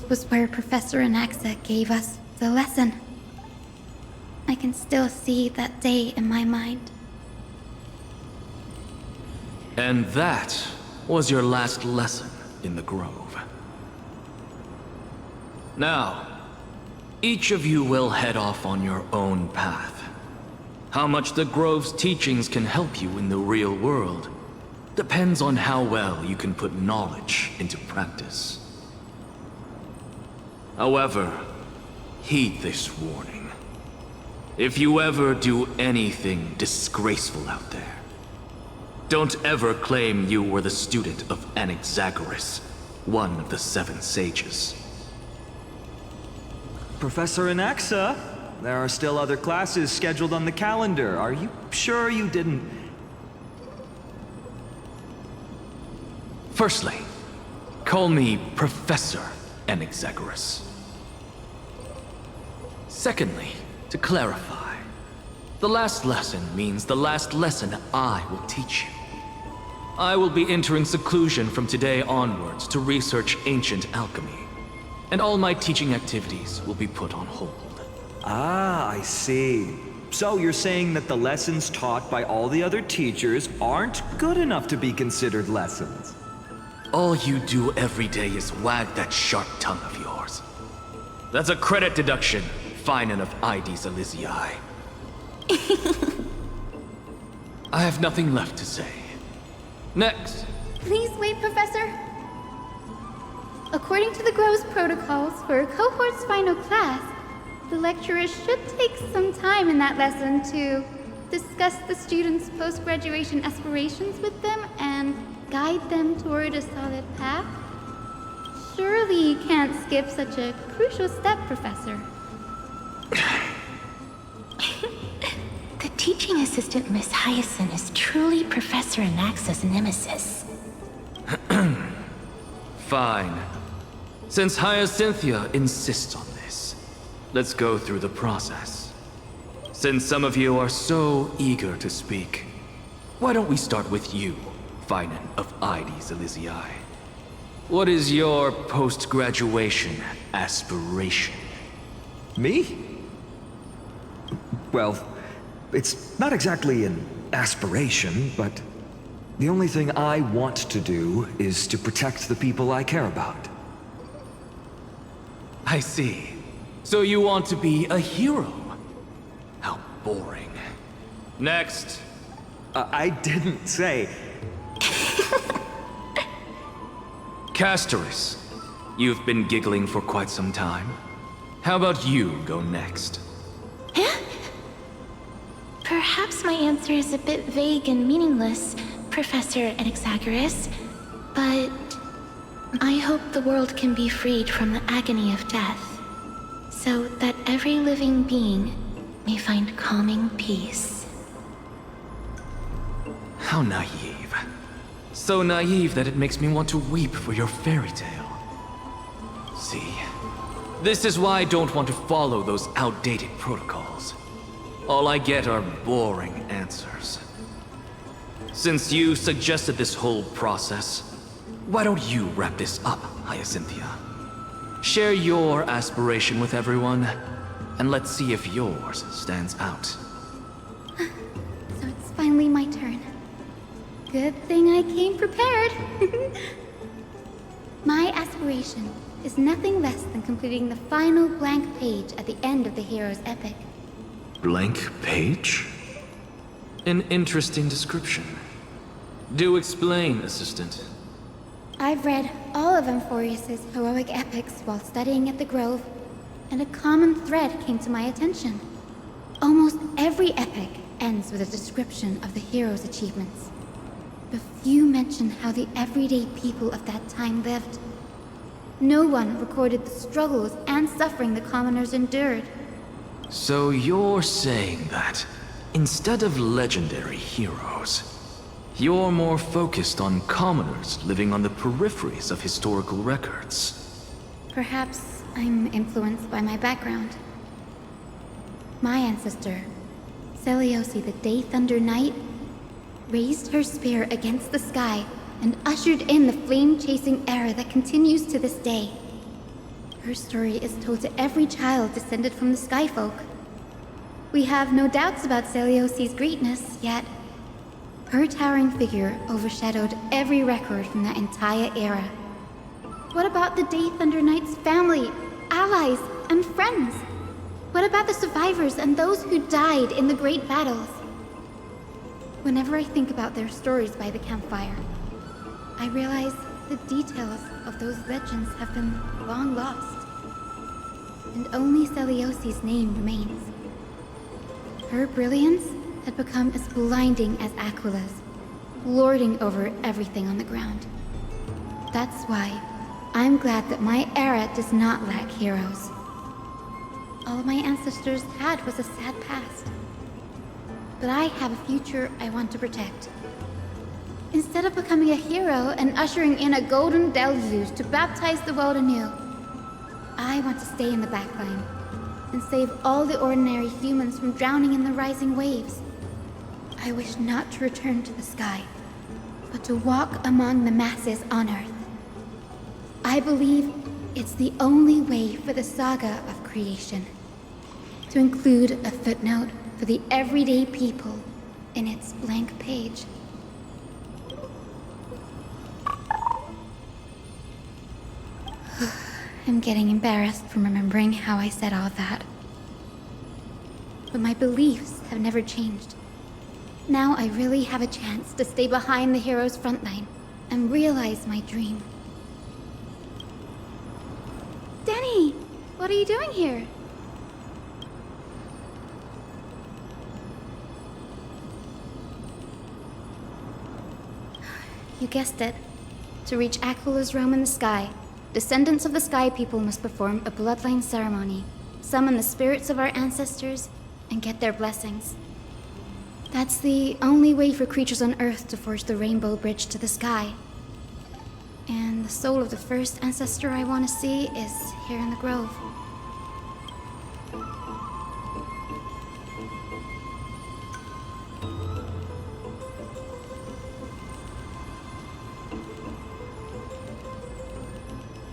was where Professor Anaxa gave us the lesson. I can still see that day in my mind. And that was your last lesson in the Grove. Now, each of you will head off on your own path. How much the Grove's teachings can help you in the real world depends on how well you can put knowledge into practice. However, heed this warning. If you ever do anything disgraceful out there, don't ever claim you were the student of Anaxagoras, one of the 7 sages. Professor Anaxa, there are still other classes scheduled on the calendar. Are you sure you didn't... Firstly, call me Professor Anaxagoras. Secondly, to clarify, the last lesson means the last lesson I will teach you. I will be entering seclusion from today onwards to research ancient alchemy, and all my teaching activities will be put on hold. Ah, I see. So you're saying that the lessons taught by all the other teachers aren't good enough to be considered lessons? All you do every day is wag that sharp tongue of yours. That's a credit deduction, fine enough IDs Elysiae. I have nothing left to say. Next. Please wait, Professor. According to the Grove's protocols for a cohort's final class, the lecturer should take some time in that lesson to discuss the students' post-graduation aspirations with them and guide them toward a solid path. Surely you can't skip such a crucial step, Professor. The teaching assistant, Miss Hyacinth, is truly Professor Anaxa's nemesis. Fine. Since Hyacinthia insists on this, let's go through the process. Since some of you are so eager to speak, why don't we start with you, Finan of IDs Elysiae? What is your post-graduation aspiration? Me? Well, it's not exactly an aspiration, but the only thing I want to do is to protect the people I care about. I see. So you want to be a hero? How boring. Next. I didn't say... Castoris, you've been giggling for quite some time. How about you go next? Perhaps my answer is a bit vague and meaningless, Professor Anaxagoras, but I hope the world can be freed from the agony of death, so that every living being may find calming peace. How naive. So naive that it makes me want to weep for your fairy tale. See, this is why I don't want to follow those outdated protocols. All I get are boring answers. Since you suggested this whole process, why don't you wrap this up, Hyacinthia? Share your aspiration with everyone, and let's see if yours stands out. So it's finally my turn. Good thing I came prepared. My aspiration is nothing less than completing the final blank page at the end of the hero's epic. Blank page? An interesting description. Do explain, Assistant. I've read all of Amphorius's heroic epics while studying at the Grove, and a common thread came to my attention. Almost every epic ends with a description of the hero's achievements. But few mention how the everyday people of that time lived. No one recorded the struggles and suffering the commoners endured. So you're saying that, instead of legendary heroes, you're more focused on commoners living on the peripheries of historical records. Perhaps I'm influenced by my background. My ancestor, Seliosi the Day Thunder Knight, raised her spear against the sky and ushered in the flame-chasing era that continues to this day. Her story is told to every child descended from the Skyfolk. We have no doubts about Celiosi's greatness, yet her towering figure overshadowed every record from that entire era. What about the Day Thunder Knight's family, allies, and friends? What about the survivors and those who died in the great battles? Whenever I think about their stories by the campfire, I realize the details of those legends have been long lost, and only Celiosi's name remains. Her brilliance had become as blinding as Aquila's, lording over everything on the ground. That's why I'm glad that my era does not lack heroes. All my ancestors had was a sad past, but I have a future I want to protect. Instead of becoming a hero and ushering in a golden deluge to baptize the world anew, I want to stay in the backline and save all the ordinary humans from drowning in the rising waves. I wish not to return to the sky, but to walk among the masses on Earth. I believe it's the only way for the saga of creation, to include a footnote for the everyday people in its blank page. I'm getting embarrassed from remembering how I said all that. But my beliefs have never changed. Now I really have a chance to stay behind the hero's front line and realize my dream. Danny! What are you doing here? You guessed it. To reach Aquila's realm in the sky, descendants of the Sky People must perform a bloodline ceremony, summon the spirits of our ancestors, and get their blessings. That's the only way for creatures on Earth to forge the Rainbow Bridge to the sky. And the soul of the first ancestor I want to see is here in the grove.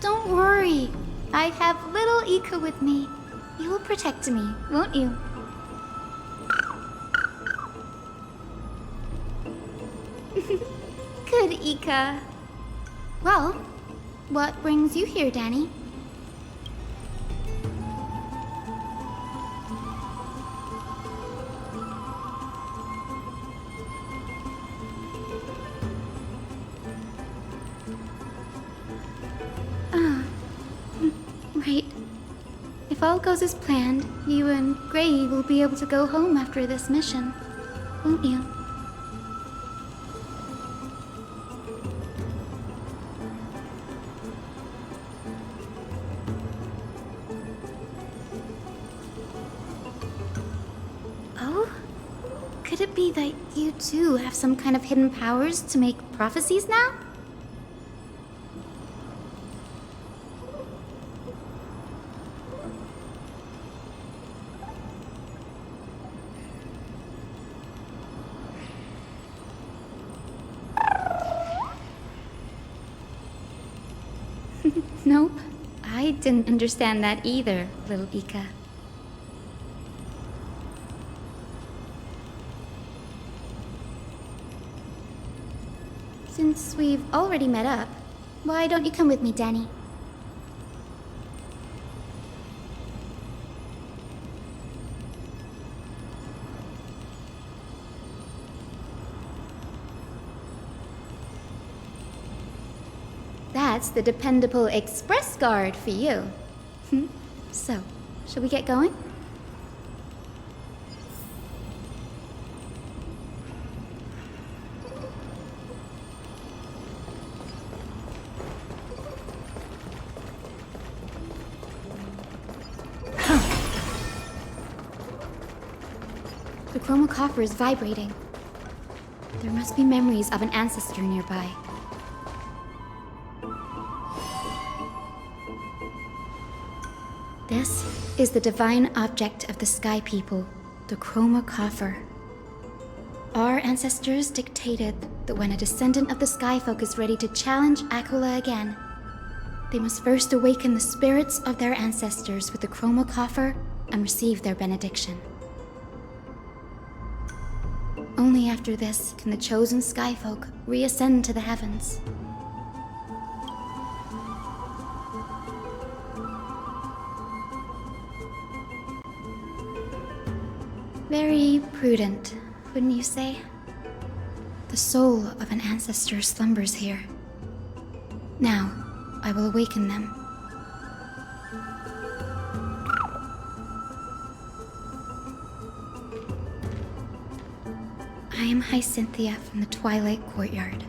Don't worry. I have little Ika with me. You will protect me, won't you? Good, Ika. Well, what brings you here, Danny? Right. If all goes as planned, you and Gray will be able to go home after this mission, won't you? Oh? Could it be that you too have some kind of hidden powers to make prophecies now? Nope. I didn't understand that either, little Ika. Since we've already met up, why don't you come with me, Danny? That's the dependable express guard for you. So, shall we get going? The chromocopter is vibrating. There must be memories of an ancestor nearby. This is the divine object of the Sky People, the chromocopter. Our ancestors dictated that when a descendant of the Skyfolk is ready to challenge Aquila again, They must first awaken the spirits of their ancestors with the chroma coffer and receive their benediction. Only after this can the chosen skyfolk reascend to the heavens. Very prudent, wouldn't you say? The soul of an ancestor slumbers here. Now, I will awaken them. I am Hyacinthia from the Twilight Courtyard,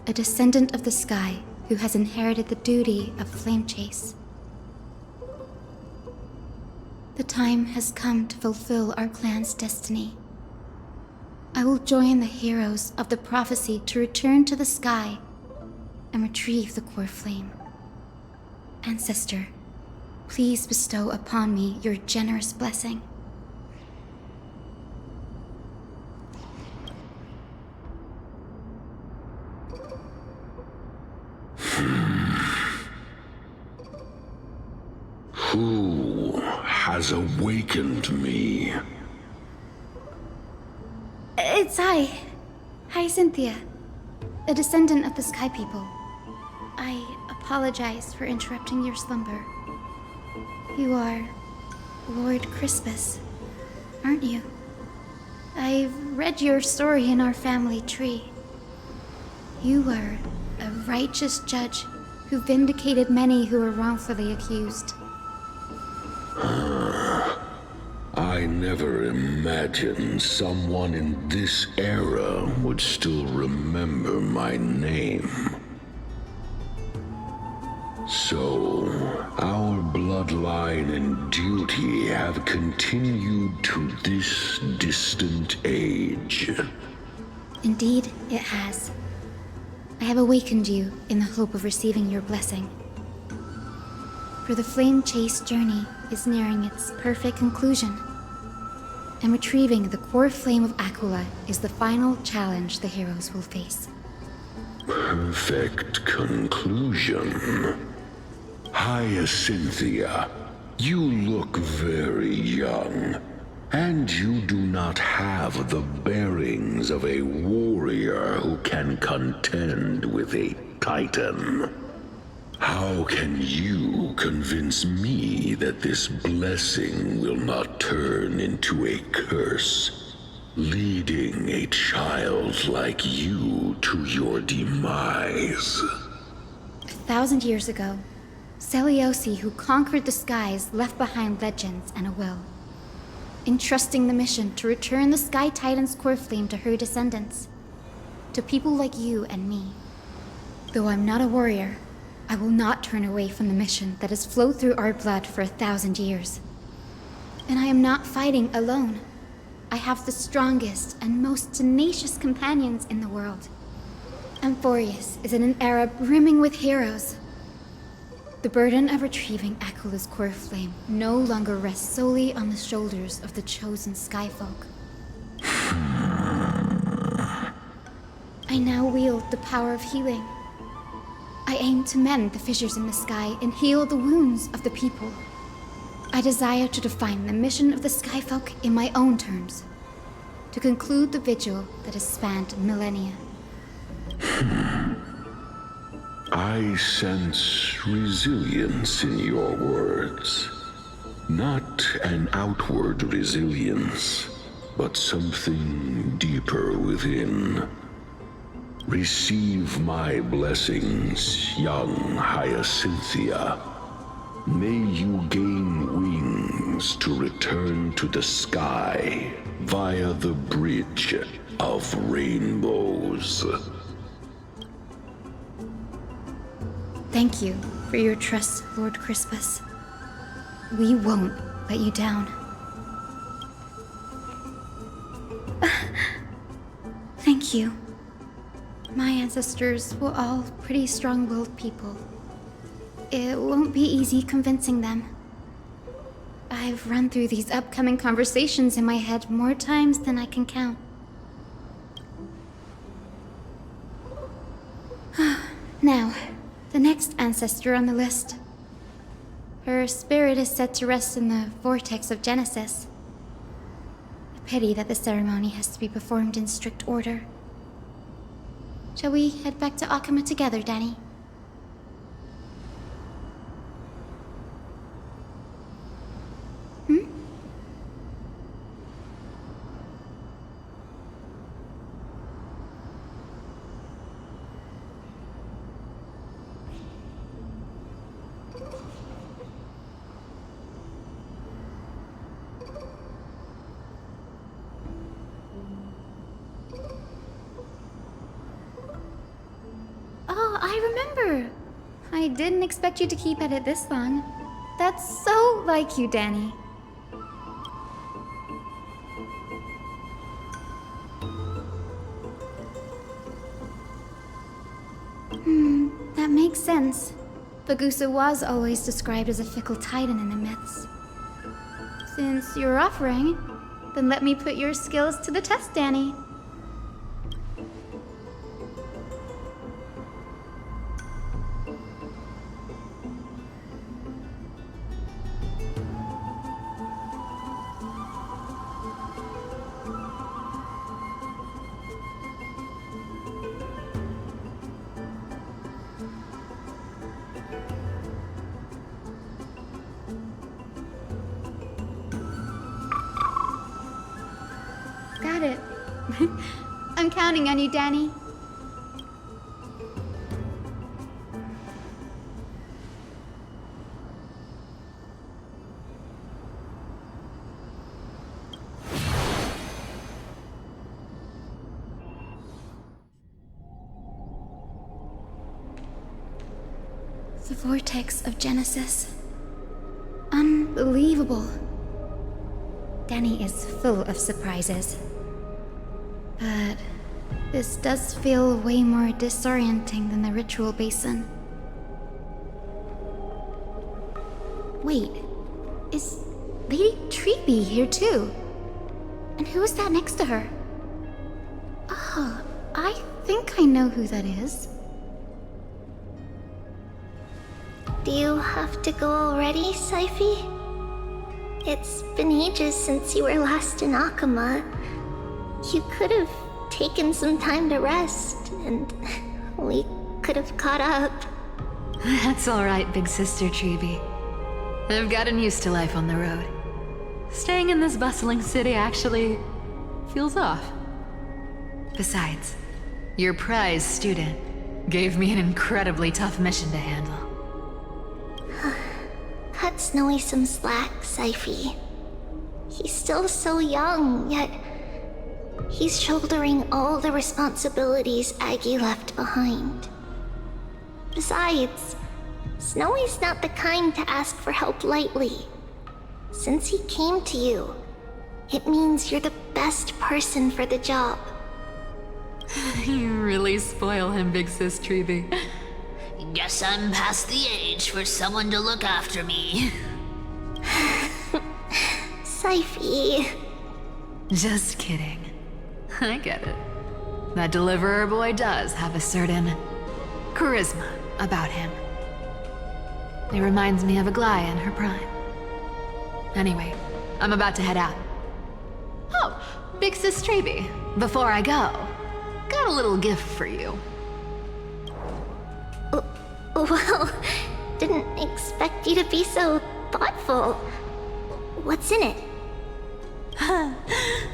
a descendant of the sky who has inherited the duty of flame chase. The time has come to fulfill our clan's destiny. I will join the heroes of the prophecy to return to the sky and retrieve the core flame. Ancestor, please bestow upon me your generous blessing. Who has awakened me? It's I, Hyacinthia, a descendant of the Sky People. I apologize for interrupting your slumber. You are Lord Crispus, aren't you? I've read your story in our family tree. You were a righteous judge who vindicated many who were wrongfully accused. I never imagined someone in this era would still remember my name. So, our bloodline and duty have continued to this distant age. Indeed, it has. I have awakened you in the hope of receiving your blessing. For the flame chase journey is nearing its perfect conclusion, and retrieving the core flame of Aquila is the final challenge the heroes will face. Perfect conclusion. Hyacinthia, you look very young, and you do not have the bearings of a warrior who can contend with a titan. How can you convince me that this blessing will not turn into a curse, leading a child like you to your demise? 1,000 years ago, Seliosi, who conquered the skies, left behind legends and a will, entrusting the mission to return the Sky Titan's core flame to her descendants, to people like you and me. Though I'm not a warrior, I will not turn away from the mission that has flowed through our blood for 1,000 years. And I am not fighting alone. I have the strongest and most tenacious companions in the world. Amphorius is in an era brimming with heroes. The burden of retrieving Aquila's core flame no longer rests solely on the shoulders of the chosen skyfolk. I now wield the power of healing. I aim to mend the fissures in the sky and heal the wounds of the people. I desire to define the mission of the skyfolk in my own terms, to conclude the vigil that has spanned millennia. I sense resilience in your words. Not an outward resilience, but something deeper within. Receive my blessings, young Hyacinthia. May you gain wings to return to the sky via the bridge of rainbows. Thank you for your trust, Lord Crispus. We won't let you down. Thank you. My ancestors were all pretty strong-willed people. It won't be easy convincing them. I've run through these upcoming conversations in my head more times than I can count. Now, the next ancestor ancestor on the list. Her spirit is said to rest in the vortex of Genesis. A pity that the ceremony has to be performed in strict order. Shall we head back to Akama together, Danny? Oh, I remember. I didn't expect you to keep at it this long. That's so like you, Danny. That makes sense. Bagusa was always described as a fickle titan in the myths. Since you're offering, then let me put your skills to the test, Danny. Got it. I'm counting on you, Danny. The vortex of Genesis. Unbelievable. Danny is full of surprises. But this does feel way more disorienting than the ritual basin. Wait, is Lady Treeby here too? And who is that next to her? Oh, I think I know who that is. Do you have to go already, Saifi? It's been ages since you were last in Akama. You could have taken some time to rest, and we could have caught up. That's alright, big sister Treeby. I've gotten used to life on the road. Staying in this bustling city actually feels off. Besides, your prize student gave me an incredibly tough mission to handle. Cut Snowy some slack, Saifi. He's still so young, yet he's shouldering all the responsibilities Aggie left behind. Besides, Snowy's not the kind to ask for help lightly. Since he came to you, it means you're the best person for the job. You really spoil him, big sis Treeby. Guess I'm past the age for someone to look after me. Saifi. Just kidding. I get it. That deliverer boy does have a certain charisma about him. It reminds me of Aglaya in her prime. Anyway, I'm about to head out. Oh, big sis Treeby, before I go, got a little gift for you. Well, didn't expect you to be so thoughtful. What's in it?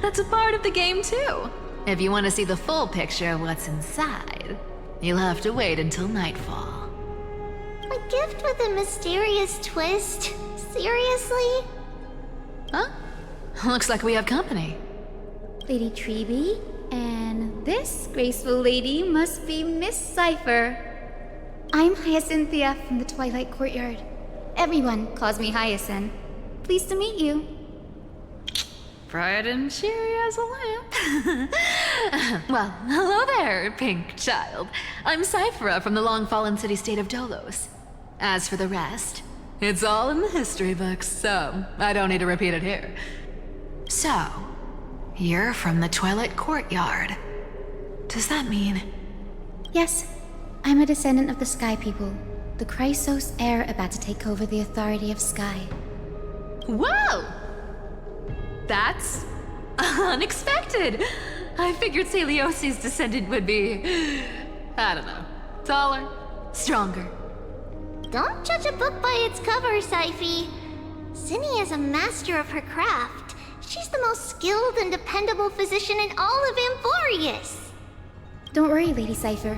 That's a part of the game too. If you want to see the full picture of what's inside, you'll have to wait until nightfall. A gift with a mysterious twist? Seriously? Huh? Looks like we have company. Lady Treeby, and this graceful lady must be Miss Cypher. I'm Hyacinthia from the Twilight Courtyard. Everyone calls me Hyacinth. Pleased to meet you. Bright and cheery as a lamp. Well, hello there, pink child. I'm Cyphera from the long-fallen city-state of Dolos. As for the rest, it's all in the history books, so I don't need to repeat it here. So, you're from the Twilight Courtyard. Does that mean... Yes, I'm a descendant of the Sky People. the Chrysos heir about to take over the authority of Sky. Whoa! That's unexpected. I figured Celiosi's descendant would be, I don't know, taller, stronger. Don't judge a book by its cover, Syphe. Cinny is a master of her craft. She's the most skilled and dependable physician in all of Amphorius. Don't worry, Lady Cypher.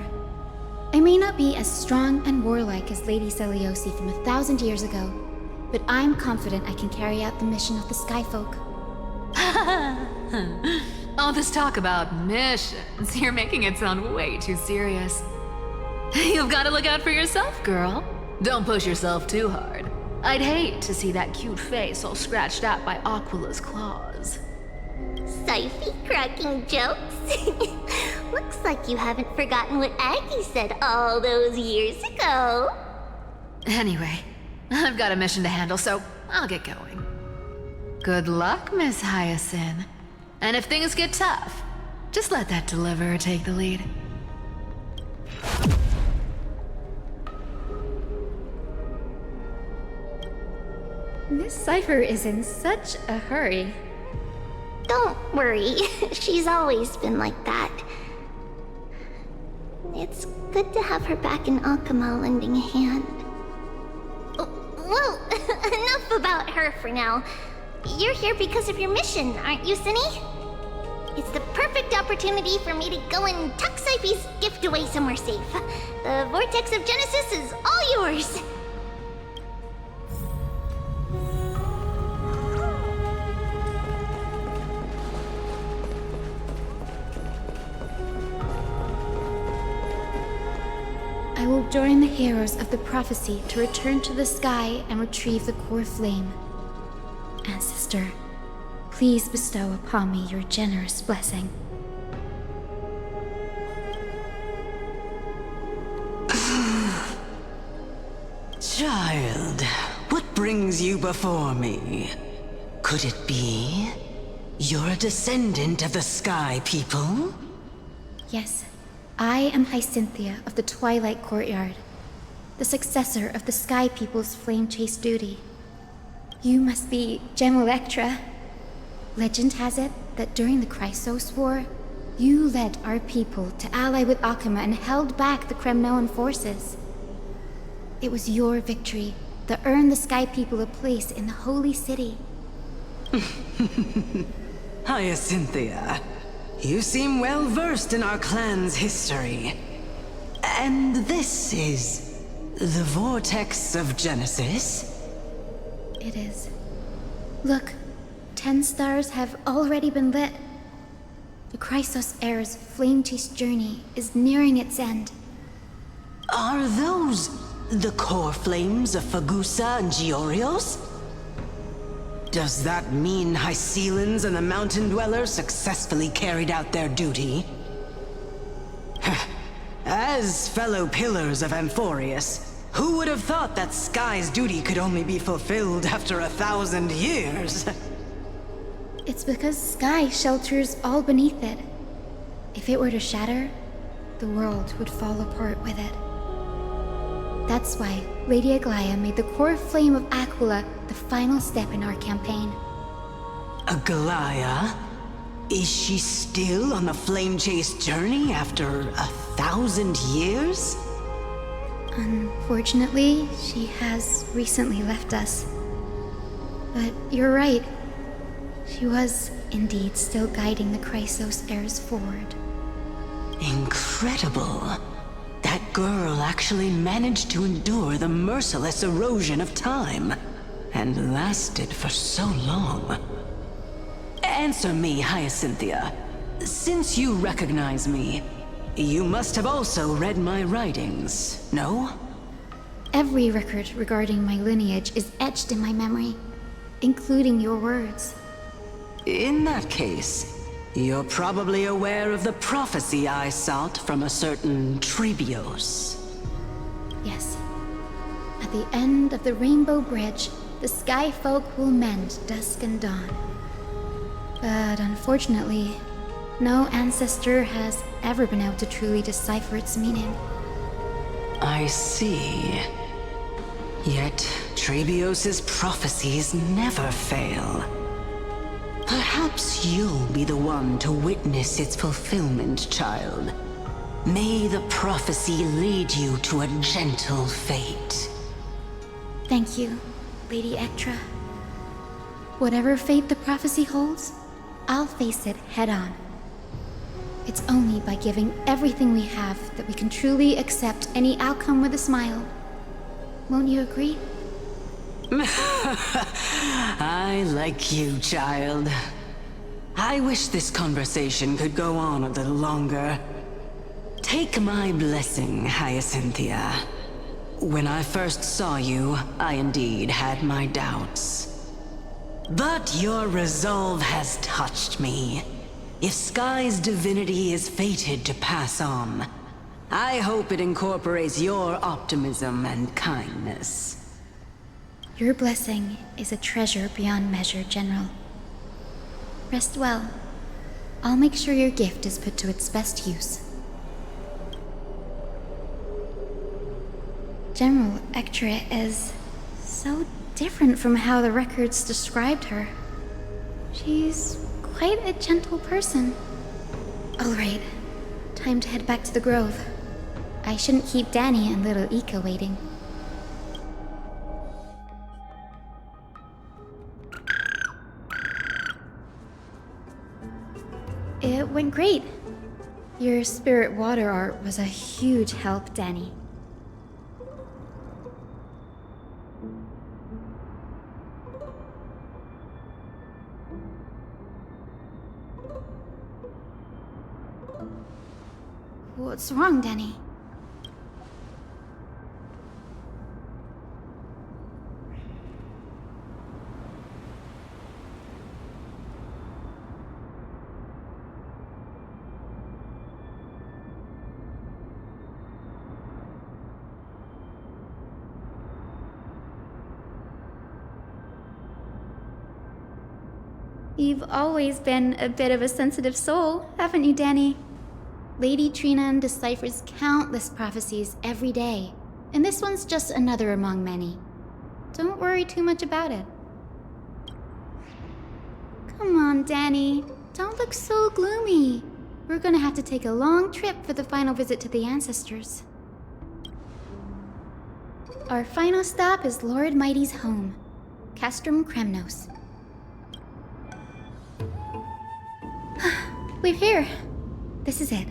I may not be as strong and warlike as Lady Celiosi from 1,000 years ago, but I'm confident I can carry out the mission of the Skyfolk. All this talk about missions, you're making it sound way too serious. You've got to look out for yourself, girl. Don't push yourself too hard. I'd hate to see that cute face all scratched out by Aquila's claws. Syphe cracking jokes? Looks like you haven't forgotten what Aggie said all those years ago. Anyway, I've got a mission to handle, so I'll get going. Good luck, Miss Hyacinth. And if things get tough, just let that deliverer take the lead. Miss Cypher is in such a hurry. Don't worry, she's always been like that. It's good to have her back in Akama lending a hand. Well, enough about her for now. You're here because of your mission, aren't you, Cinny? It's the perfect opportunity for me to go and tuck Syphe's gift away somewhere safe. The Vortex of Genesis is all yours. I will join the heroes of the prophecy to return to the sky and retrieve the core flame. Ancestor, please bestow upon me your generous blessing. Child, what brings you before me? Could it be you're a descendant of the Sky People? Yes, I am Hyacinthia of the Twilight Courtyard, the successor of the Sky People's Flame Chase duty. You must be Gem Electra. Legend has it that during the Chrysos War, you led our people to ally with Akama and held back the Kremnoan forces. It was your victory that earned the Sky People a place in the Holy City. Hyacinthia, you seem well versed in our clan's history. And this is the Vortex of Genesis? It is. Look, 10 stars have already been lit. The Chrysos heir's flame-chased journey is nearing its end. Are those the core flames of Fagusa and Giorios? Does that mean Hycelans and the Mountain Dwellers successfully carried out their duty? As fellow pillars of Amphorius, who would have thought that Sky's duty could only be fulfilled after 1,000 years? It's because Sky shelters all beneath it. If it were to shatter, the world would fall apart with it. That's why Lady Aglaya made the core flame of Aquila the final step in our campaign. Aglaya? Is she still on the flame chase journey after 1,000 years? Unfortunately, she has recently left us. But you're right. She was indeed still guiding the Chrysos heirs forward. Incredible. That girl actually managed to endure the merciless erosion of time, and lasted for so long. Answer me, Hyacinthia. Since you recognize me, you must have also read my writings, no? Every record regarding my lineage is etched in my memory, including your words. In that case, you're probably aware of the prophecy I sought from a certain Trebios. Yes. At the end of the Rainbow Bridge, the Sky Folk will mend dusk and dawn. But unfortunately, no ancestor has ever been able to truly decipher its meaning. I see. Yet, Trebios's prophecies never fail. Perhaps you'll be the one to witness its fulfillment, child. May the prophecy lead you to a gentle fate. Thank you, Lady Ectra. Whatever fate the prophecy holds, I'll face it head-on. It's only by giving everything we have that we can truly accept any outcome with a smile. Won't you agree? I like you, child. I wish this conversation could go on a little longer. Take my blessing, Hyacinthia. When I first saw you, I indeed had my doubts. But your resolve has touched me. If Sky's divinity is fated to pass on, I hope it incorporates your optimism and kindness. Your blessing is a treasure beyond measure, General. Rest well. I'll make sure your gift is put to its best use. General Ectra is so different from how the records described her. She's quite a gentle person. All right, time to head back to the Grove. I shouldn't keep Danny and little Ika waiting. It went great. Your spirit water art was a huge help, Danny. What's wrong, Danny? You've always been a bit of a sensitive soul, haven't you, Danny? Lady Trina deciphers countless prophecies every day, and this one's just another among many. Don't worry too much about it. Come on, Danny. Don't look so gloomy. We're gonna have to take a long trip for the final visit to the ancestors. Our final stop is Lord Mighty's home, Castrum Kremnos. We're here. This is it.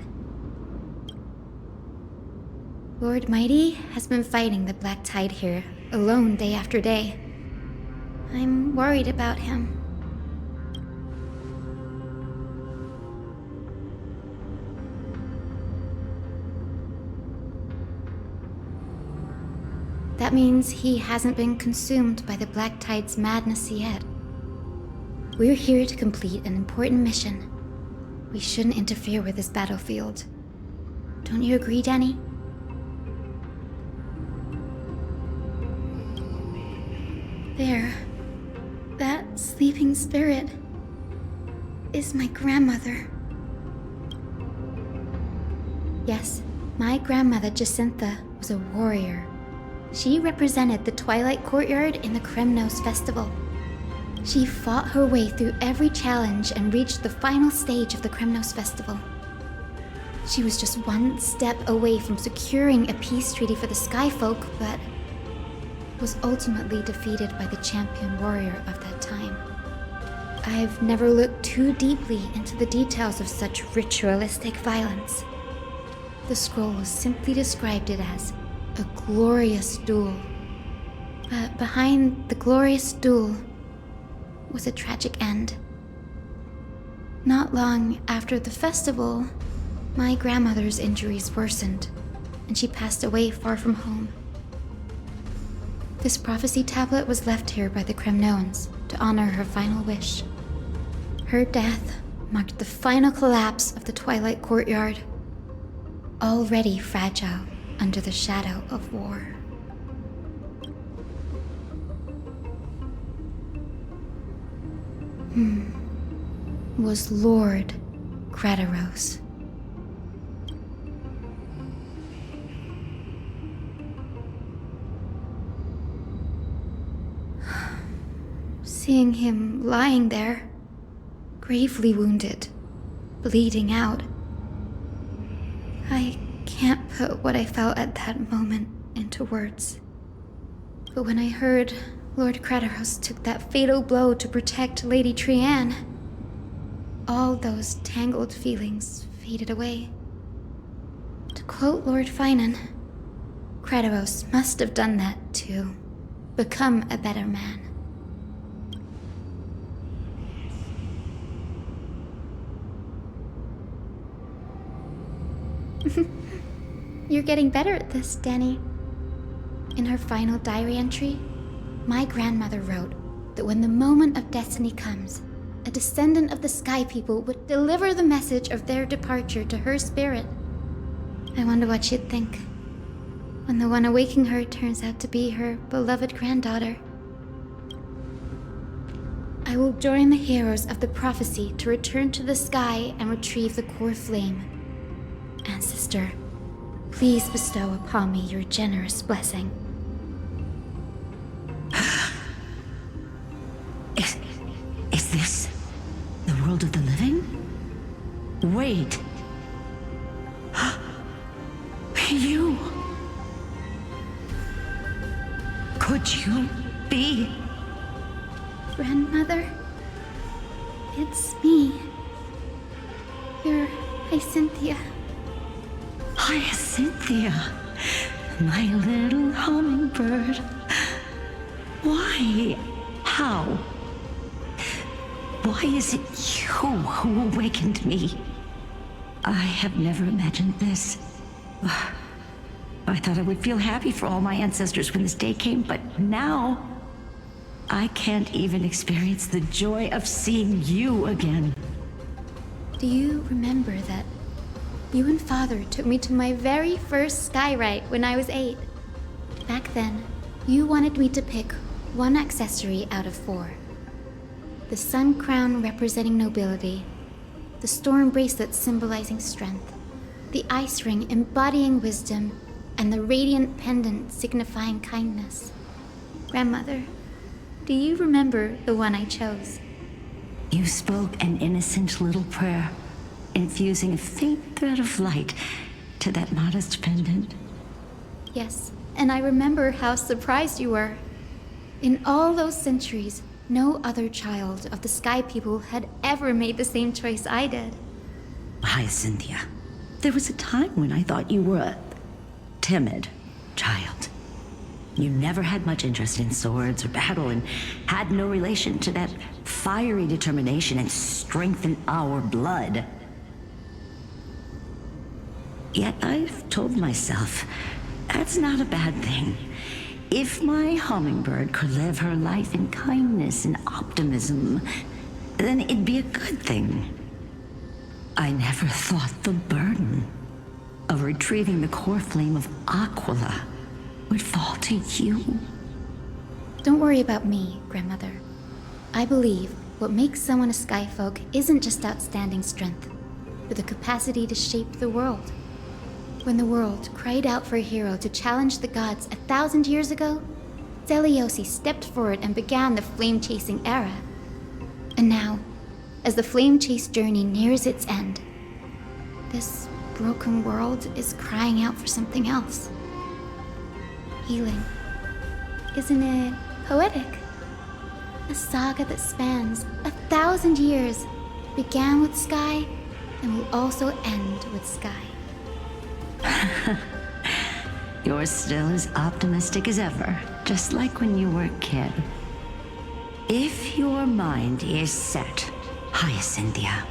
Lord Mighty has been fighting the Black Tide here, alone day after day. I'm worried about him. That means he hasn't been consumed by the Black Tide's madness yet. We're here to complete an important mission. We shouldn't interfere with this battlefield. Don't you agree, Danny? There. That sleeping spirit is my grandmother. Yes, my grandmother Jacintha was a warrior. She represented the Twilight Courtyard in the Kremnos Festival. She fought her way through every challenge and reached the final stage of the Kremnos Festival. She was just one step away from securing a peace treaty for the Skyfolk, but was ultimately defeated by the champion warrior of that time. I've never looked too deeply into the details of such ritualistic violence. The scroll simply described it as a glorious duel. But behind the glorious duel was a tragic end. Not long after the festival, my grandmother's injuries worsened, and she passed away far from home. This prophecy tablet was left here by the Kremnoans to honor her final wish. Her death marked the final collapse of the Twilight Courtyard, already fragile under the shadow of war. Was Lord Grataros. Seeing him lying there, gravely wounded, bleeding out. I can't put what I felt at that moment into words. But when I heard Lord Crateros took that fatal blow to protect Lady Trianne, all those tangled feelings faded away. To quote Lord Finan, Crateros must have done that to become a better man. You're getting better at this, Danny. In her final diary entry, my grandmother wrote that when the moment of destiny comes, a descendant of the Sky People would deliver the message of their departure to her spirit. I wonder what she'd think when the one awaking her turns out to be her beloved granddaughter. I will join the heroes of the prophecy to return to the sky and retrieve the core flame. Ancestor, please bestow upon me your generous blessing. Is this the world of the living? Wait. You... Could you be... Grandmother? It's me. You're Hyacinthia. Hyacinthia, my little hummingbird. Why? How? Why is it you who awakened me? I have never imagined this. I thought I would feel happy for all my ancestors when this day came, but now I can't even experience the joy of seeing you again. Do you remember that you and Father took me to my very first sky rite when I was 8? Back then, you wanted me to pick one accessory out of 4. The sun crown representing nobility, the storm bracelet symbolizing strength, the ice ring embodying wisdom, and the radiant pendant signifying kindness. Grandmother, do you remember the one I chose? You spoke an innocent little prayer, infusing a faint thread of light to that modest pendant. Yes, and I remember how surprised you were. In all those centuries, no other child of the Sky People had ever made the same choice I did. Hyacinthia, there was a time when I thought you were a timid child. You never had much interest in swords or battle and had no relation to that fiery determination and strength in our blood. Yet I've told myself, that's not a bad thing. If my hummingbird could live her life in kindness and optimism, then it'd be a good thing. I never thought the burden of retrieving the core flame of Aquila would fall to you. Don't worry about me, Grandmother. I believe what makes someone a Skyfolk isn't just outstanding strength, but the capacity to shape the world. When the world cried out for a hero to challenge the gods 1,000 years ago, Zeliosi stepped forward and began the flame-chasing era. And now, as the flame chase journey nears its end, this broken world is crying out for something else. Healing. Isn't it poetic? A saga that spans 1,000 years, began with Sky, and will also end with Sky. You're still as optimistic as ever, just like when you were a kid. If your mind is set, Hyacinthia,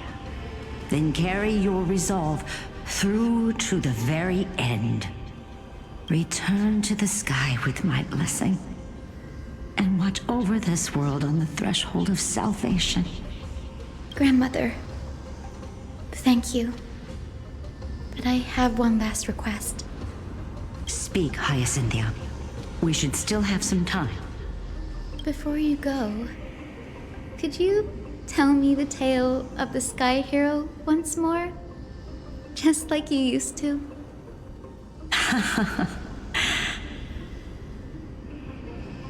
then carry your resolve through to the very end. Return to the sky with my blessing, and watch over this world on the threshold of salvation. Grandmother, thank you. But I have one last request. Speak, Hyacinthia. We should still have some time. Before you go, could you tell me the tale of the Sky Hero once more? Just like you used to?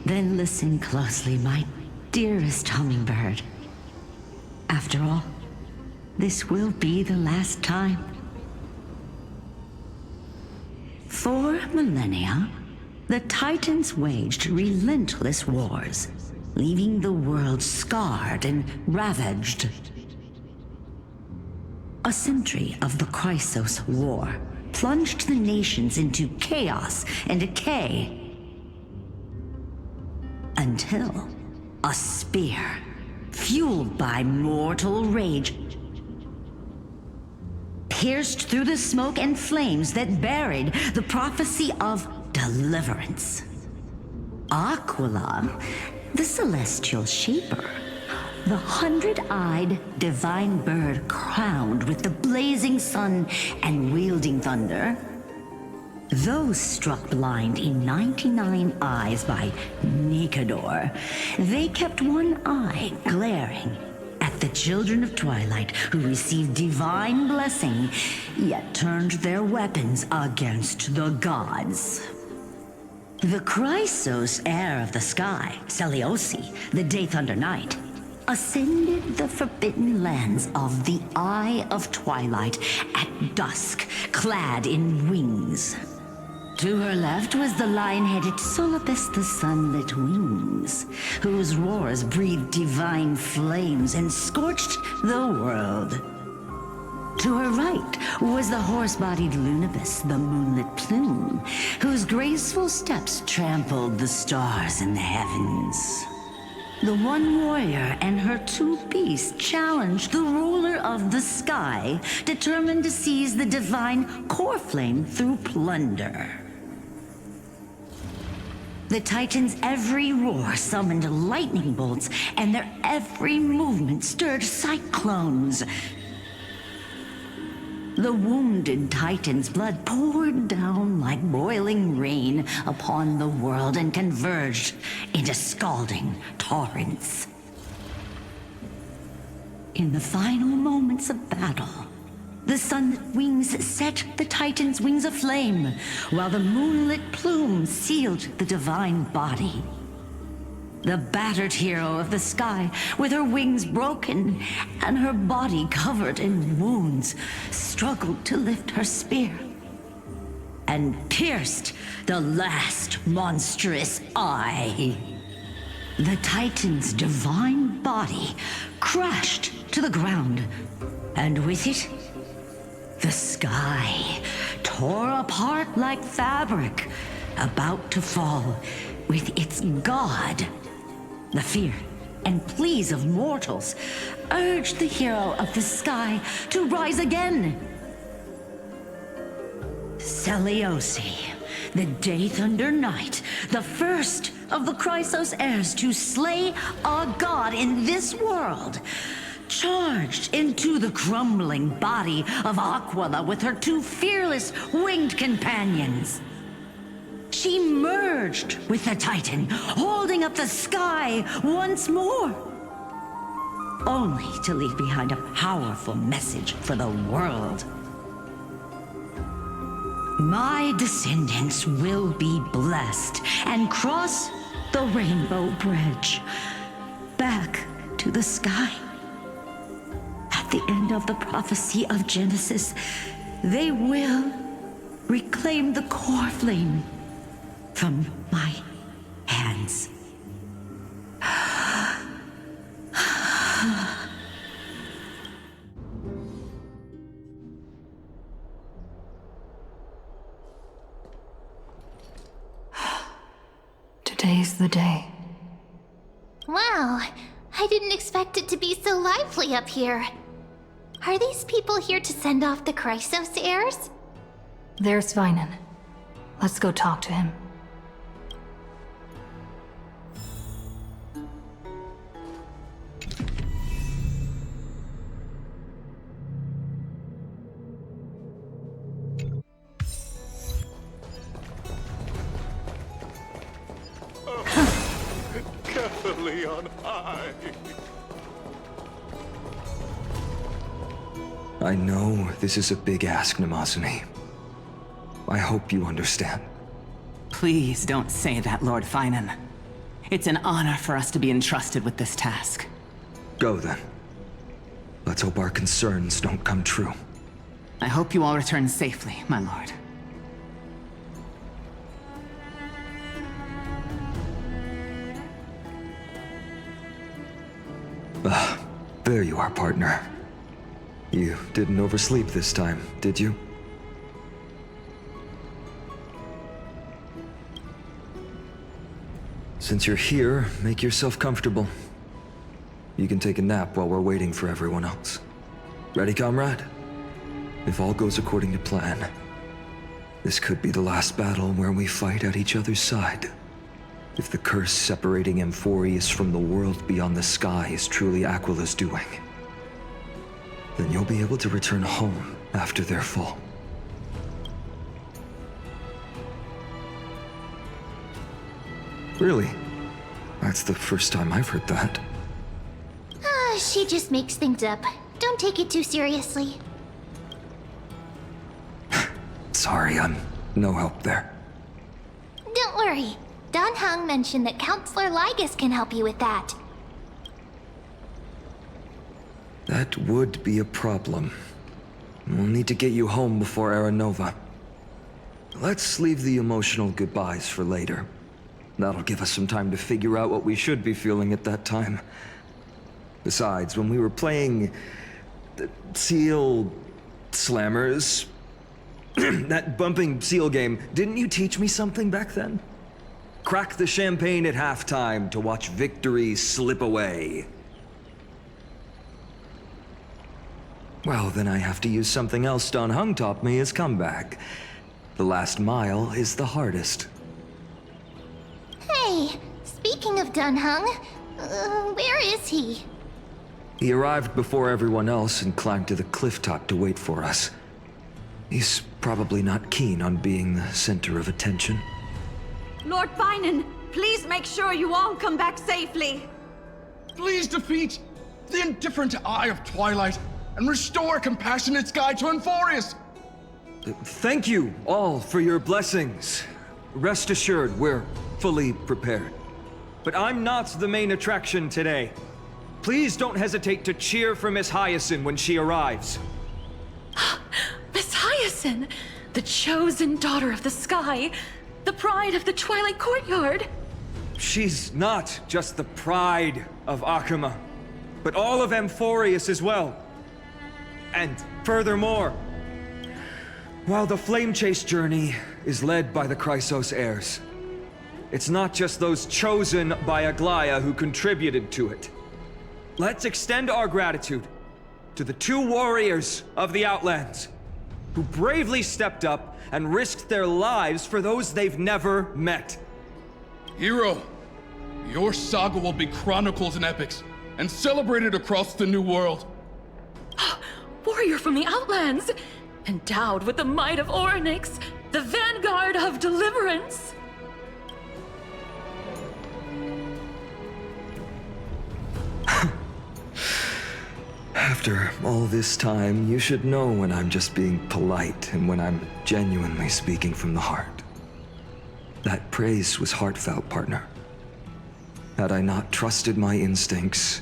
Then listen closely, my dearest hummingbird. After all, this will be the last time. For millennia, the Titans waged relentless wars, leaving the world scarred and ravaged. A century of the Chrysos War plunged the nations into chaos and decay, until a spear, fueled by mortal rage, pierced through the smoke and flames that buried the prophecy of deliverance. Aquila, the celestial shaper, the 100-eyed divine bird crowned with the blazing sun and wielding thunder, those struck blind in 99 eyes by Nicanor, they kept one eye glaring at the children of Twilight who received divine blessing, yet turned their weapons against the gods. The Chrysos heir of the sky, Seliosi, the Day Thunder Knight, ascended the forbidden lands of the Eye of Twilight at dusk, clad in wings. To her left was the lion-headed Solipus the Sunlit Wings, whose roars breathed divine flames and scorched the world. To her right was the horse-bodied Lunibus, the Moonlit Plume, whose graceful steps trampled the stars in the heavens. The one warrior and her two beasts challenged the ruler of the sky, determined to seize the divine core flame through plunder. The Titans' every roar summoned lightning bolts, and their every movement stirred cyclones. The wounded Titan's blood poured down like boiling rain upon the world and converged into scalding torrents. In the final moments of battle, the sunlit wings set the Titan's wings aflame, while the moonlit plume sealed the divine body. The battered hero of the sky, with her wings broken and her body covered in wounds, struggled to lift her spear and pierced the last monstrous eye. The Titan's divine body crashed to the ground, and with it, the sky tore apart like fabric, about to fall with its god. The fear and pleas of mortals urged the hero of the sky to rise again. Seliosi, the Day Thunder Knight, the first of the Chrysos heirs to slay a god in this world, charged into the crumbling body of Aquila with her two fearless winged companions. She merged with the Titan, holding up the sky once more, only to leave behind a powerful message for the world. My descendants will be blessed and cross the Rainbow Bridge back to the sky. At the end of the prophecy of Genesis, they will reclaim the core flame from my hands. Today's the day. Wow, I didn't expect it to be so lively up here. Are these people here to send off the Chrysos heirs? There's Sveinen. Let's go talk to him. Carefully on high. I know this is a big ask, Namasune. I hope you understand. Please don't say that, Lord Finan. It's an honor for us to be entrusted with this task. Go then. Let's hope our concerns don't come true. I hope you all return safely, my lord. There you are, partner. You didn't oversleep this time, did you? Since you're here, make yourself comfortable. You can take a nap while we're waiting for everyone else. Ready, comrade? If all goes according to plan, this could be the last battle where we fight at each other's side. If the curse separating Amphorius from the world beyond the sky is truly Aquila's doing, then you'll be able to return home after their fall. Really? That's the first time I've heard that. She just makes things up. Don't take it too seriously. Sorry, I'm no help there. Don't worry. Dan Heng mentioned that Counselor Lygus can help you with that. That would be a problem. We'll need to get you home before Aranova. Let's leave the emotional goodbyes for later. That'll give us some time to figure out what we should be feeling at that time. Besides, when we were playing the Seal Slammers, that bumping seal game, didn't you teach me something back then? Crack the champagne at halftime to watch victory slip away. Well, then I have to use something else Dan Heng taught me as comeback. The last mile is the hardest. Hey, speaking of Dan Heng, where is he? He arrived before everyone else and climbed to the cliff top to wait for us. He's probably not keen on being the center of attention. Lord Finan, please make sure you all come back safely. Please defeat the indifferent Eye of Twilight and restore compassionate sky to Amphorius. Thank you all for your blessings. Rest assured, we're fully prepared. But I'm not the main attraction today. Please don't hesitate to cheer for Miss Hyacinth when she arrives. Miss Hyacinth, the chosen daughter of the sky, the pride of the Twilight Courtyard. She's not just the pride of Akuma, but all of Amphorius as well. And furthermore, while the Flame Chase journey is led by the Chrysos heirs, it's not just those chosen by Aglaya who contributed to it. Let's extend our gratitude to the 2 warriors of the Outlands who bravely stepped up and risked their lives for those they've never met. Hero, your saga will be chronicled in epics and celebrated across the New World. Warrior from the Outlands, endowed with the might of Orynyx, the vanguard of deliverance. After all this time, you should know when I'm just being polite and when I'm genuinely speaking from the heart. That praise was heartfelt, partner. Had I not trusted my instincts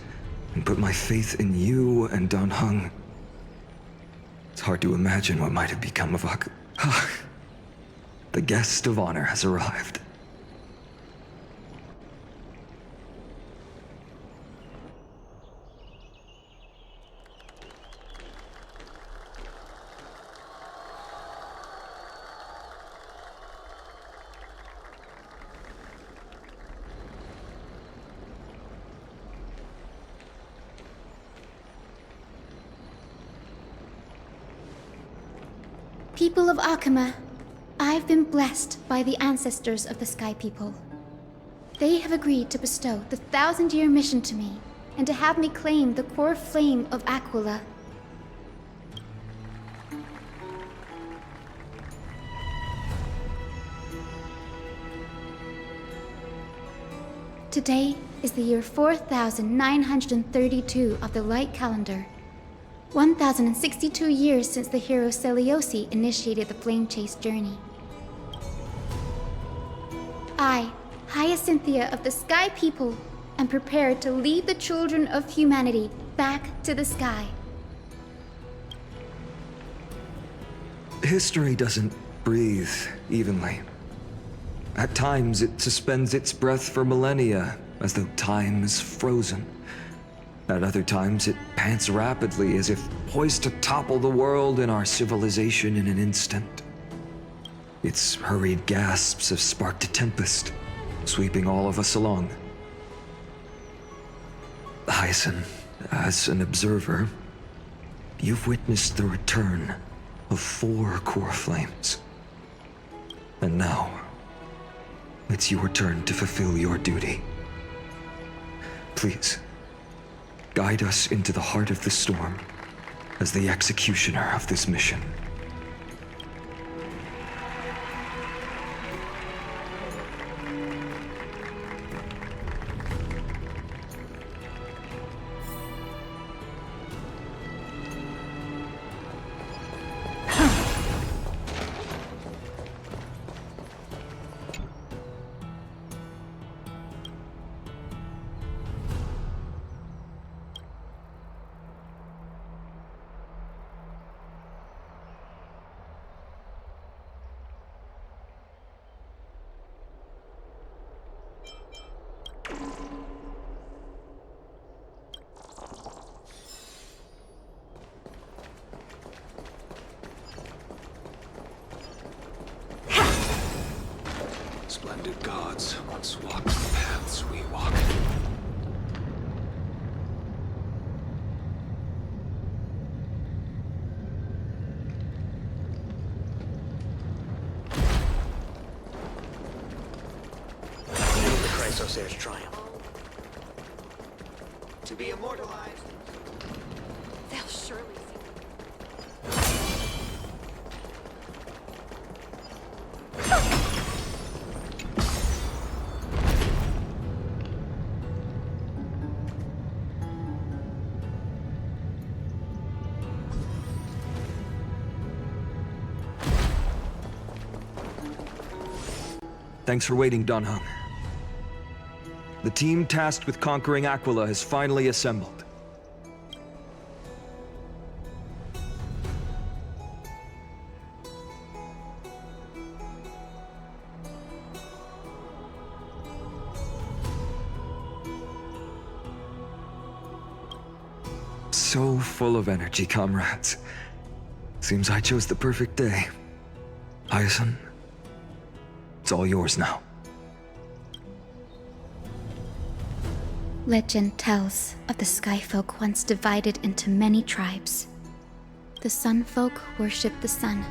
and put my faith in you and Dan Heng, it's hard to imagine what might have become of The guest of honor has arrived. People of Akuma, I've been blessed by the ancestors of the Sky People. They have agreed to bestow the 1,000-year mission to me, and to have me claim the core flame of Aquila. Today is the year 4932 of the Light Calendar. 1,062 years since the hero Seliosi initiated the Flame Chase journey. I, Hyacinthia of the Sky People, and prepare to lead the children of humanity back to the sky. History doesn't breathe evenly. At times, it suspends its breath for millennia, as though time is frozen. At other times, it pants rapidly, as if poised to topple the world and our civilization in an instant. Its hurried gasps have sparked a tempest, sweeping all of us along. Hyacinth, as an observer, you've witnessed the return of 4 core flames. And now, it's your turn to fulfill your duty. Please, guide us into the heart of the storm as the executioner of this mission. Splendid gods once walked the paths we walk. The Chrysosaur's triumph. To be immortalized. They'll surely see. Thanks for waiting, Donhung. The team tasked with conquering Aquila has finally assembled. So full of energy, comrades. Seems I chose the perfect day. Hyacinth, it's all yours now. Legend tells of the Sky Folk once divided into many tribes. The Sun Folk worshipped the sun.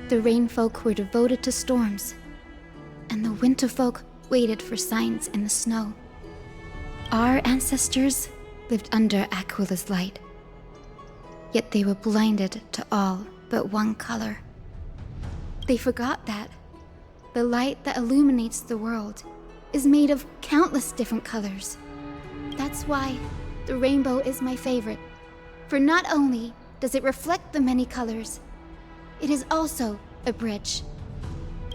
The Rain Folk were devoted to storms. And the Winter Folk waited for signs in the snow. Our ancestors lived under Aquila's light. Yet they were blinded to all but one color. They forgot that the light that illuminates the world is made of countless different colors. That's why the rainbow is my favorite. For not only does it reflect the many colors, it is also a bridge.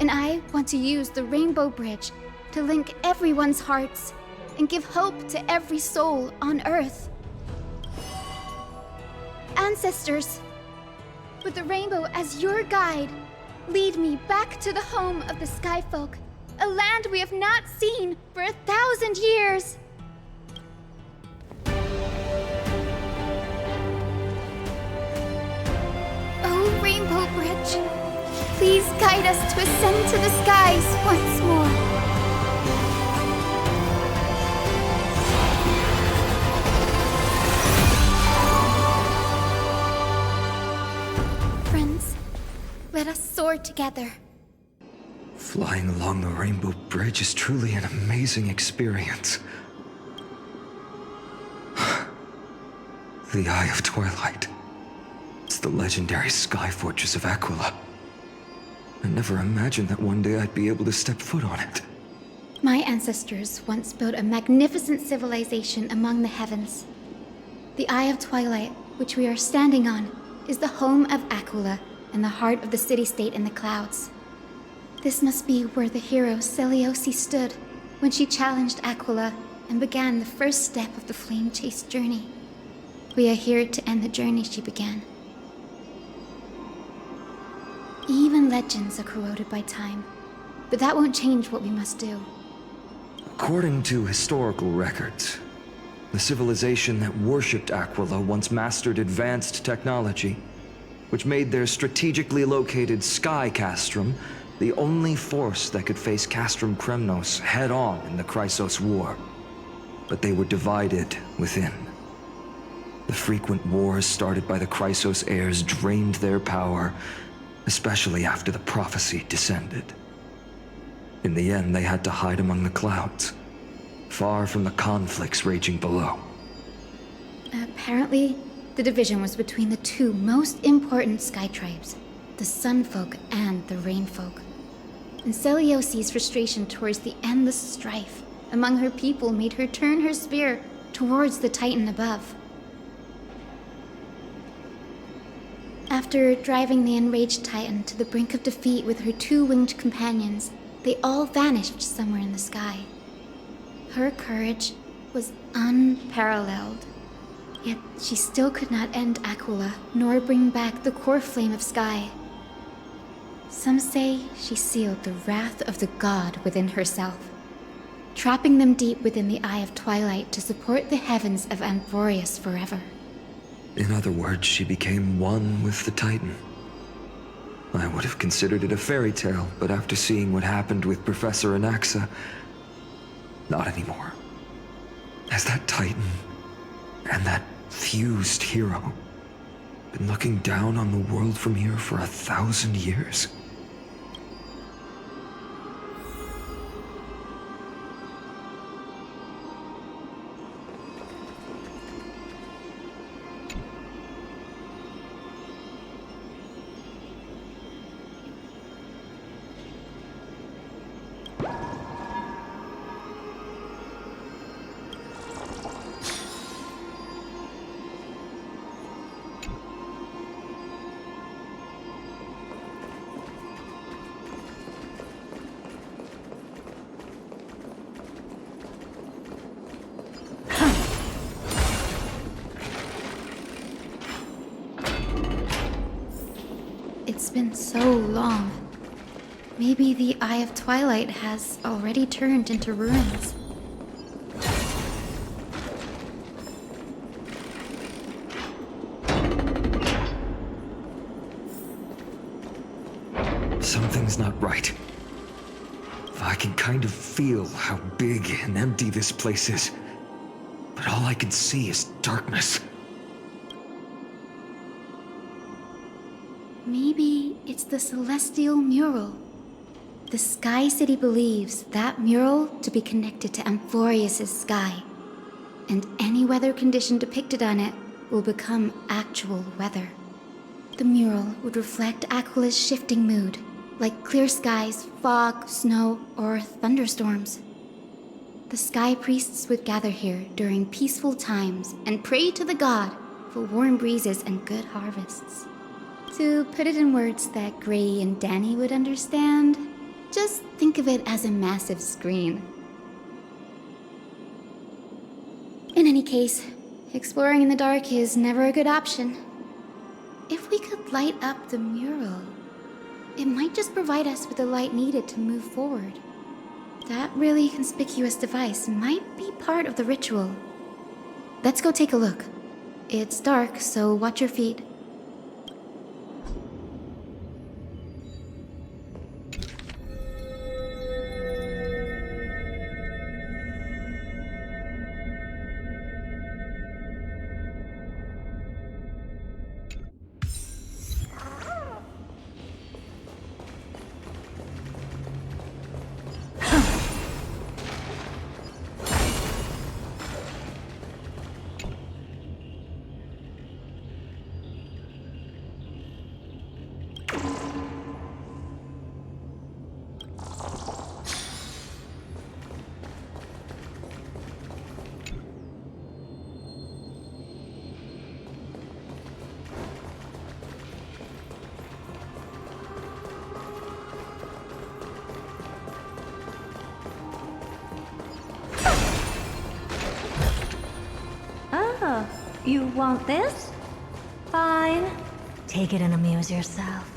And I want to use the Rainbow Bridge to link everyone's hearts and give hope to every soul on Earth. Ancestors, with the rainbow as your guide, lead me back to the home of the Sky Folk, a land we have not seen for 1,000 years. Oh, Rainbow Bridge, please guide us to ascend to the skies once more. Friends, let us soar together. Flying along the Rainbow Bridge is truly an amazing experience. The Eye of Twilight. It's the legendary sky fortress of Aquila. I never imagined that one day I'd be able to step foot on it. My ancestors once built a magnificent civilization among the heavens. The Eye of Twilight, which we are standing on, is the home of Aquila and the heart of the city-state in the clouds. This must be where the hero Celiosi stood when she challenged Aquila and began the first step of the flame chase journey. We are here to end the journey she began. Even legends are corroded by time, but that won't change what we must do. According to historical records, the civilization that worshipped Aquila once mastered advanced technology, which made their strategically located Sky Castrum the only force that could face Castrum Kremnos head-on in the Chrysos War. But they were divided within. The frequent wars started by the Chrysos heirs drained their power, especially after the prophecy descended. In the end, they had to hide among the clouds, far from the conflicts raging below. Apparently, the division was between the two most important sky tribes, the Sunfolk and the Rainfolk. And Celiosi's frustration towards the endless strife among her people made her turn her spear towards the Titan above. After driving the enraged Titan to the brink of defeat with her two-winged companions, they all vanished somewhere in the sky. Her courage was unparalleled. Yet she still could not end Aquila, nor bring back the core flame of Sky. Some say she sealed the wrath of the god within herself, trapping them deep within the Eye of Twilight to support the heavens of Amphorius forever. In other words, she became one with the Titan. I would have considered it a fairy tale, but after seeing what happened with Professor Anaxa, not anymore. Has that Titan and that fused hero been looking down on the world from here for 1,000 years? It's been so long. Maybe the Eye of Twilight has already turned into ruins. Something's not right. I can kind of feel how big and empty this place is, but all I can see is darkness. Maybe it's the celestial mural. The Sky City believes that mural to be connected to Amphorius' sky, and any weather condition depicted on it will become actual weather. The mural would reflect Aquila's shifting mood, like clear skies, fog, snow, or thunderstorms. The sky priests would gather here during peaceful times and pray to the god for warm breezes and good harvests. To put it in words that Gray and Danny would understand, just think of it as a massive screen. In any case, exploring in the dark is never a good option. If we could light up the mural, it might just provide us with the light needed to move forward. That really conspicuous device might be part of the ritual. Let's go take a look. It's dark, so watch your feet. You want this? Fine. Take it and amuse yourself.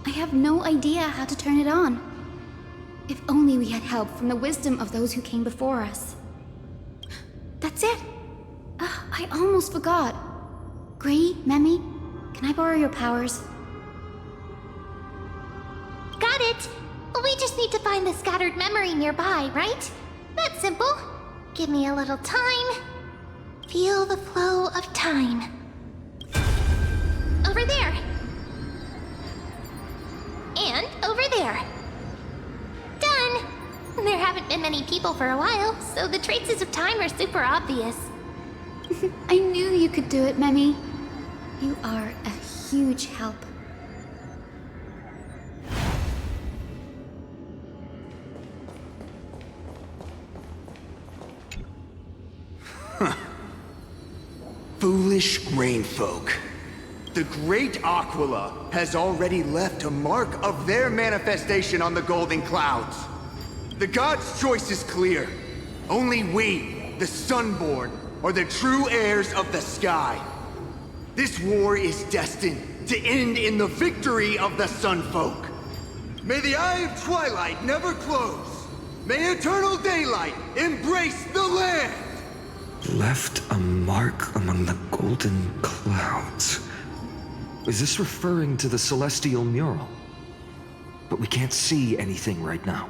I have no idea how to turn it on. If only we had help from the wisdom of those who came before us. That's it! I almost forgot. Gray, Memi, can I borrow your powers? Got it! We just need to find the scattered memory nearby, right? That's simple. Give me a little time. Feel the flow of time. Over there. And over there. Done! There haven't been many people for a while, so the traces of time are super obvious. I knew you could do it, Memi. You are a huge help. Foolish rain folk. The great Aquila has already left a mark of their manifestation on the golden clouds. The gods' choice is clear. Only we, the Sunborn, are the true heirs of the sky. This war is destined to end in the victory of the Sunfolk. May the Eye of Twilight never close. May eternal daylight embrace the land! Left a mark among the golden clouds. Is this referring to the celestial mural? But we can't see anything right now.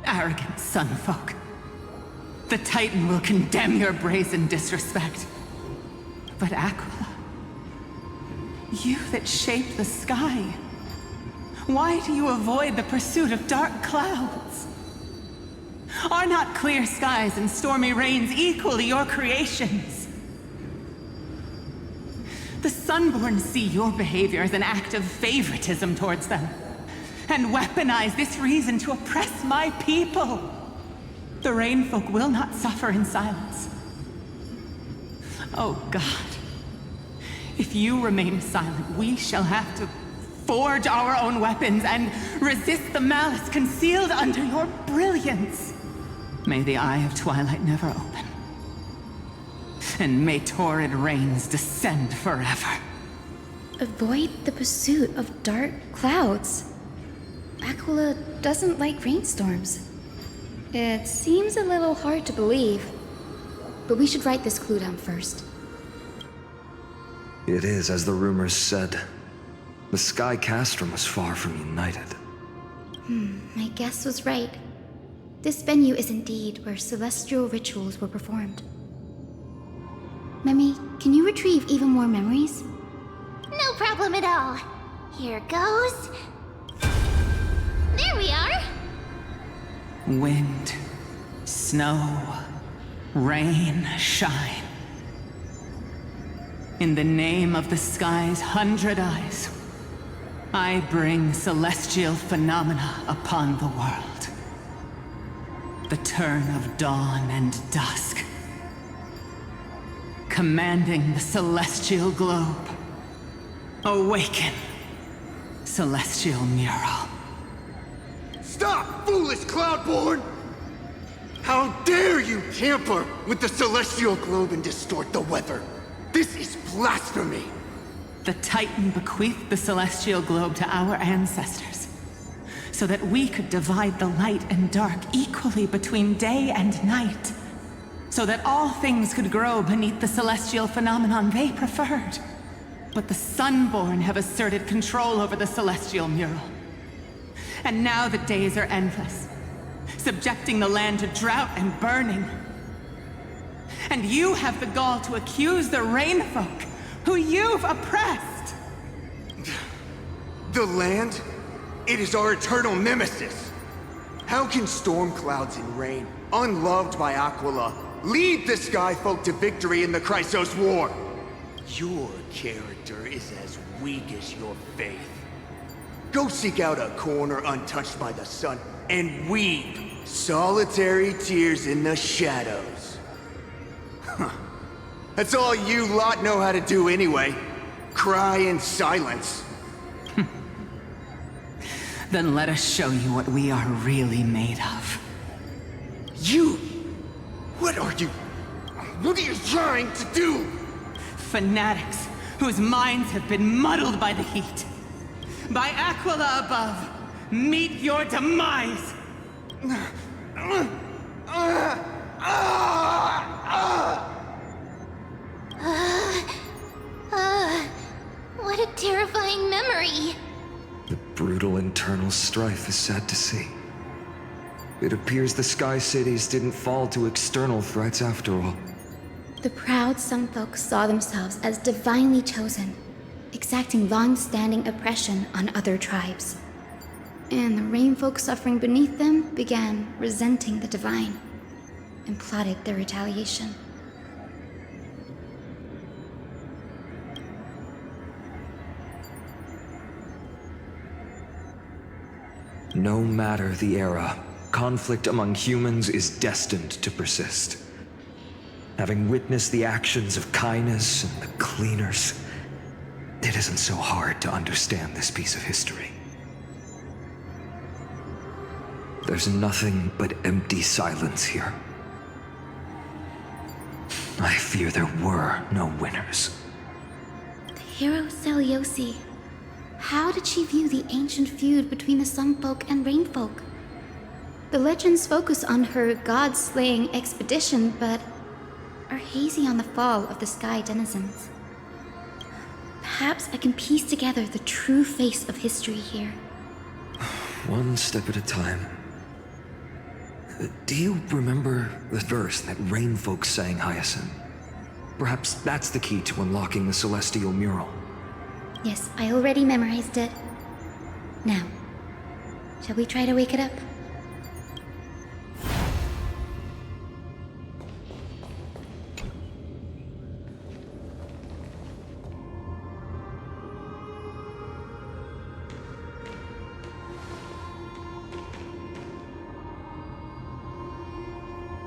Arrogant sunfolk. The Titan will condemn your brazen disrespect. But Aquila, you that shape the sky, why do you avoid the pursuit of dark clouds? Are not clear skies and stormy rains equally your creations? The Sunborn see your behavior as an act of favoritism towards them, and weaponize this reason to oppress my people. The Rainfolk will not suffer in silence. Oh God, if you remain silent, we shall have to forge our own weapons and resist the malice concealed under your brilliance. May the Eye of Twilight never open, and may torrid rains descend forever. Avoid the pursuit of dark clouds. Aquila doesn't like rainstorms. It seems a little hard to believe, but we should write this clue down first. It is as the rumors said. The Sky Castrum was far from united. My guess was right. This venue is indeed where celestial rituals were performed. Memi, can you retrieve even more memories? No problem at all. Here goes. There we are! Wind, snow, rain, shine. In the name of the sky's 100 eyes, I bring celestial phenomena upon the world. The turn of dawn and dusk, commanding the celestial globe. Awaken, celestial mural. Stop, foolish Cloudborn! How dare you tamper with the celestial globe and distort the weather? This is blasphemy! The Titan bequeathed the celestial globe to our ancestors, so that we could divide the light and dark equally between day and night, so that all things could grow beneath the celestial phenomenon they preferred. But the Sunborn have asserted control over the celestial mural. And now the days are endless, subjecting the land to drought and burning. And you have the gall to accuse the Rainfolk, who you've oppressed! The land? It is our eternal nemesis! How can storm clouds and rain, unloved by Aquila, lead the Sky Folk to victory in the Chrysos War? Your character is as weak as your faith. Go seek out a corner untouched by the sun and weep solitary tears in the shadows. Huh. That's all you lot know how to do anyway. Cry in silence. Then let us show you what we are really made of. You? What are you? What are you trying to do? Fanatics whose minds have been muddled by the heat. By Aquila above, meet your demise! What a terrifying memory! The brutal internal strife is sad to see. It appears the Sky Cities didn't fall to external threats after all. The proud Sun Folk saw themselves as divinely chosen, exacting long-standing oppression on other tribes. And the Rain Folk suffering beneath them began resenting the divine, and plotted their retaliation. No matter the era, conflict among humans is destined to persist. Having witnessed the actions of Kindness and the Cleaners, it isn't so hard to understand this piece of history. There's nothing but empty silence here. I fear there were no winners. The hero Seliosi. How did she view the ancient feud between the Sun Folk and Rain Folk? The legends focus on her god-slaying expedition, but are hazy on the fall of the Sky Denizens. Perhaps I can piece together the true face of history here. One step at a time. Do you remember the verse that Rain Folk sang, Hyacinth? Perhaps that's the key to unlocking the Celestial Mural. Yes, I already memorized it. Now, shall we try to wake it up?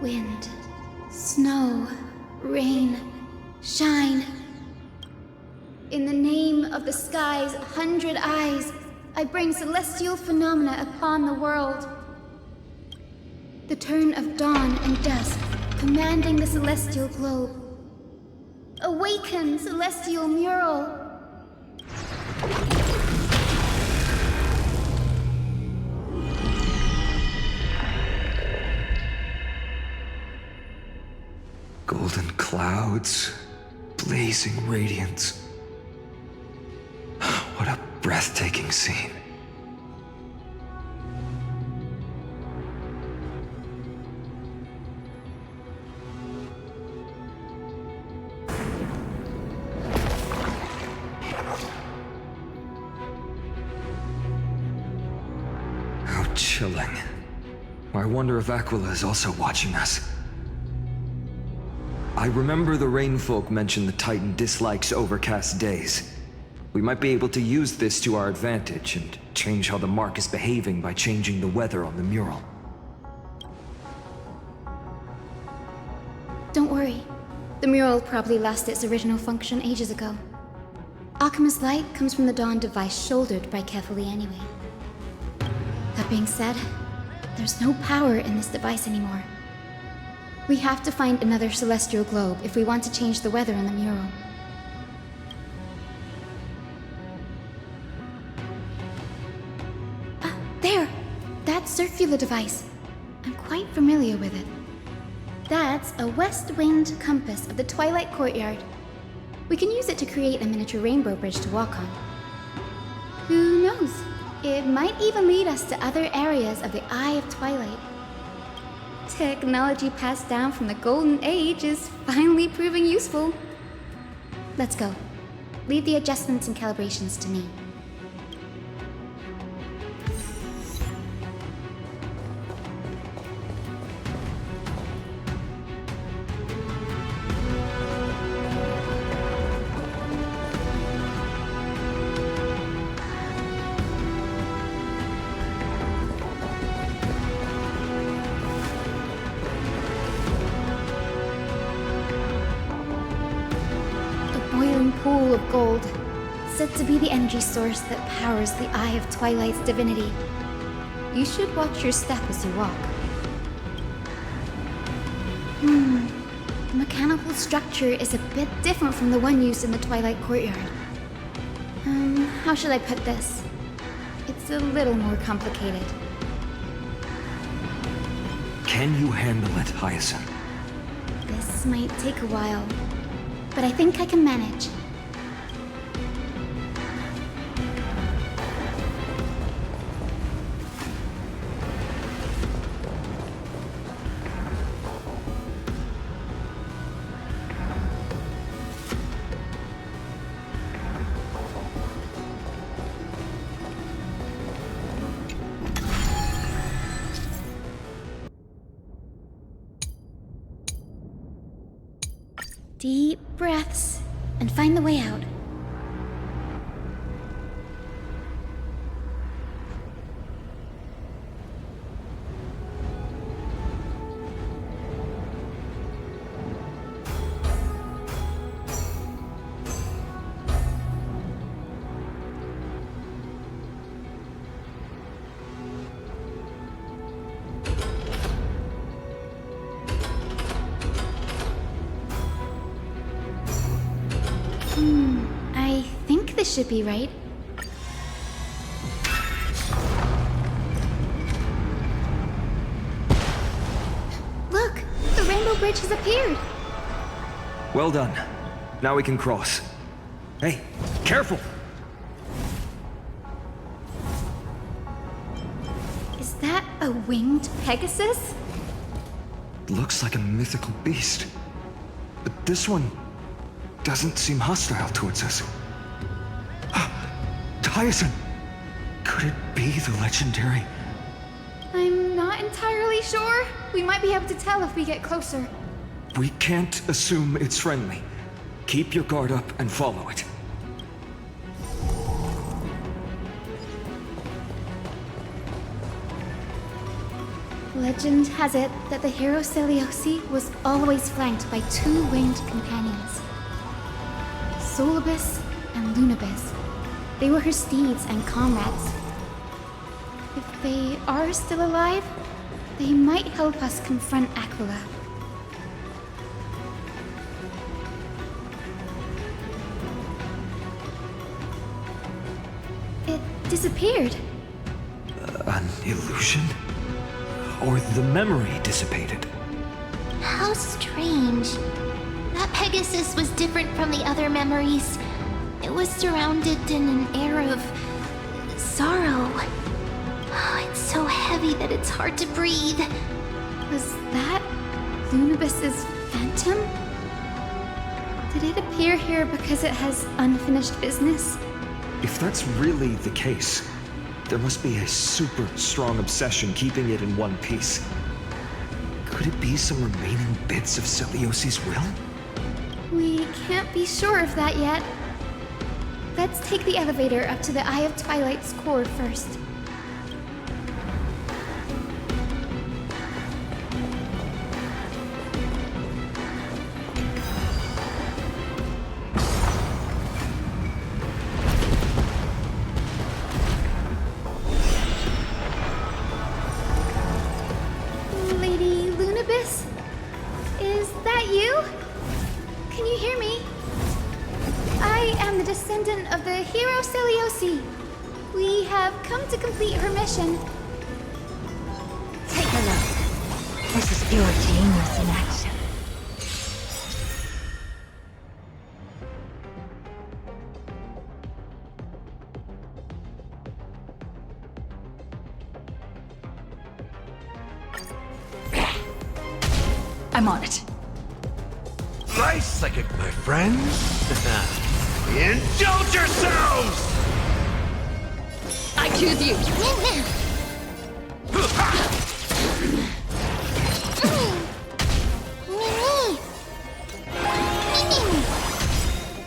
Wind, snow, rain, shine. In the name of the sky's 100 eyes, I bring celestial phenomena upon the world. The turn of dawn and dusk, commanding the celestial globe. Awaken, celestial mural! Golden clouds, blazing radiance. What a breathtaking scene. How chilling. I wonder if Aquila is also watching us. I remember the Rain Folk mentioned the Titan dislikes overcast days. We might be able to use this to our advantage and change how the mark is behaving by changing the weather on the mural. Don't worry. The mural probably lost its original function ages ago. Akima's light comes from the dawn device shouldered by Kefali anyway. That being said, there's no power in this device anymore. We have to find another celestial globe if we want to change the weather on the mural. There! That circular device. I'm quite familiar with it. That's a west wind compass of the Twilight Courtyard. We can use it to create a miniature rainbow bridge to walk on. Who knows? It might even lead us to other areas of the Eye of Twilight. Technology passed down from the Golden Age is finally proving useful. Let's go. Leave the adjustments and calibrations to me. Pool of gold, said to be the energy source that powers the Eye of Twilight's divinity. You should watch your step as you walk. The mechanical structure is a bit different from the one used in the Twilight Courtyard. How should I put this? It's a little more complicated. Can you handle it, Hyacinth? This might take a while, but I think I can manage. Deep breaths, and find the way out. I think this should be right. Look! The Rainbow Bridge has appeared! Well done. Now we can cross. Hey, careful! Is that a winged Pegasus? Looks like a mythical beast. But this one doesn't seem hostile towards us. Hyacinth! Could it be the legendary? I'm not entirely sure. We might be able to tell if we get closer. We can't assume it's friendly. Keep your guard up and follow it. Legend has it that the hero Celiosi was always flanked by two winged companions. Solibus and Lunibus. They were her steeds and comrades. If they are still alive, they might help us confront Aquila. It disappeared. An illusion? Or the memory dissipated? How strange. That Pegasus was different from the other memories. It was surrounded in an air of sorrow. Oh, it's so heavy that it's hard to breathe. Was that Lunibus's phantom? Did it appear here because it has unfinished business? If that's really the case, there must be a super strong obsession keeping it in one piece. Could it be some remaining bits of Celiosi's will? We can't be sure of that yet. Let's take the elevator up to the Eye of Twilight's core first. Lady Lunibus? Is that you? Can you hear me? I am the descendant of the hero Celiosi. We have come to complete her mission. Take a look. This is pure genius in action. I'm on it. Nice, my friends. Indulge yourselves! I choose you.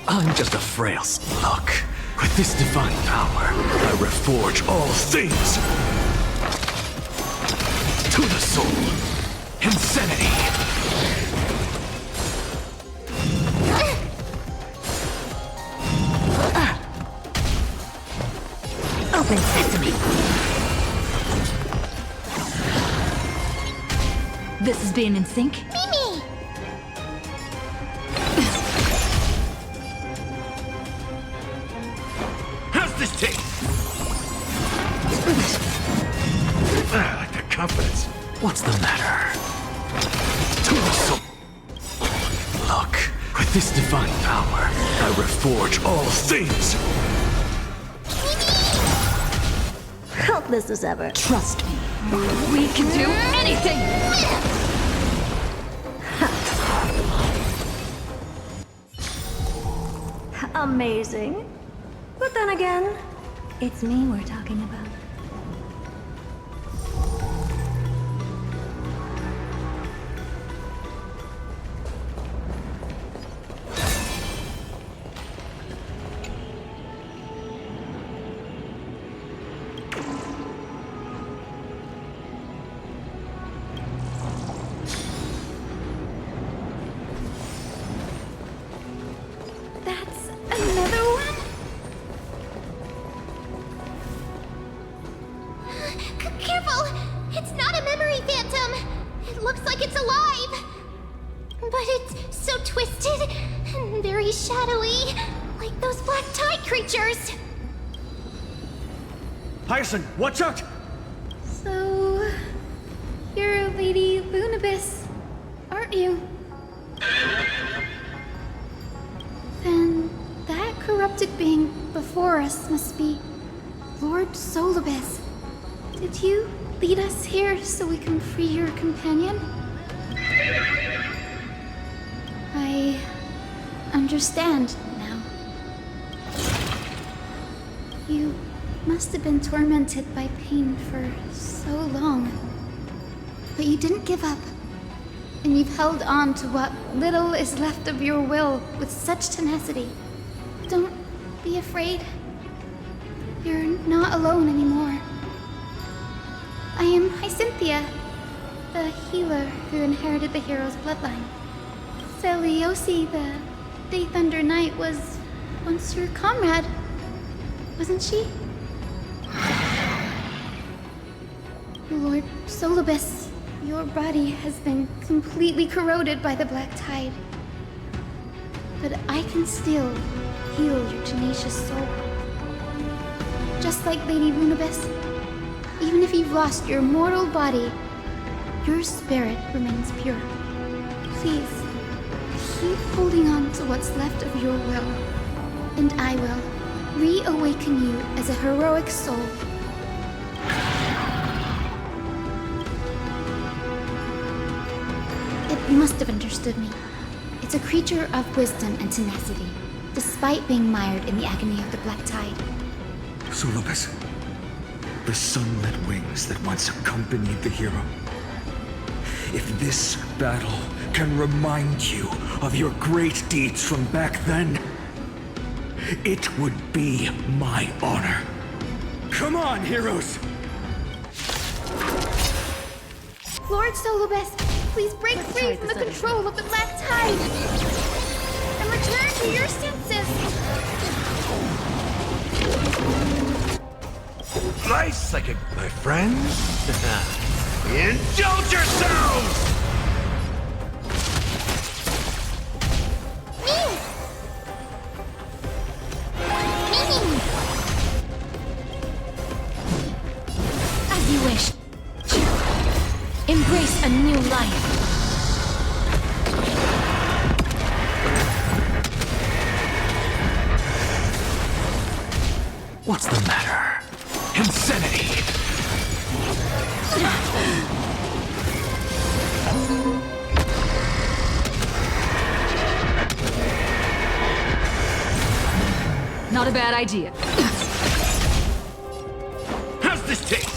I'm just a frail look. With this divine power, I reforge all things. To the soul. Insanity. Open sesame. This is being in sync? Mimi! How's this taste? I like the confidence. What's the matter? To the soul. Look, with this divine power, I reforge all things. Helpless as ever. Trust me. We can do anything! Amazing. But then again, it's me we're talking about. That's another one? Careful! It's not a memory phantom! It looks like it's alive! But it's so twisted and very shadowy, like those black tide creatures! Hyacinth, watch out! So, you're Lady Lunabis, aren't you? Then that corrupted being before us must be Lord Solibus. Did you lead us here so we can free your companion? I understand now. You must have been tormented by pain for so long. But you didn't give up. And you've held on to what little is left of your will with such tenacity. Don't be afraid. You're not alone anymore. I am Hyacinthia, the healer who inherited the hero's bloodline. Celiosi, the Day Thunder Knight, was once your comrade, wasn't she? Lord Solibus, your body has been completely corroded by the black tide. But I can still heal your tenacious soul. Just like Lady Lunabis, even if you've lost your mortal body, your spirit remains pure. Please, keep holding on to what's left of your will, and I will reawaken you as a heroic soul. It must have understood me. It's a creature of wisdom and tenacity, despite being mired in the agony of the black tide. Solibus, the sunlit wings that once accompanied the hero. If this battle can remind you of your great deeds from back then, it would be my honor. Come on, heroes! Lord Solibus, please break free from the control of the black tide and return to your senses. Nice, my friends. Indulge yourselves! As you wish. Embrace a new life. What's the matter? Insanity! a bad idea. How's this taste?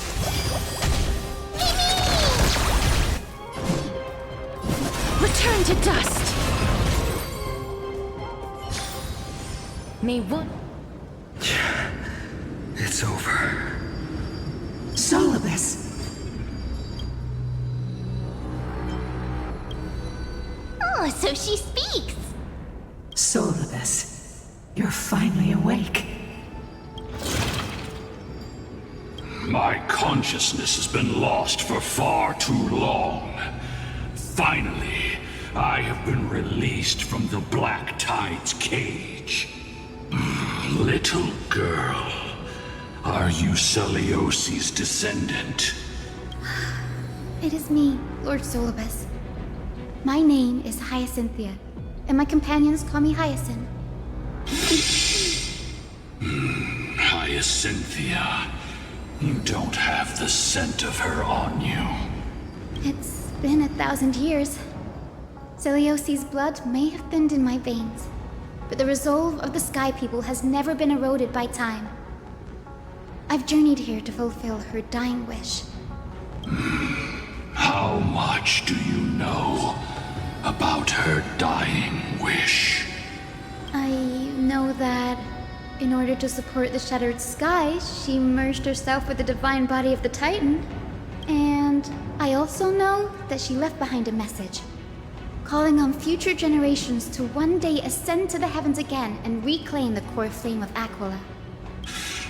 Return to dust! May one... It's over. Solibus. Oh, so she speaks! Solibus, you're finally awake. My consciousness has been lost for far too long. Finally, I have been released from the Black Tide's cage. Little girl, are you Celiosi's descendant? It is me, Lord Solibus. My name is Hyacinthia, and my companions call me Hyacinth. Hyacinthia, you don't have the scent of her on you. It's been 1,000 years. Celiosi's blood may have thinned in my veins, but the resolve of the Sky People has never been eroded by time. I've journeyed here to fulfill her dying wish. How much do you know about her dying wish? I know that in order to support the shattered sky, she merged herself with the divine body of the Titan. And I also know that she left behind a message, calling on future generations to one day ascend to the heavens again and reclaim the core flame of Aquila.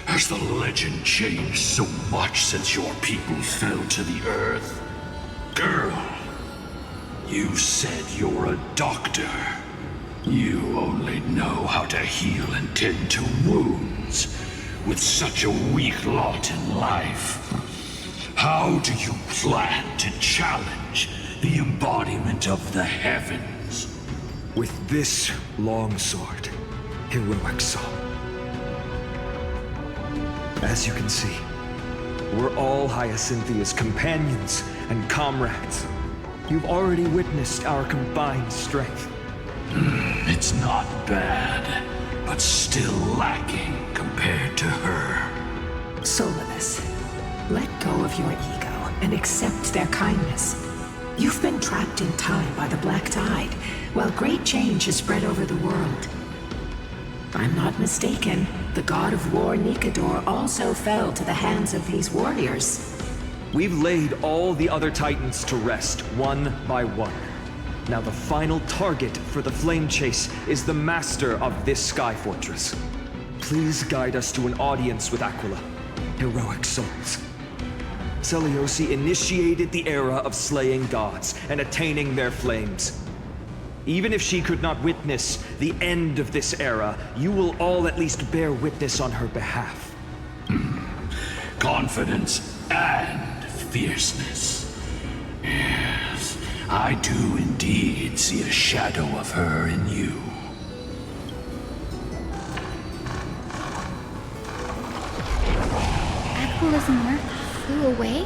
Has the legend changed so much since your people fell to the earth? Girl, you said you're a doctor. You only know how to heal and tend to wounds. With such a weak lot in life, how do you plan to challenge the embodiment of the heavens? With this longsword, heroic soul. As you can see, we're all Hyacinthia's companions and comrades. You've already witnessed our combined strength. It's not bad, but still lacking compared to her. Solibus, let go of your ego and accept their kindness. You've been trapped in time by the Black Tide, while great change has spread over the world. If I'm not mistaken, the god of war Nikador also fell to the hands of these warriors. We've laid all the other Titans to rest, one by one. Now the final target for the flame chase is the master of this sky fortress. Please guide us to an audience with Aquila. Heroic souls. Celiosi initiated the era of slaying gods and attaining their flames. Even if she could not witness the end of this era, you will all at least bear witness on her behalf. Confidence and fierceness. Yes, I do indeed see a shadow of her in you. Aquila's mark flew away?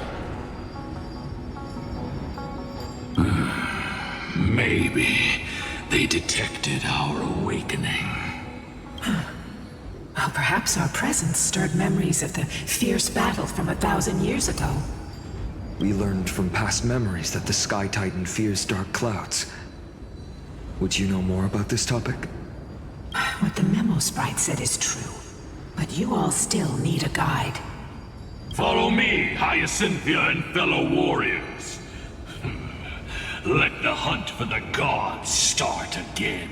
Maybe they detected our awakening. Well, perhaps our presence stirred memories of the fierce battle from 1,000 years ago. We learned from past memories that the Sky Titan fears dark clouds. Would you know more about this topic? What the memo sprite said is true, but you all still need a guide. Follow me, Hyacinthia and fellow warriors. Let the hunt for the gods start again.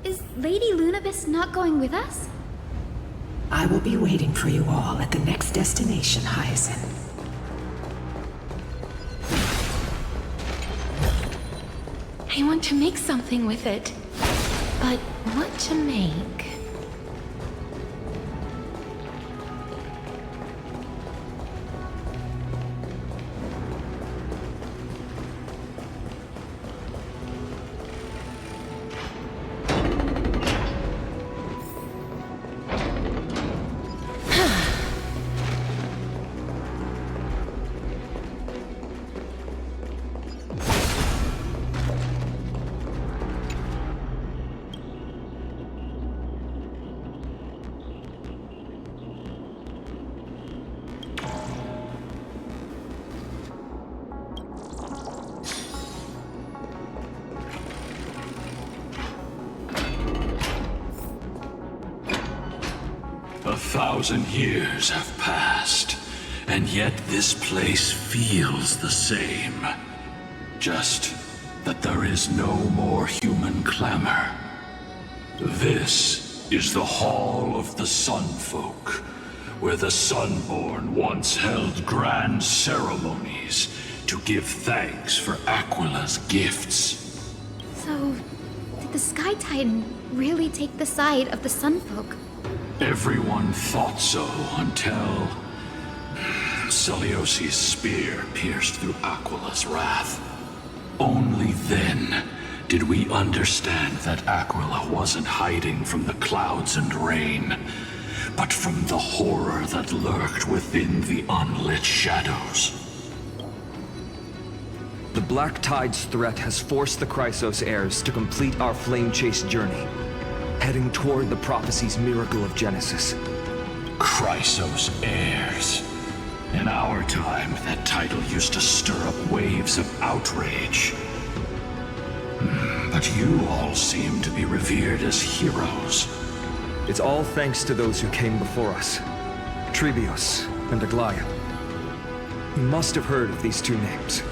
Is Lady Lunabis not going with us? I will be waiting for you all at the next destination, Hyacinth. I want to make something with it. But what to make? 2,000 years have passed, and yet this place feels the same. Just that there is no more human clamor. This is the Hall of the Sunfolk, where the Sunborn once held grand ceremonies to give thanks for Aquila's gifts. So, did the Sky Titan really take the side of the Sunfolk? Everyone thought so until Celiosi's spear pierced through Aquila's wrath. Only then did we understand that Aquila wasn't hiding from the clouds and rain, but from the horror that lurked within the unlit shadows. The Black Tide's threat has forced the Chrysos heirs to complete our flame chase journey, heading toward the prophecy's miracle of Genesis. Chrysos heirs. In our time, that title used to stir up waves of outrage. But you all seem to be revered as heroes. It's all thanks to those who came before us. Trebios and Aglaya. You must have heard of these two names.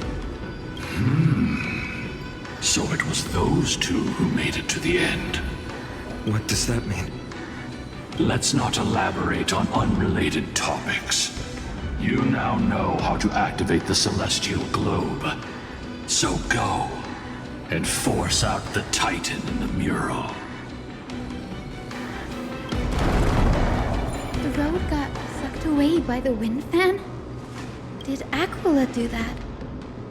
So it was those two who made it to the end. What does that mean? Let's not elaborate on unrelated topics. You now know how to activate the celestial globe. So go and force out the Titan in the mural. The road got sucked away by the wind fan? Did Aquila do that?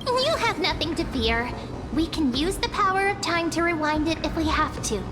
You have nothing to fear. We can use the power of time to rewind it if we have to.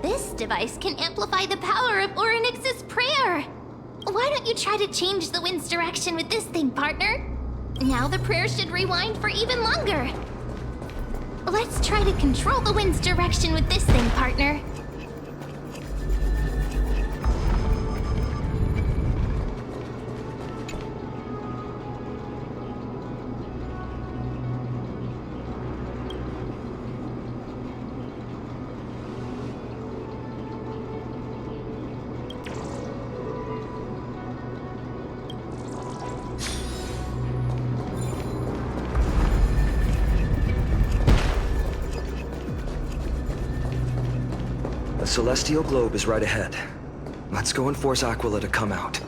This device can amplify the power of Orynyx's prayer. Why don't you try to change the wind's direction with this thing, partner? Now the prayer should rewind for even longer. Let's try to control the wind's direction with this thing, partner. The celestial globe is right ahead. Let's go and force Aquila to come out.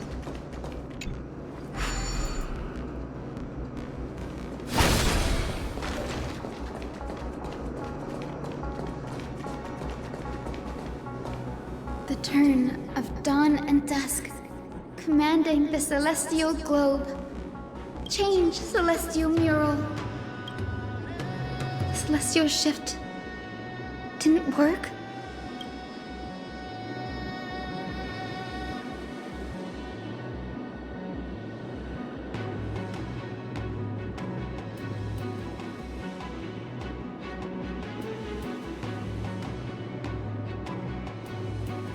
The turn of dawn and dusk, commanding the celestial globe. Change, celestial mural. The celestial shift didn't work?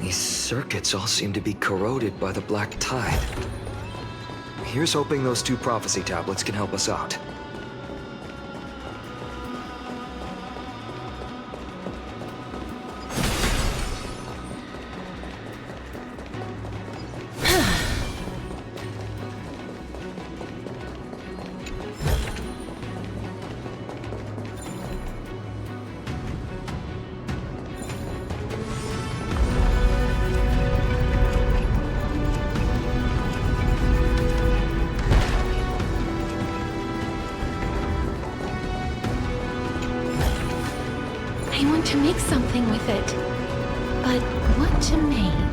These circuits all seem to be corroded by the Black Tide. Here's hoping those two prophecy tablets can help us out. I want to make something with it. But what to make?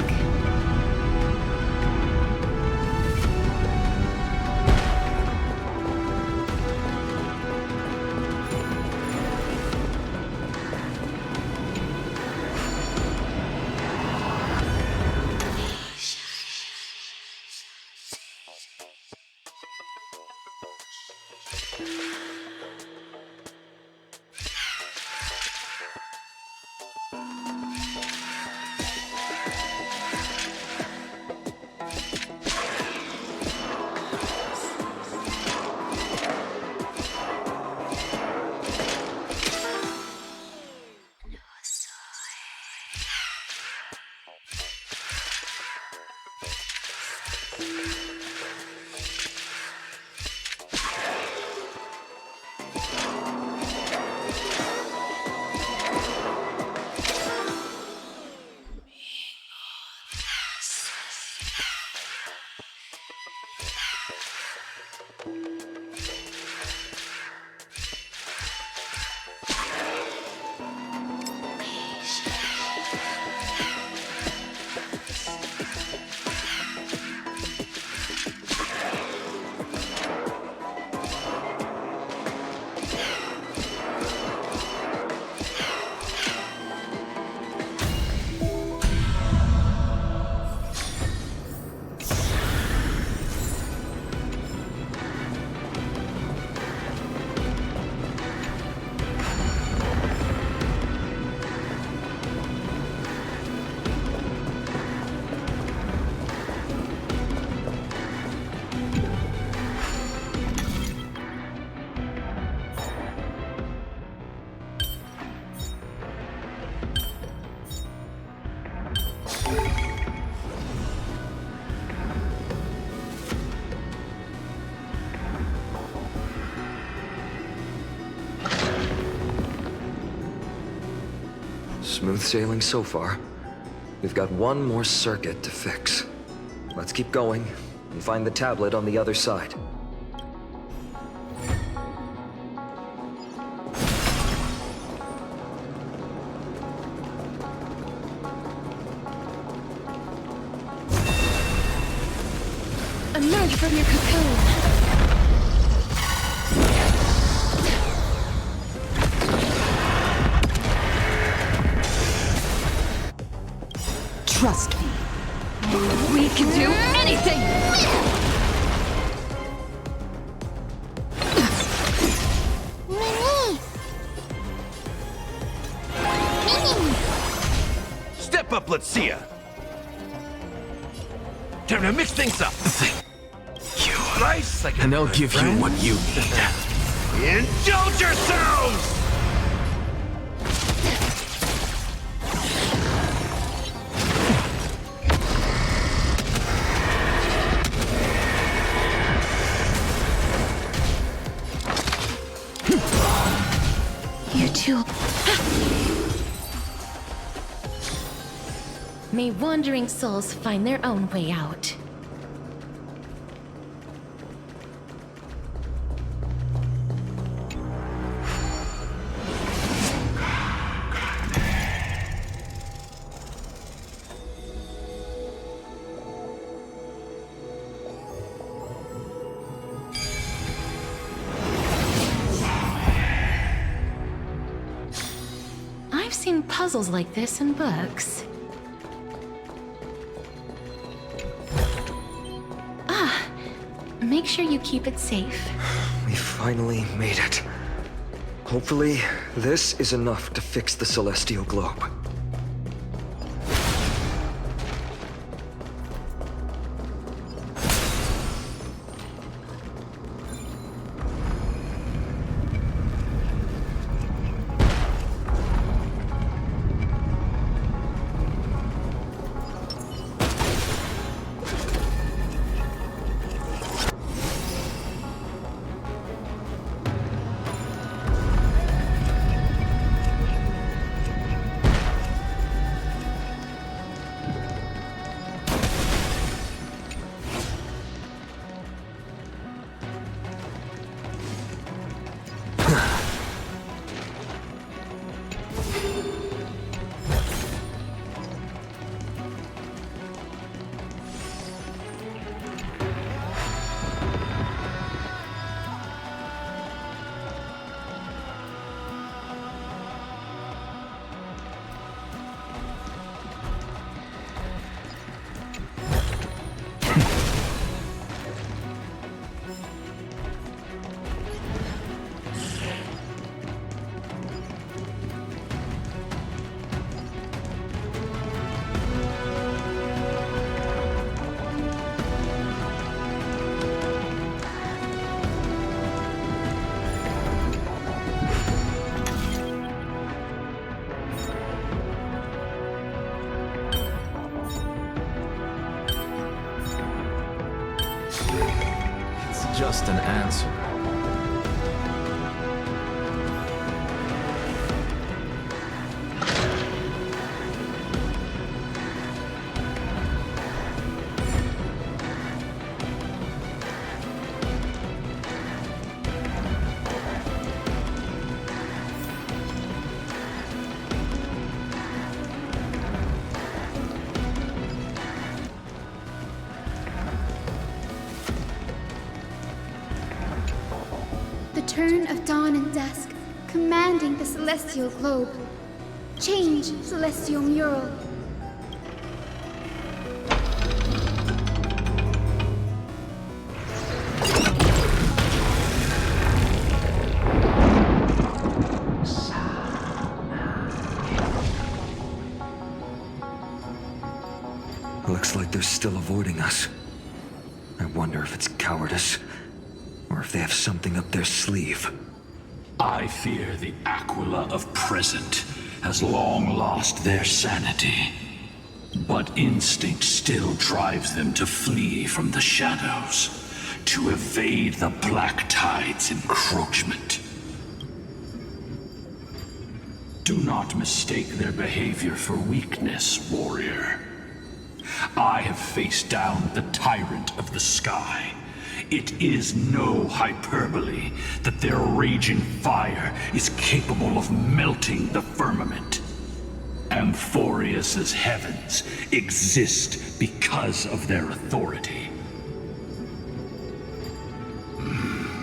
Smooth sailing so far. We've got one more circuit to fix. Let's keep going and find the tablet on the other side. Emerge from your cocoon. Trust me. We can do anything! Step up, let's see ya. Time to mix things up. Nice, like And I'll give you what you need. Indulge yourselves! You too. May wandering souls find their own way out. I've seen puzzles like this in books. Make sure you keep it safe. We finally made it. Hopefully, this is enough to fix the celestial globe. just an answer. Turn of dawn and dusk, commanding the celestial globe. Change, celestial mural. Looks like they're still avoiding us. I wonder if it's cowardice, or if they have something up their sleeve. I fear the Aquila of present has long lost their sanity. But instinct still drives them to flee from the shadows, to evade the Black Tide's encroachment. Do not mistake their behavior for weakness, warrior. I have faced down the tyrant of the sky. It is no hyperbole that their raging fire is capable of melting the firmament. Amphorius's heavens exist because of their authority.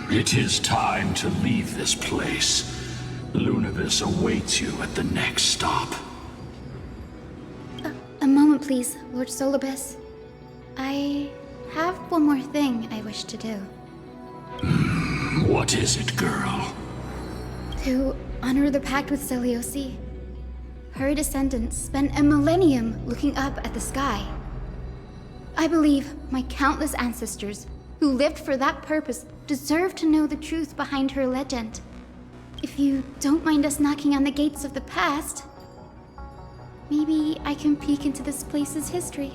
It is time to leave this place. Lunibus awaits you at the next stop. A moment, please, Lord Solibus. I have one more thing I wish to do. What is it, girl? To honor the pact with Selioci. Her descendants spent a millennium looking up at the sky. I believe my countless ancestors who lived for that purpose deserve to know the truth behind her legend. If you don't mind us knocking on the gates of the past, maybe I can peek into this place's history.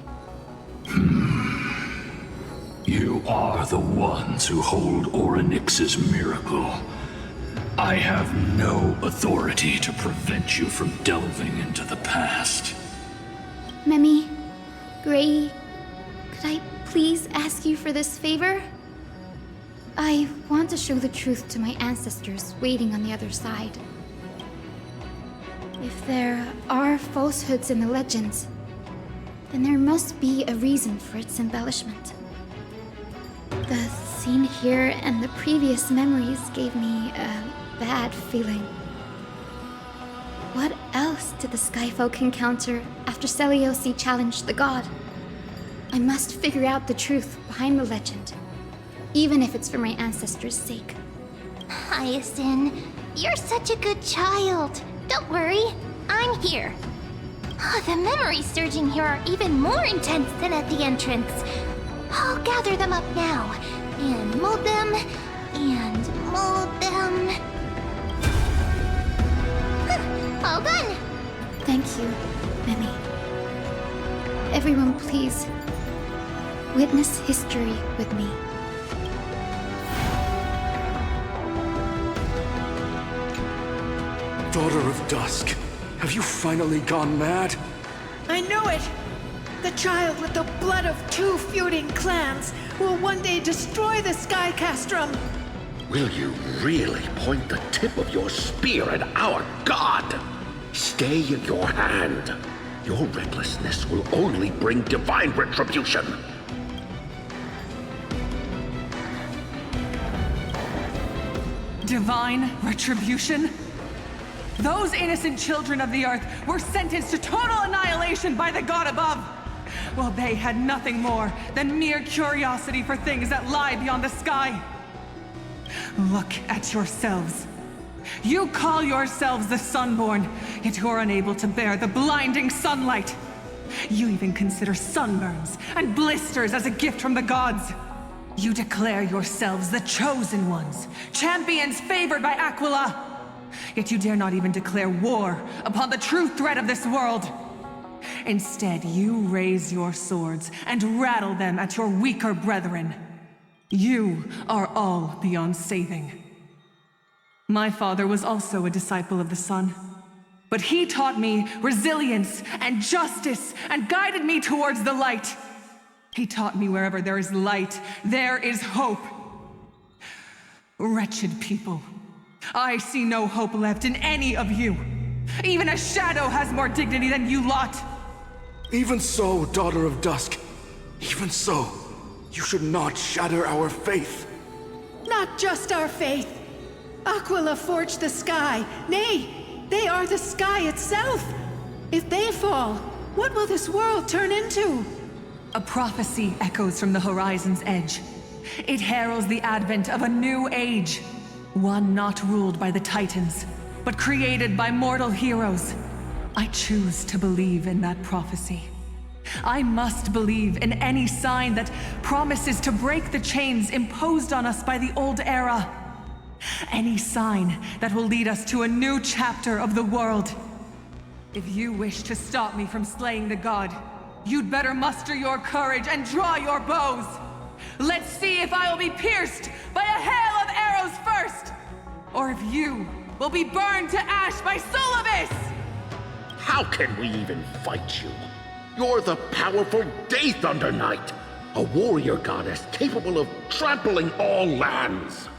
You are the ones who hold Orynyx's miracle. I have no authority to prevent you from delving into the past. Memi, Gray, could I please ask you for this favor? I want to show the truth to my ancestors waiting on the other side. If there are falsehoods in the legends, then there must be a reason for its embellishment. The scene here and the previous memories gave me a bad feeling. What else did the Skyfolk encounter after Selioci challenged the god? I must figure out the truth behind the legend, even if it's for my ancestors' sake. Hyacinth, you're such a good child. Don't worry, I'm here. The memories surging here are even more intense than at the entrance. I'll gather them up now, and mold them, and mold them. All done! Thank you, Memi. Everyone, please, witness history with me. Daughter of Dusk, have you finally gone mad? I knew it! The child with the blood of two feuding clans will one day destroy the Sky Castrum! Will you really point the tip of your spear at our god? Stay in your hand. Your recklessness will only bring divine retribution. Divine retribution? Those innocent children of the Earth were sentenced to total annihilation by the god above, while they had nothing more than mere curiosity for things that lie beyond the sky. Look at yourselves. You call yourselves the Sunborn, yet you're unable to bear the blinding sunlight. You even consider sunburns and blisters as a gift from the gods. You declare yourselves the chosen ones, champions favored by Aquila. Yet you dare not even declare war upon the true threat of this world. Instead, you raise your swords and rattle them at your weaker brethren. You are all beyond saving. My father was also a disciple of the sun, but he taught me resilience and justice and guided me towards the light. He taught me wherever there is light, there is hope. Wretched people, I see no hope left in any of you. Even a shadow has more dignity than you lot. Even so, Daughter of Dusk, even so, you should not shatter our faith. Not just our faith. Aquila forged the sky. Nay, they are the sky itself. If they fall, what will this world turn into? A prophecy echoes from the horizon's edge. It heralds the advent of a new age. One not ruled by the Titans, but created by mortal heroes. I choose to believe in that prophecy. I must believe in any sign that promises to break the chains imposed on us by the old era. Any sign that will lead us to a new chapter of the world. If you wish to stop me from slaying the god, you'd better muster your courage and draw your bows. Let's see if I will be pierced by a hail of arrows first, or if you will be burned to ash by Solibus! How can we even fight you? You're the powerful Day Thunder Knight, a warrior goddess capable of trampling all lands.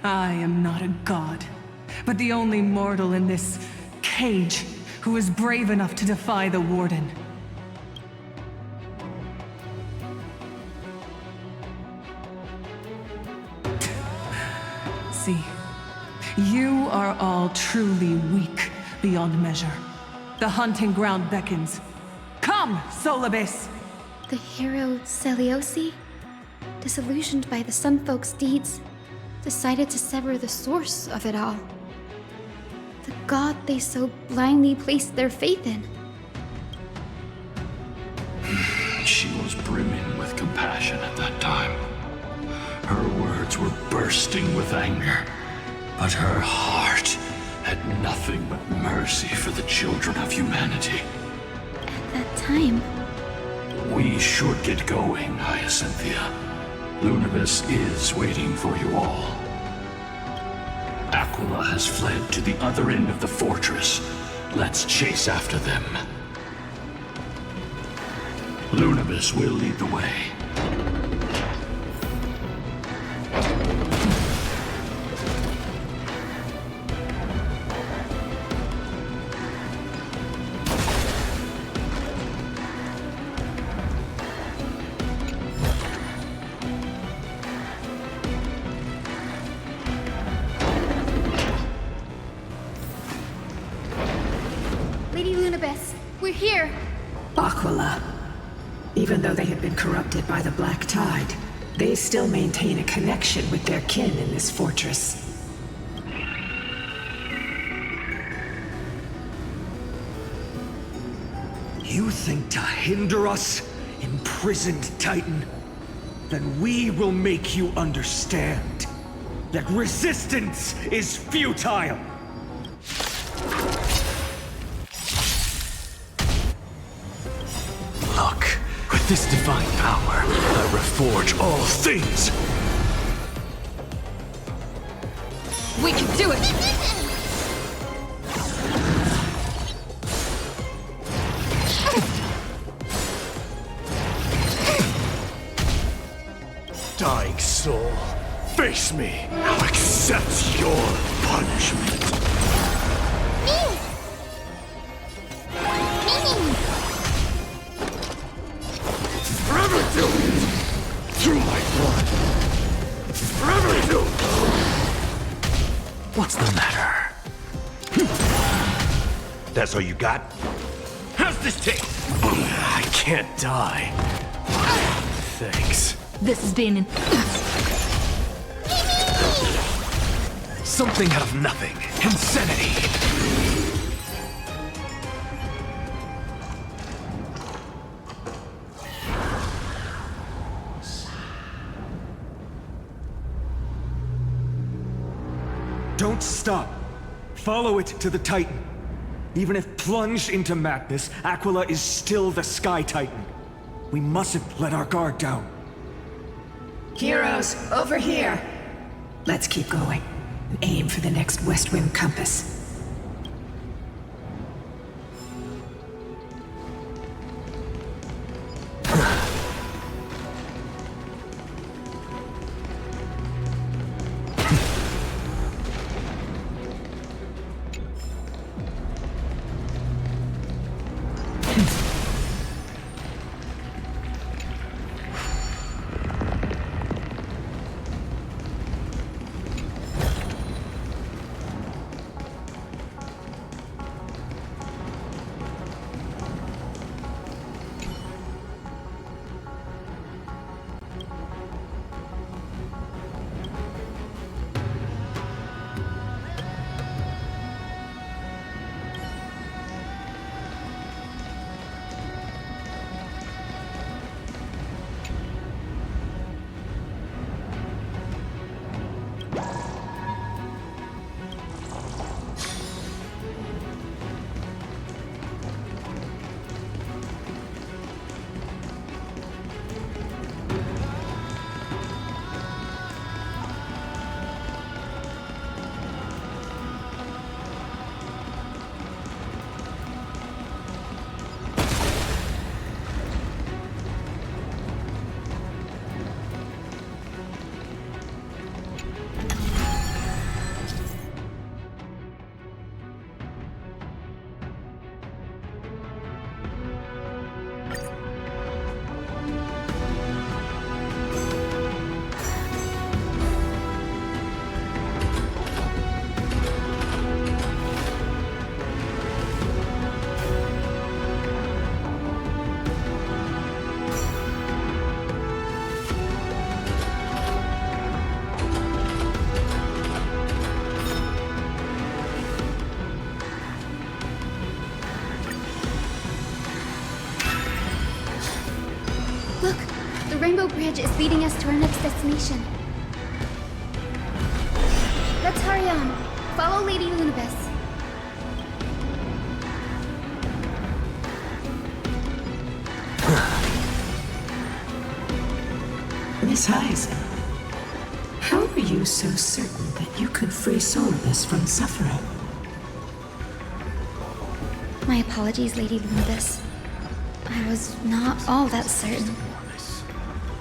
I am not a god, but the only mortal in this cage who is brave enough to defy the Warden. See, you are all truly weak beyond measure. The hunting ground beckons. Come, Solibus! The hero Celiosi, disillusioned by the Sunfolk's deeds, decided to sever the source of it all. The god they so blindly placed their faith in. She was brimming with compassion at that time. Her words were bursting with anger, but her heart had nothing but mercy for the children of humanity. At that time... We should get going, Hyacinthia. Lunibus is waiting for you all. Aquila has fled to the other end of the fortress. Let's chase after them. Lunibus will lead the way. Lady Lunibus, we're here! Aquila. Even though they have been corrupted by the Black Tide, they still maintain a connection with their kin in this fortress. You think to hinder us, imprisoned Titan? Then we will make you understand that resistance is futile! Look, with this divine power, I reforge all things! We can do it! Dying soul, face me! I'll accept your punishment! Forever do it! Through my blood! Forever do it! What's the matter? That's all you got? How's this taste? I can't die. Thanks. This has been... Something out of nothing. Insanity. Don't stop. Follow it to the Titan. Even if plunged into madness, Aquila is still the Sky Titan. We mustn't let our guard down. Heroes, over here! Let's keep going. And aim for the next West Rim compass. Look! The Rainbow Bridge is leading us to our next destination. Let's hurry on. Follow Lady Lunibus. Miss Hyson, how are you so certain that you could free Solibus from suffering? My apologies, Lady Lunibus. I was not all that certain.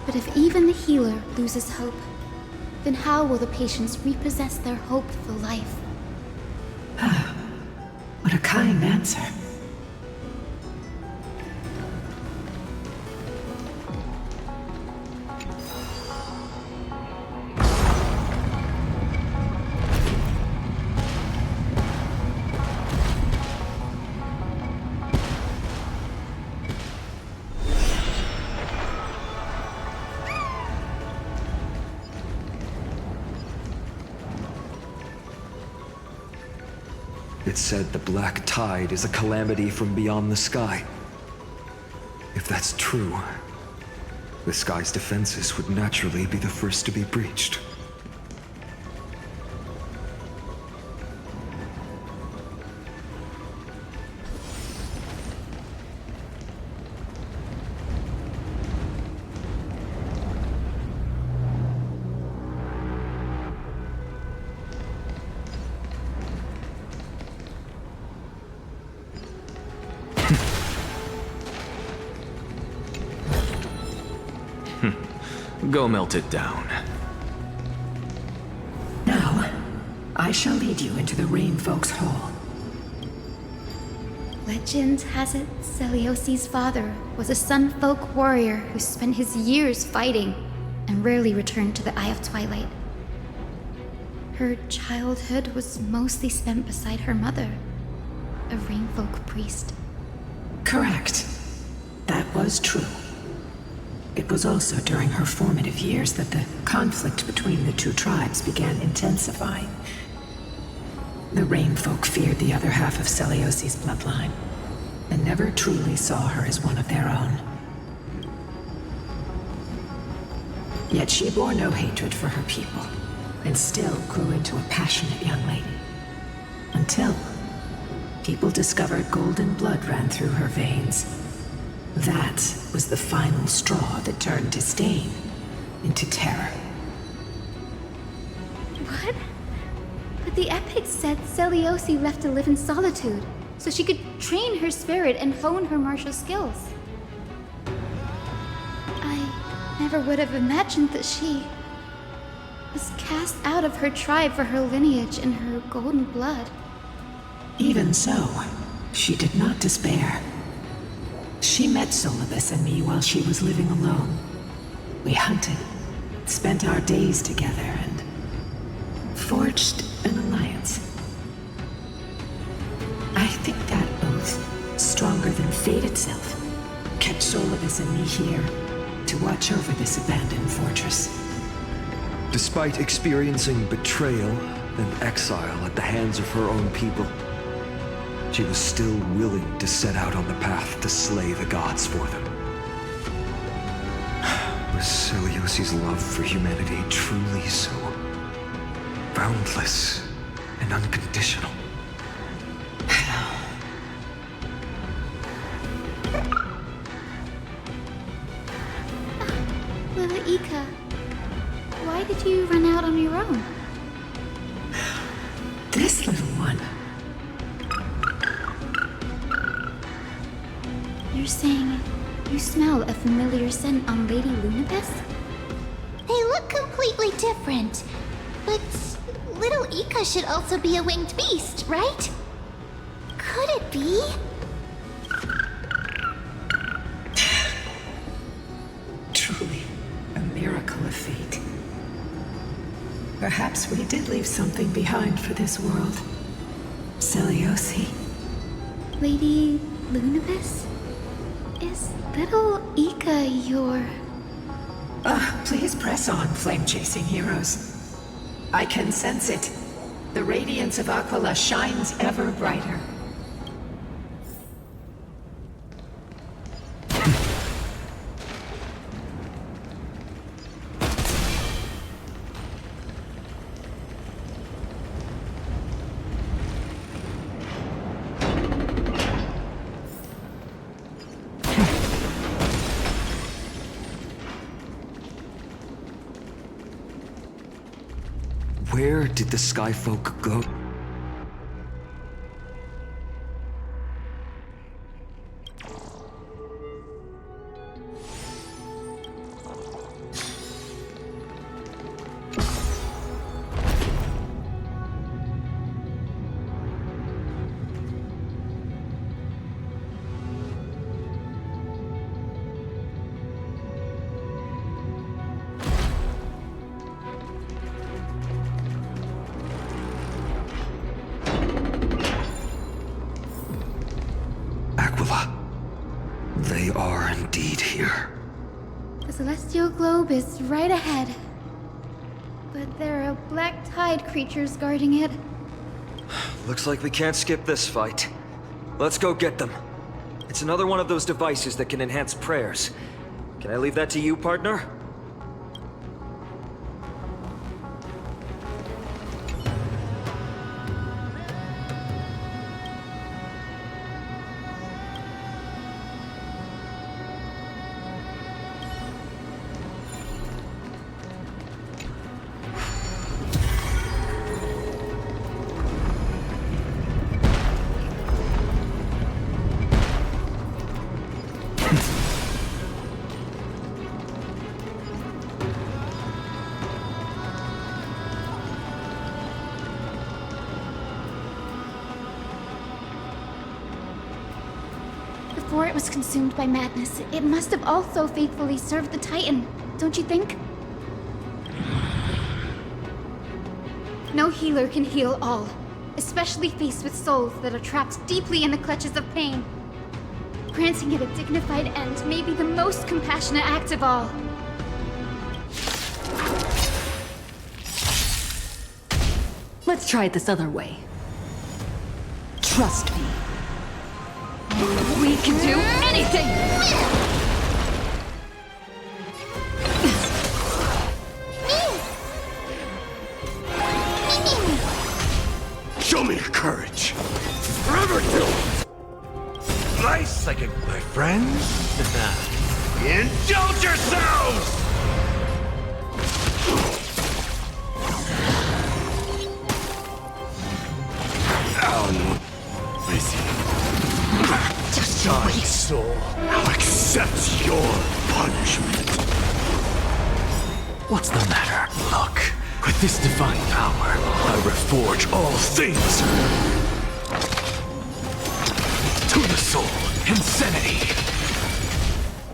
But if even the healer loses hope, then how will the patients repossess their hope for life? What a kind answer. It said the black tide is a calamity from beyond the sky. If that's true, the sky's defenses would naturally be the first to be breached. Go melt it down. Now, I shall lead you into the Rain Folk's Hall. Legend has it Celiosi's father was a Sun Folk warrior who spent his years fighting and rarely returned to the Eye of Twilight. Her childhood was mostly spent beside her mother, a Rain Folk priest. Correct. That was true. It was also during her formative years that the conflict between the two tribes began intensifying. The Rain Folk feared the other half of Celiosi's bloodline, and never truly saw her as one of their own. Yet she bore no hatred for her people, and still grew into a passionate young lady. Until people discovered golden blood ran through her veins. That was the final straw that turned to stain into terror. What? But the epic said Celiosi left to live in solitude, so she could train her spirit and hone her martial skills. I never would have imagined that she was cast out of her tribe for her lineage and her golden blood. Even so, she did not despair. She met Solibus and me while she was living alone. We hunted, spent our days together, and forged an alliance. I think that oath, stronger than fate itself, kept Solibus and me here to watch over this abandoned fortress. Despite experiencing betrayal and exile at the hands of her own people, she was still willing to set out on the path to slay the gods for them. Was Celiosi's love for humanity truly so boundless and unconditional? Lila Ika, why did you run out on your own? This little one. You're saying you smell a familiar scent on Lady Lunabis? They look completely different. But little Ika should also be a winged beast, right? Could it be? Truly, a miracle of fate. Perhaps we did leave something behind for this world. Celiosi. Lady Lunabis? Is little Ika your... Please press on, flame-chasing heroes. I can sense it. The radiance of Aquila shines ever brighter. Where did the Skyfolk go? They are indeed here. The celestial globe is right ahead. But there are black tide creatures guarding it. Looks like we can't skip this fight. Let's go get them. It's another one of those devices that can enhance prayers. Can I leave that to you, partner? Before it was consumed by madness, it must have also faithfully served the Titan, don't you think? No healer can heal all, especially faced with souls that are trapped deeply in the clutches of pain. Granting it a dignified end may be the most compassionate act of all. Let's try it this other way. Trust me. We can do anything! Show me your courage. Forever do. Nice second, my friends. Indulge yourselves! soul. Now accept your punishment. What's the matter? Look, with this divine power, I reforge all things. To the soul, insanity.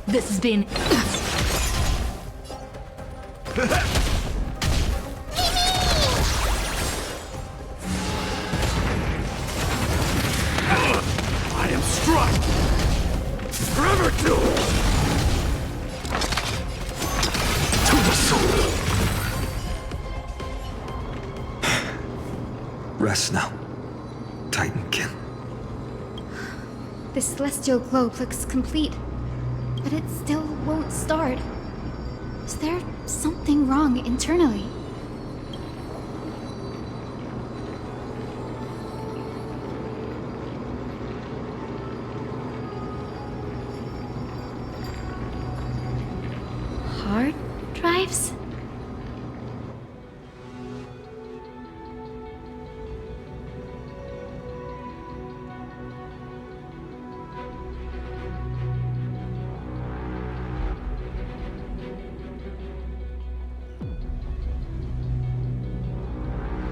This has been... I am struck! Forever doomed! To the soul. Rest now, Titankin. The celestial globe looks complete, but it still won't start. Is there something wrong internally? Hard drives?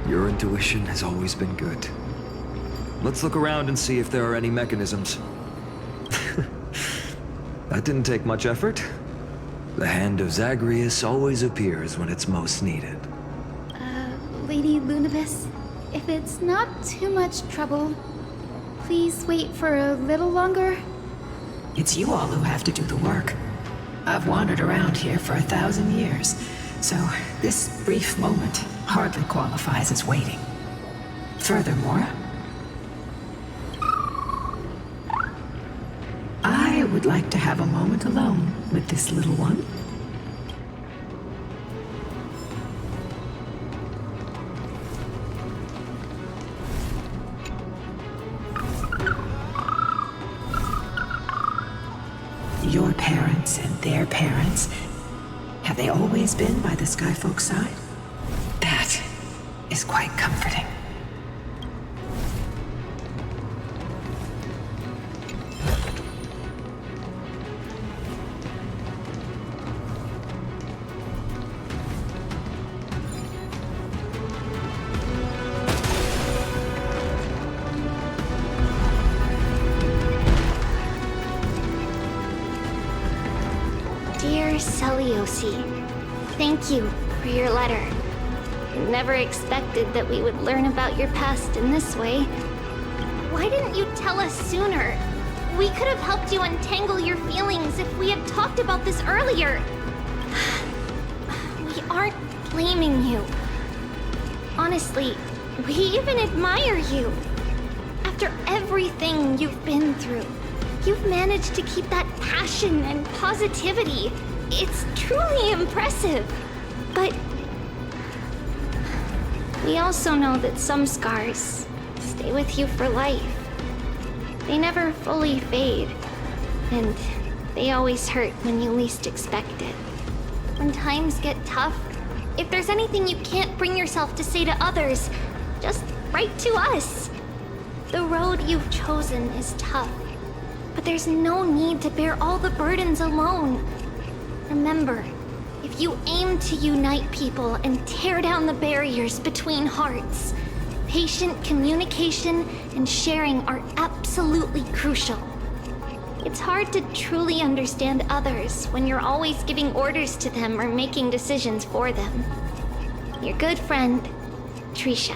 Your intuition has always been good. Let's look around and see if there are any mechanisms. That didn't take much effort. The hand of Zagreus always appears when it's most needed. Lady Lunibus, if it's not too much trouble, please wait for a little longer. It's you all who have to do the work. I've wandered around here for 1,000 years, so this brief moment hardly qualifies as waiting. Furthermore, I would like to have a moment alone with this little one. Your parents and their parents, have they always been by the Skyfolk's side? That is quite comforting. Dear Celiosi, thank you for your letter. Never expected that we would learn about your past in this way. Why didn't you tell us sooner? We could have helped you untangle your feelings if we had talked about this earlier. We aren't blaming you. Honestly, we even admire you. After everything you've been through, you've managed to keep that passion and positivity. It's truly impressive. But we also know that some scars stay with you for life. They never fully fade, and they always hurt when you least expect it. When times get tough, if there's anything you can't bring yourself to say to others, just write to us. The road you've chosen is tough, but there's no need to bear all the burdens alone. Remember, if you aim to unite people and tear down the barriers between hearts, patient communication and sharing are absolutely crucial. It's hard to truly understand others when you're always giving orders to them or making decisions for them. Your good friend, Trisha.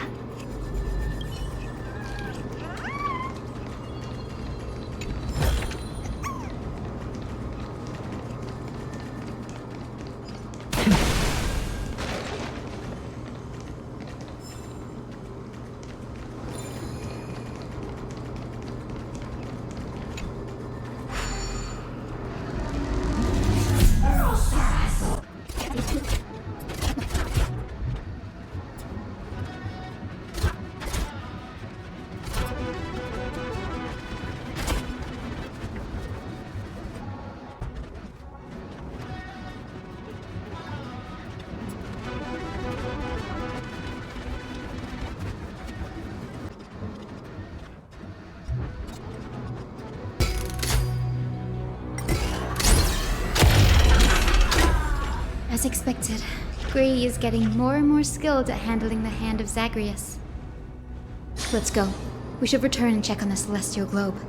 As expected, Grey is getting more and more skilled at handling the hand of Zagreus. Let's go. We should return and check on the celestial globe.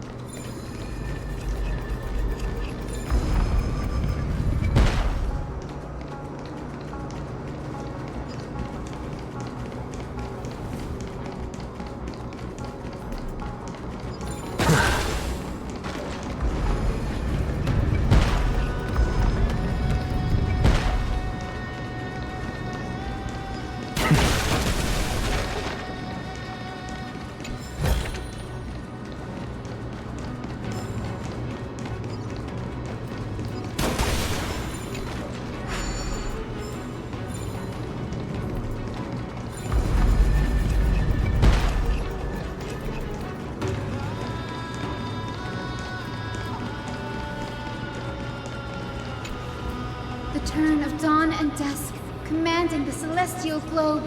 Turn of dawn and dusk, commanding the celestial globe.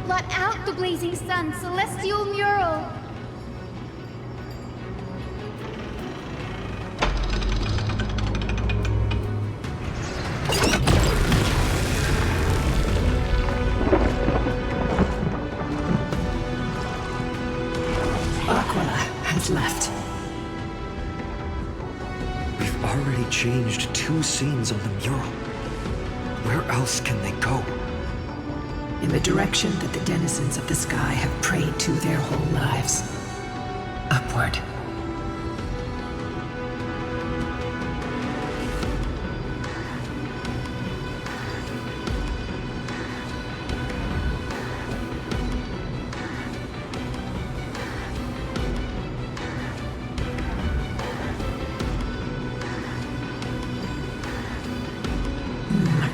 Blot out the blazing sun, celestial mural. Aquila has left. Already changed 2 scenes on the mural. Where else can they go? In the direction that the denizens of the sky have prayed to their whole lives. Upward.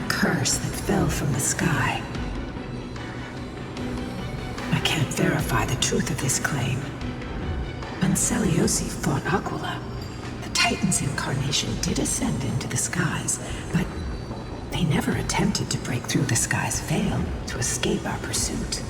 Curse that fell from the sky. I can't verify the truth of this claim. When Seliosi fought Aquila, the Titan's incarnation did ascend into the skies, but they never attempted to break through the sky's veil to escape our pursuit.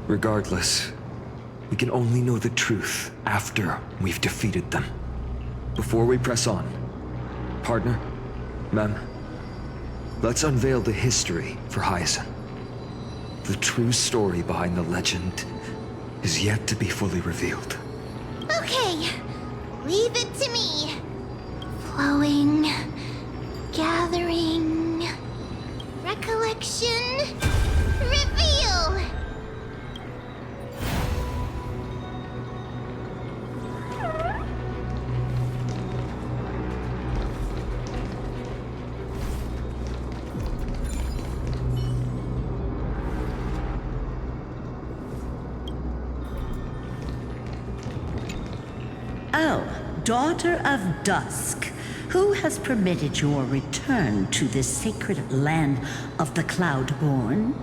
Regardless, we can only know the truth after we've defeated them. Before we press on, partner, Mem, let's unveil the history for Hyacinth. The true story behind the legend is yet to be fully revealed. Okay, leave it to me. Flowing, gathering, recollection, reveal! Oh, daughter of dusk, who has permitted your return to this sacred land of the Cloudborn?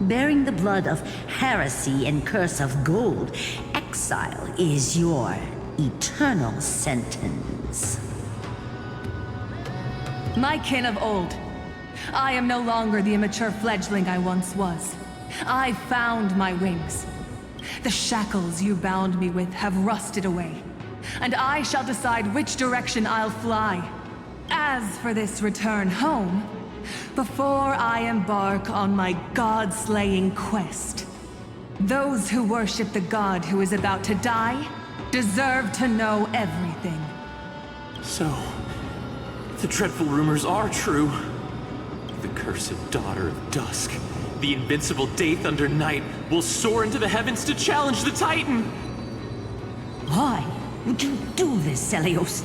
Bearing the blood of heresy and curse of gold, exile is your eternal sentence. My kin of old, I am no longer the immature fledgling I once was. I found my wings. The shackles you bound me with have rusted away, and I shall decide which direction I'll fly. As for this return home, before I embark on my god-slaying quest, those who worship the god who is about to die deserve to know everything. So, the dreadful rumors are true. The cursed daughter of dusk, the invincible Day Thunder Knight, will soar into the heavens to challenge the Titan! Why would you do this, Seliosi?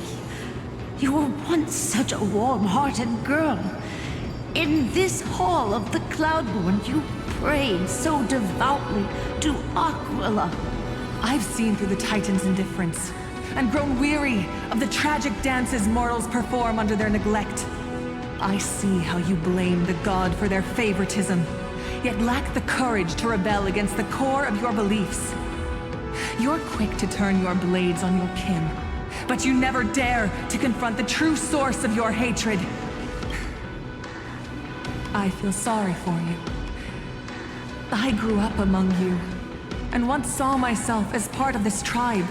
You were once such a warm-hearted girl. In this hall of the Cloudborn, you prayed so devoutly to Aquila. I've seen through the Titan's indifference, and grown weary of the tragic dances mortals perform under their neglect. I see how you blame the god for their favoritism, yet lack the courage to rebel against the core of your beliefs. You're quick to turn your blades on your kin, but you never dare to confront the true source of your hatred. I feel sorry for you. I grew up among you, and once saw myself as part of this tribe.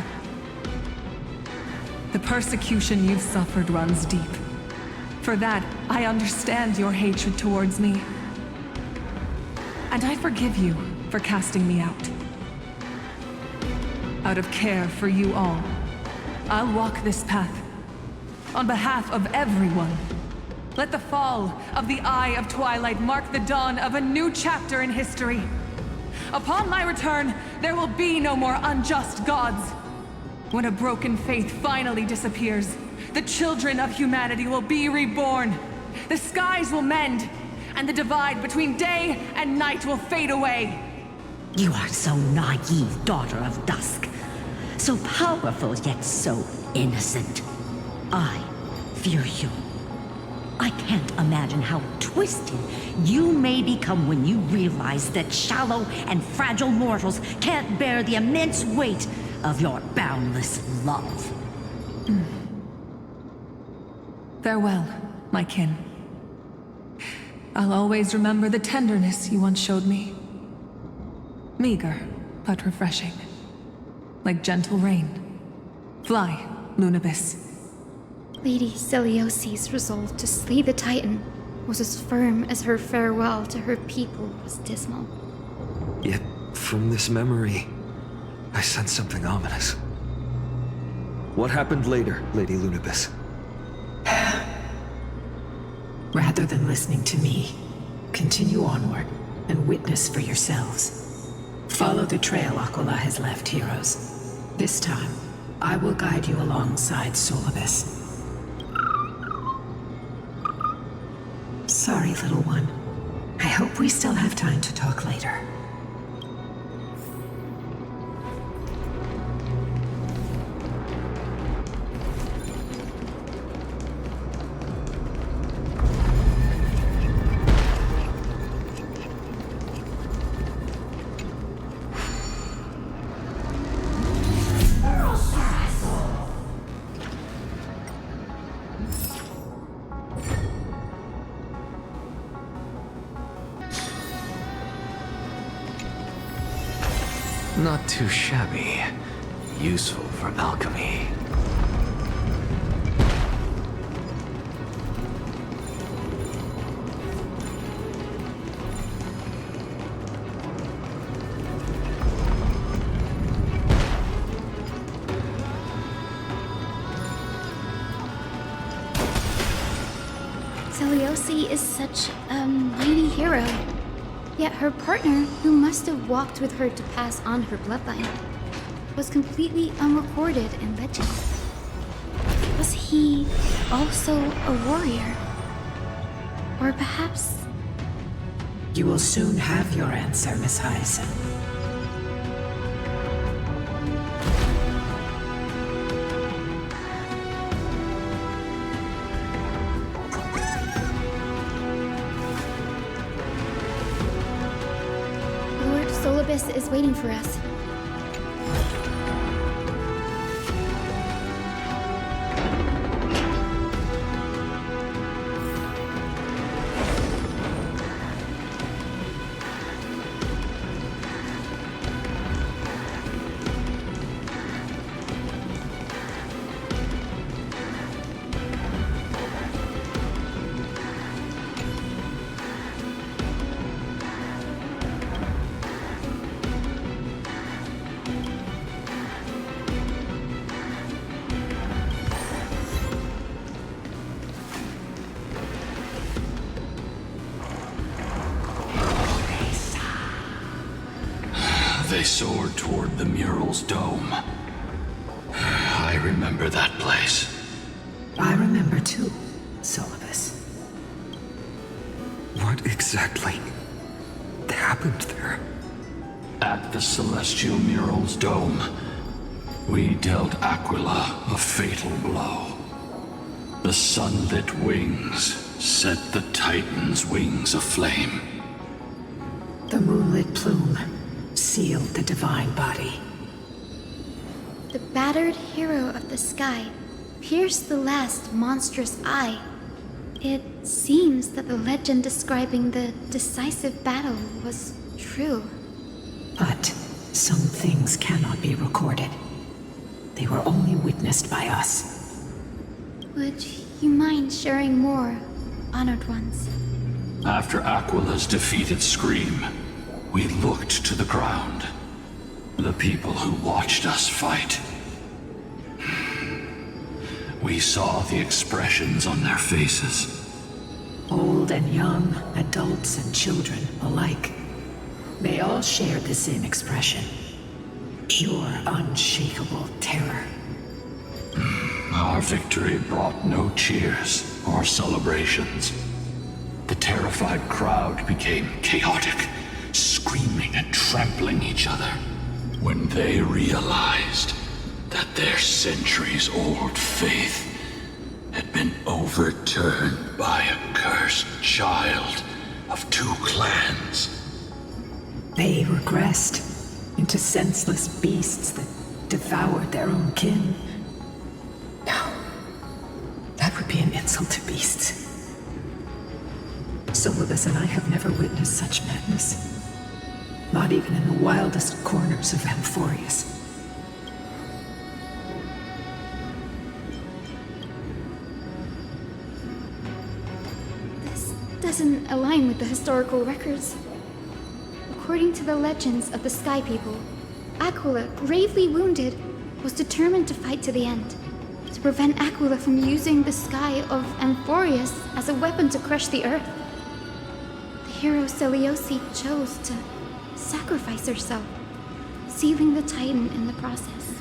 The persecution you've suffered runs deep. For that, I understand your hatred towards me. And I forgive you for casting me out. Out of care for you all, I'll walk this path. On behalf of everyone, let the fall of the Eye of Twilight mark the dawn of a new chapter in history. Upon my return, there will be no more unjust gods. When a broken faith finally disappears, the children of humanity will be reborn. The skies will mend, and the divide between day and night will fade away. You are so naive, daughter of dusk. So powerful, yet so innocent. I fear you. I can't imagine how twisted you may become when you realize that shallow and fragile mortals can't bear the immense weight of your boundless love. Farewell, my kin. I'll always remember the tenderness you once showed me. Meager, but refreshing. Like gentle rain. Fly, Lunabis. Lady Celiosi's resolve to slay the Titan was as firm as her farewell to her people was dismal. Yet, from this memory, I sense something ominous. What happened later, Lady Lunabis? Rather than listening to me, continue onward and witness for yourselves. Follow the trail Aquila has left, heroes. This time, I will guide you alongside Solibus. Sorry, little one. I hope we still have time to talk later. Not too shabby. Useful for alchemy. Celiosi is such a mighty hero. Yet her partner, who must have walked with her to pass on her bloodline, was completely unrecorded in legend. Was he also a warrior? Or perhaps... You will soon have your answer, Miss Hyacinth. Lord Solibus is waiting for us. They soared toward the mural's dome. I remember that place. I remember too, Solibus. What exactly happened there? At the celestial mural's dome, we dealt Aquila a fatal blow. The sunlit wings set the Titan's wings aflame. The moonlit plume sealed the divine body. The battered hero of the sky pierced the last monstrous eye. It seems that the legend describing the decisive battle was true. But some things cannot be recorded. They were only witnessed by us. Would you mind sharing more, honored ones? After Aquila's defeated scream, we looked to the ground. The people who watched us fight. We saw the expressions on their faces. Old and young, adults and children alike. They all shared the same expression. Pure, unshakable terror. Our victory brought no cheers or celebrations. The terrified crowd became chaotic, screaming and trampling each other. When they realized that their centuries-old faith had been overturned by a cursed child of two clans. They regressed into senseless beasts that devoured their own kin. No, that would be an insult to beasts. Solus and I have never witnessed such madness. Not even in the wildest corners of Amphorius. This doesn't align with the historical records. According to the legends of the Sky People, Aquila, gravely wounded, was determined to fight to the end, to prevent Aquila from using the sky of Amphorius as a weapon to crush the earth. The hero Seleuci chose to sacrifice herself, sealing the Titan in the process.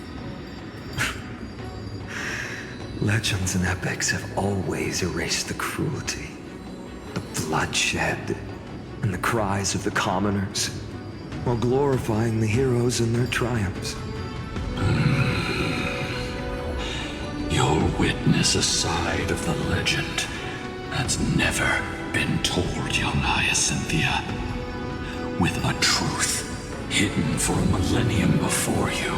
Legends and epics have always erased the cruelty, the bloodshed, and the cries of the commoners, while glorifying the heroes and their triumphs. You'll witness a side of the legend that's never been told, young Hyacinthia. With a truth hidden for a millennium before you.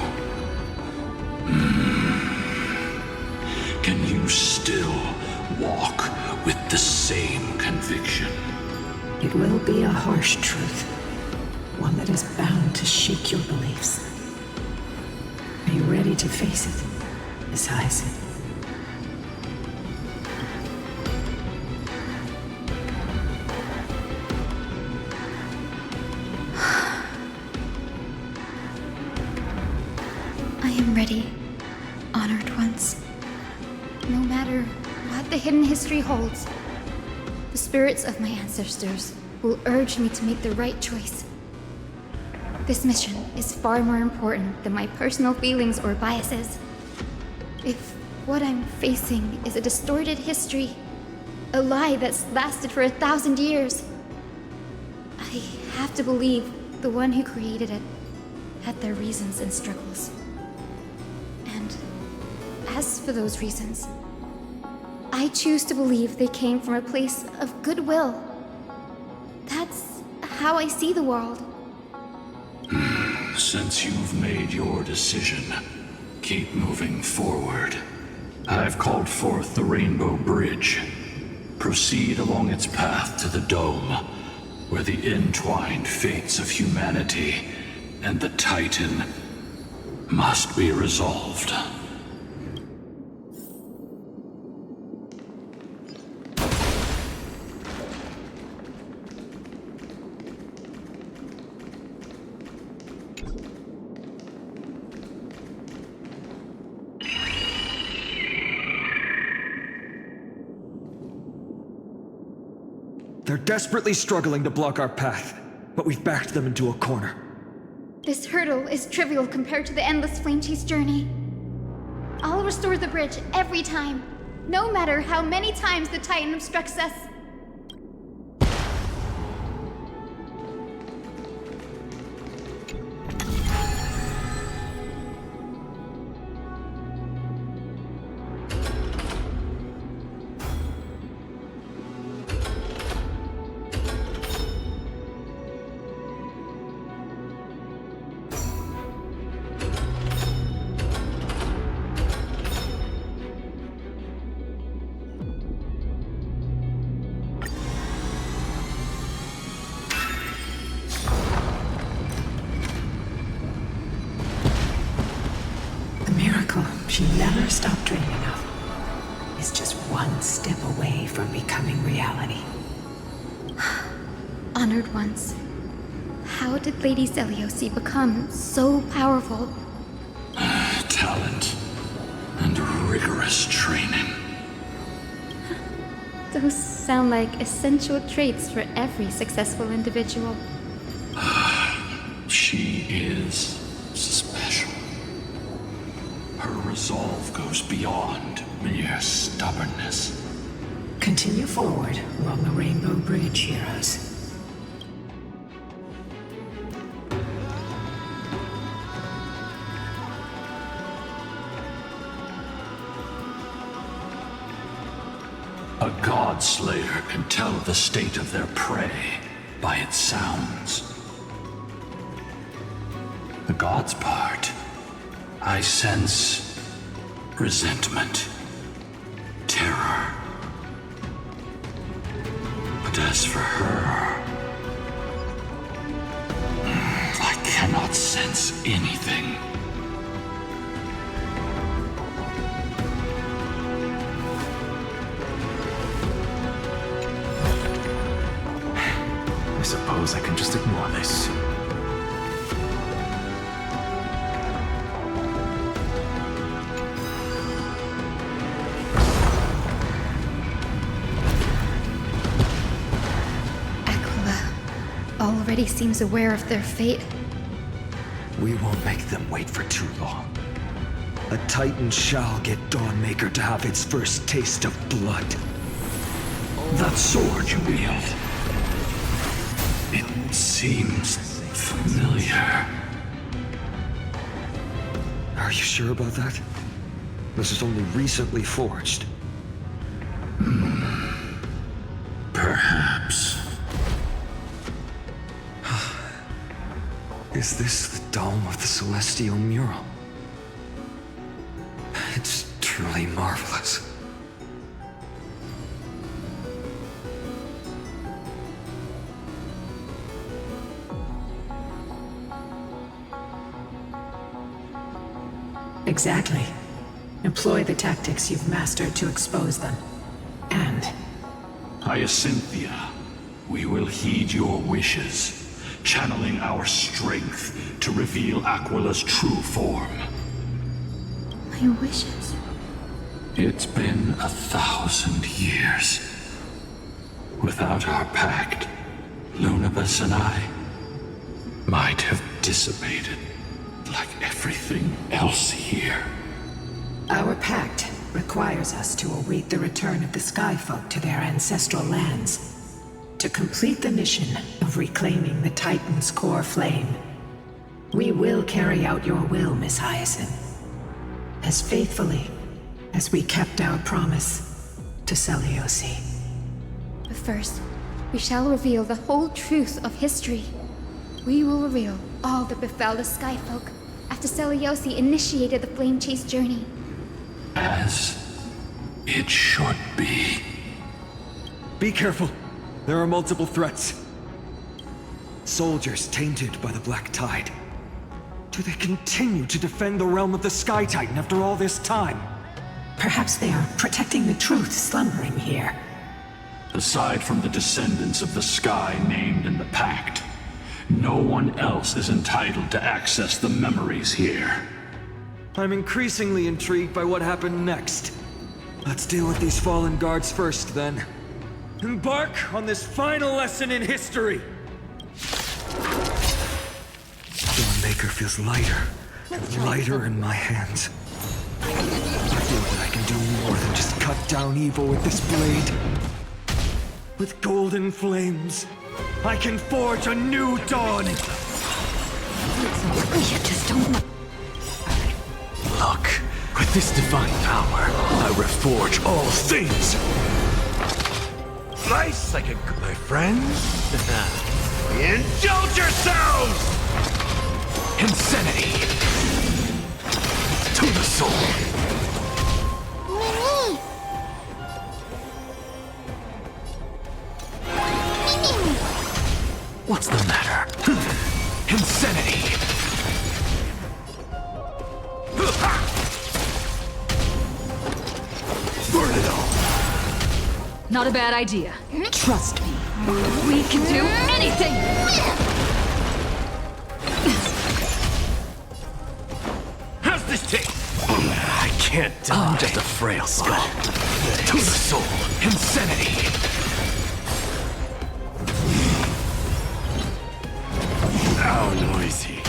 Can you still walk with the same conviction? It will be a harsh truth. One that is bound to shake your beliefs. Are you ready to face it, Miss Hyacinth? I am ready, honored ones. No matter what the hidden history holds, the spirits of my ancestors will urge me to make the right choice. This mission is far more important than my personal feelings or biases. If what I'm facing is a distorted history, a lie that's lasted for 1,000 years, I have to believe the one who created it had their reasons and struggles. And as for those reasons, I choose to believe they came from a place of goodwill. That's how I see the world. Since you've made your decision, keep moving forward. I've called forth the Rainbow Bridge. Proceed along its path to the Dome, where the entwined fates of humanity and the Titan must be resolved. They're desperately struggling to block our path, but we've backed them into a corner. This hurdle is trivial compared to the endless flame chase journey. I'll restore the bridge every time, no matter how many times the Titan obstructs us. she never stopped dreaming of is just one step away from becoming reality. Honored ones, how did Lady Seliosi become so powerful? Talent and rigorous training. Those sound like essential traits for every successful individual. She is special. Her resolve goes beyond mere stubbornness. Continue forward along the Rainbow Bridge, heroes. A god slayer can tell the state of their prey by its sounds. The god's part, I sense resentment, terror. But as for her, I cannot sense anything. I suppose I can just ignore this. Already seems aware of their fate. We won't make them wait for too long. A Titan shall get Dawnmaker to have its first taste of blood. That sword you wield, it seems familiar. Are you sure about that? This is only recently forged. Perhaps. Is this the dome of the Celestial Mural? It's truly marvelous. Exactly. Employ the tactics you've mastered to expose them. And... Hyacinthia, we will heed your wishes, channeling our strength to reveal Aquila's true form. My wishes? It's been 1,000 years. Without our pact, Lunabus and I might have dissipated like everything else here. our pact requires us to await the return of the Skyfolk to their ancestral lands. To complete the mission of reclaiming the Titan's core flame, we will carry out your will, Miss Hyacinth, as faithfully as we kept our promise to Seliosi. But first, we shall reveal the whole truth of history. We will reveal all that befell the Skyfolk after Seliosi initiated the Flame Chase journey. As it should be. Be careful. There are multiple threats. Soldiers tainted by the Black Tide. Do they continue to defend the realm of the Sky Titan after all this time? Perhaps they are protecting the truth slumbering here. Aside from the descendants of the sky named in the pact, no one else is entitled to access the memories here. I'm increasingly intrigued by what happened next. Let's deal with these fallen guards first, then. Embark on this final lesson in history! Dawnmaker feels lighter and lighter in my hands. I feel that I can do more than just cut down evil with this blade. With golden flames, I can forge a new dawn! You just don't know. Look, with this divine power, I reforge all things! Nice, like a good, my friends. Indulge yourselves! Insanity! To the soul! What's the matter? Insanity! not a bad idea. Trust me. We can do anything! How's this taste? I can't die. I'm just a frail skull. To the soul, insanity. How noisy.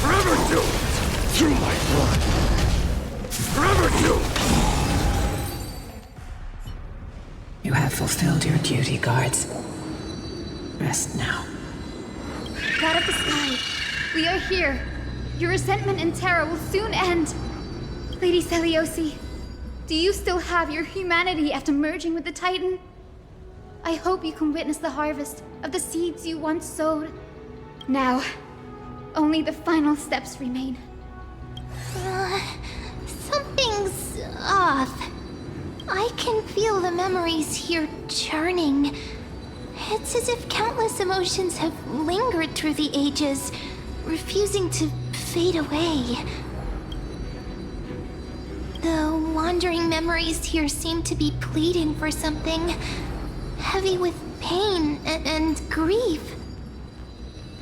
Forever doomed! Through my blood! Forever doomed! You have fulfilled your duty, guards. Rest now. God of the sky, we are here. Your resentment and terror will soon end. Lady Celiosi, do you still have your humanity after merging with the Titan? I hope you can witness the harvest of the seeds you once sowed. Now, only the final steps remain. Something's off. I can feel the memories here churning. It's as if countless emotions have lingered through the ages, refusing to fade away. The wandering memories here seem to be pleading for something, heavy with pain and grief.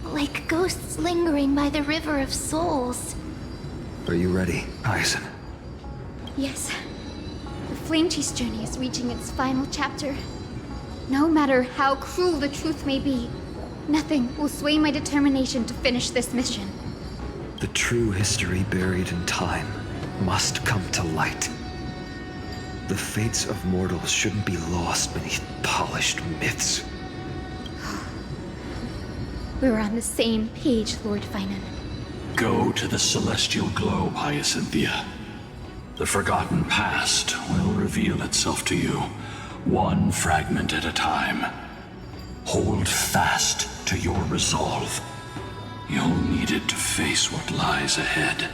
Like ghosts lingering by the river of souls. Are you ready, Hyacinth? Yes. The Flame Chase journey is reaching its final chapter. No matter how cruel the truth may be, nothing will sway my determination to finish this mission. The true history buried in time must come to light. The fates of mortals shouldn't be lost beneath polished myths. We're on the same page, Lord Finan. Go to the celestial globe, Hyacinthia. The forgotten past will reveal itself to you, one fragment at a time. Hold fast to your resolve. You'll need it to face what lies ahead.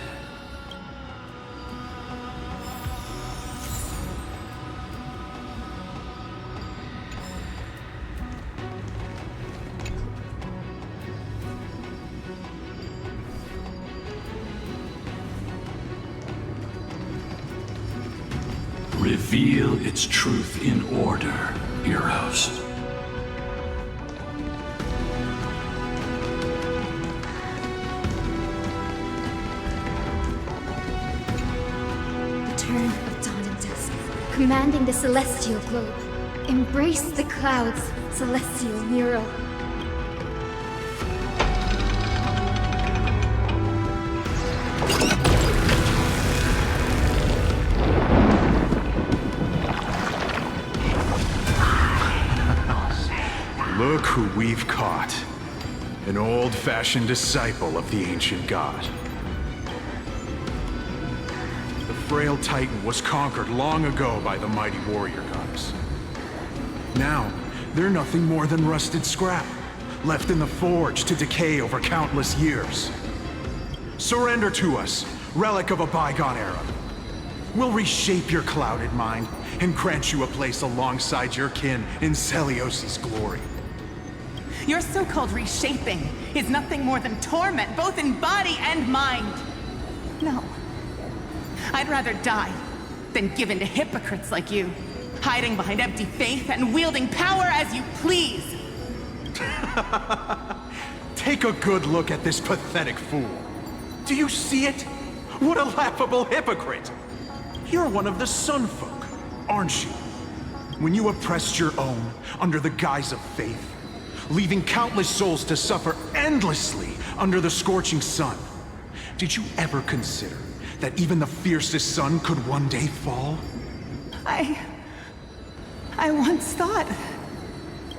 Reveal its truth in order, heroes. Return of dawn and dusk, commanding the celestial globe. Embrace the clouds, celestial Nero. Look who we've caught. An old-fashioned disciple of the ancient god. The frail Titan was conquered long ago by the mighty warrior gods. Now, they're nothing more than rusted scrap, left in the forge to decay over countless years. Surrender to us, relic of a bygone era. We'll reshape your clouded mind and grant you a place alongside your kin in Celiosi's glory. Your so-called reshaping is nothing more than torment, both in body and mind. No. I'd rather die than give in to hypocrites like you, hiding behind empty faith and wielding power as you please. Take a good look at this pathetic fool. Do you see it? What a laughable hypocrite! You're one of the Sun Folk, aren't you? When you oppressed your own under the guise of faith, leaving countless souls to suffer endlessly under the scorching sun, did you ever consider that even the fiercest sun could one day fall? I once thought...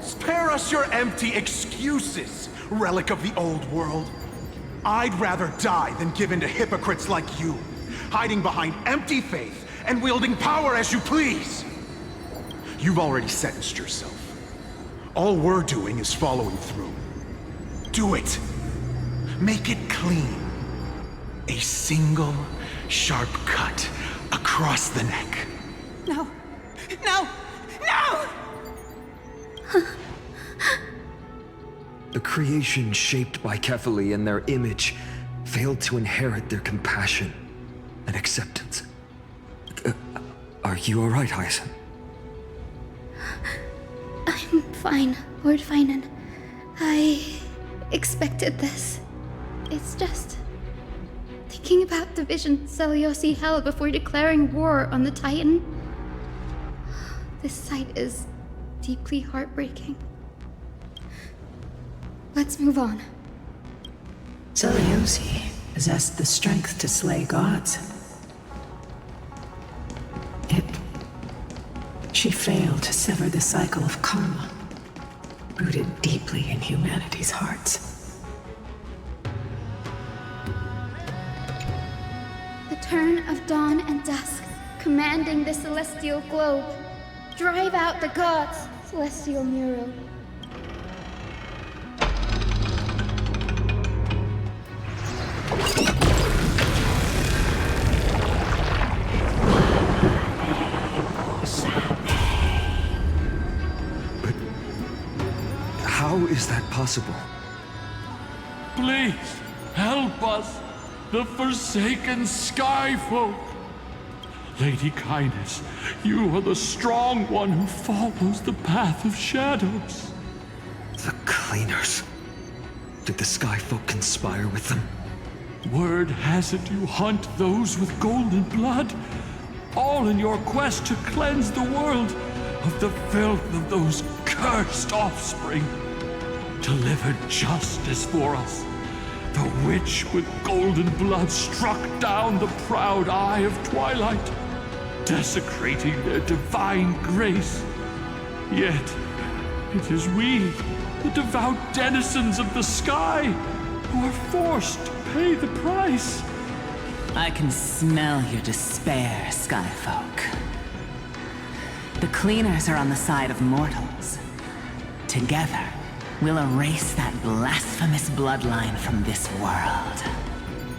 Spare us your empty excuses, relic of the old world. I'd rather die than give in to hypocrites like you, hiding behind empty faith and wielding power as you please. You've already sentenced yourself. All we're doing is following through. Do it. Make it clean. A single, sharp cut across the neck. No. No! No! The creation shaped by Kefali and their image failed to inherit their compassion and acceptance. Are you alright, Hyacinth? I'm fine, Lord Finan. I expected this. It's just thinking about the vision Seliosi held before declaring war on the Titan. This sight is deeply heartbreaking. Let's move on. Seliosi possessed the strength to slay gods. Yet, she failed to sever the cycle of karma, rooted deeply in humanity's hearts. The turn of dawn and dusk, commanding the celestial globe. Drive out the gods, celestial mural. How is that possible? Please, help us, the forsaken Skyfolk. Lady Kindness, you are the strong one who follows the path of shadows. The Cleaners. Did the Skyfolk conspire with them? Word has it you hunt those with golden blood, all in your quest to cleanse the world of the filth of those cursed offspring. Delivered justice for us. The witch with golden blood struck down the proud eye of twilight, desecrating their divine grace. Yet, it is we, the devout denizens of the sky, who are forced to pay the price. I can smell your despair, Skyfolk. The Cleaners are on the side of mortals. Together, we'll erase that blasphemous bloodline from this world.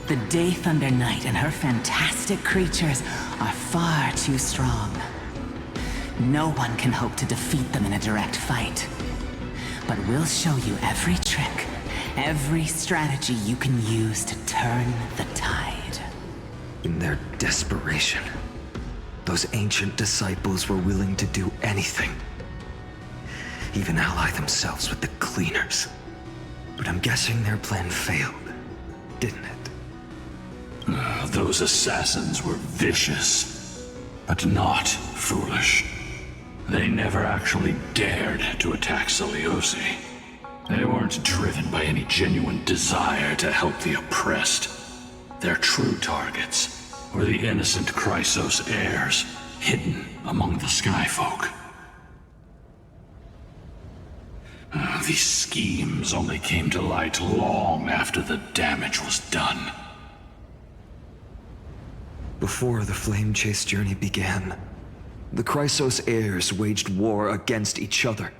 The Day Thunder Knight and her fantastic creatures are far too strong. No one can hope to defeat them in a direct fight. But we'll show you every trick, every strategy you can use to turn the tide. In their desperation, those ancient disciples were willing to do anything. Even ally themselves with the Cleaners. But I'm guessing their plan failed, didn't it? Those assassins were vicious, but not foolish. They never actually dared to attack Seliosi. They weren't driven by any genuine desire to help the oppressed. Their true targets were the innocent Chrysos heirs, hidden among the Skyfolk. These schemes only came to light long after the damage was done. Before the Flame Chase journey began, the Chrysos heirs waged war against each other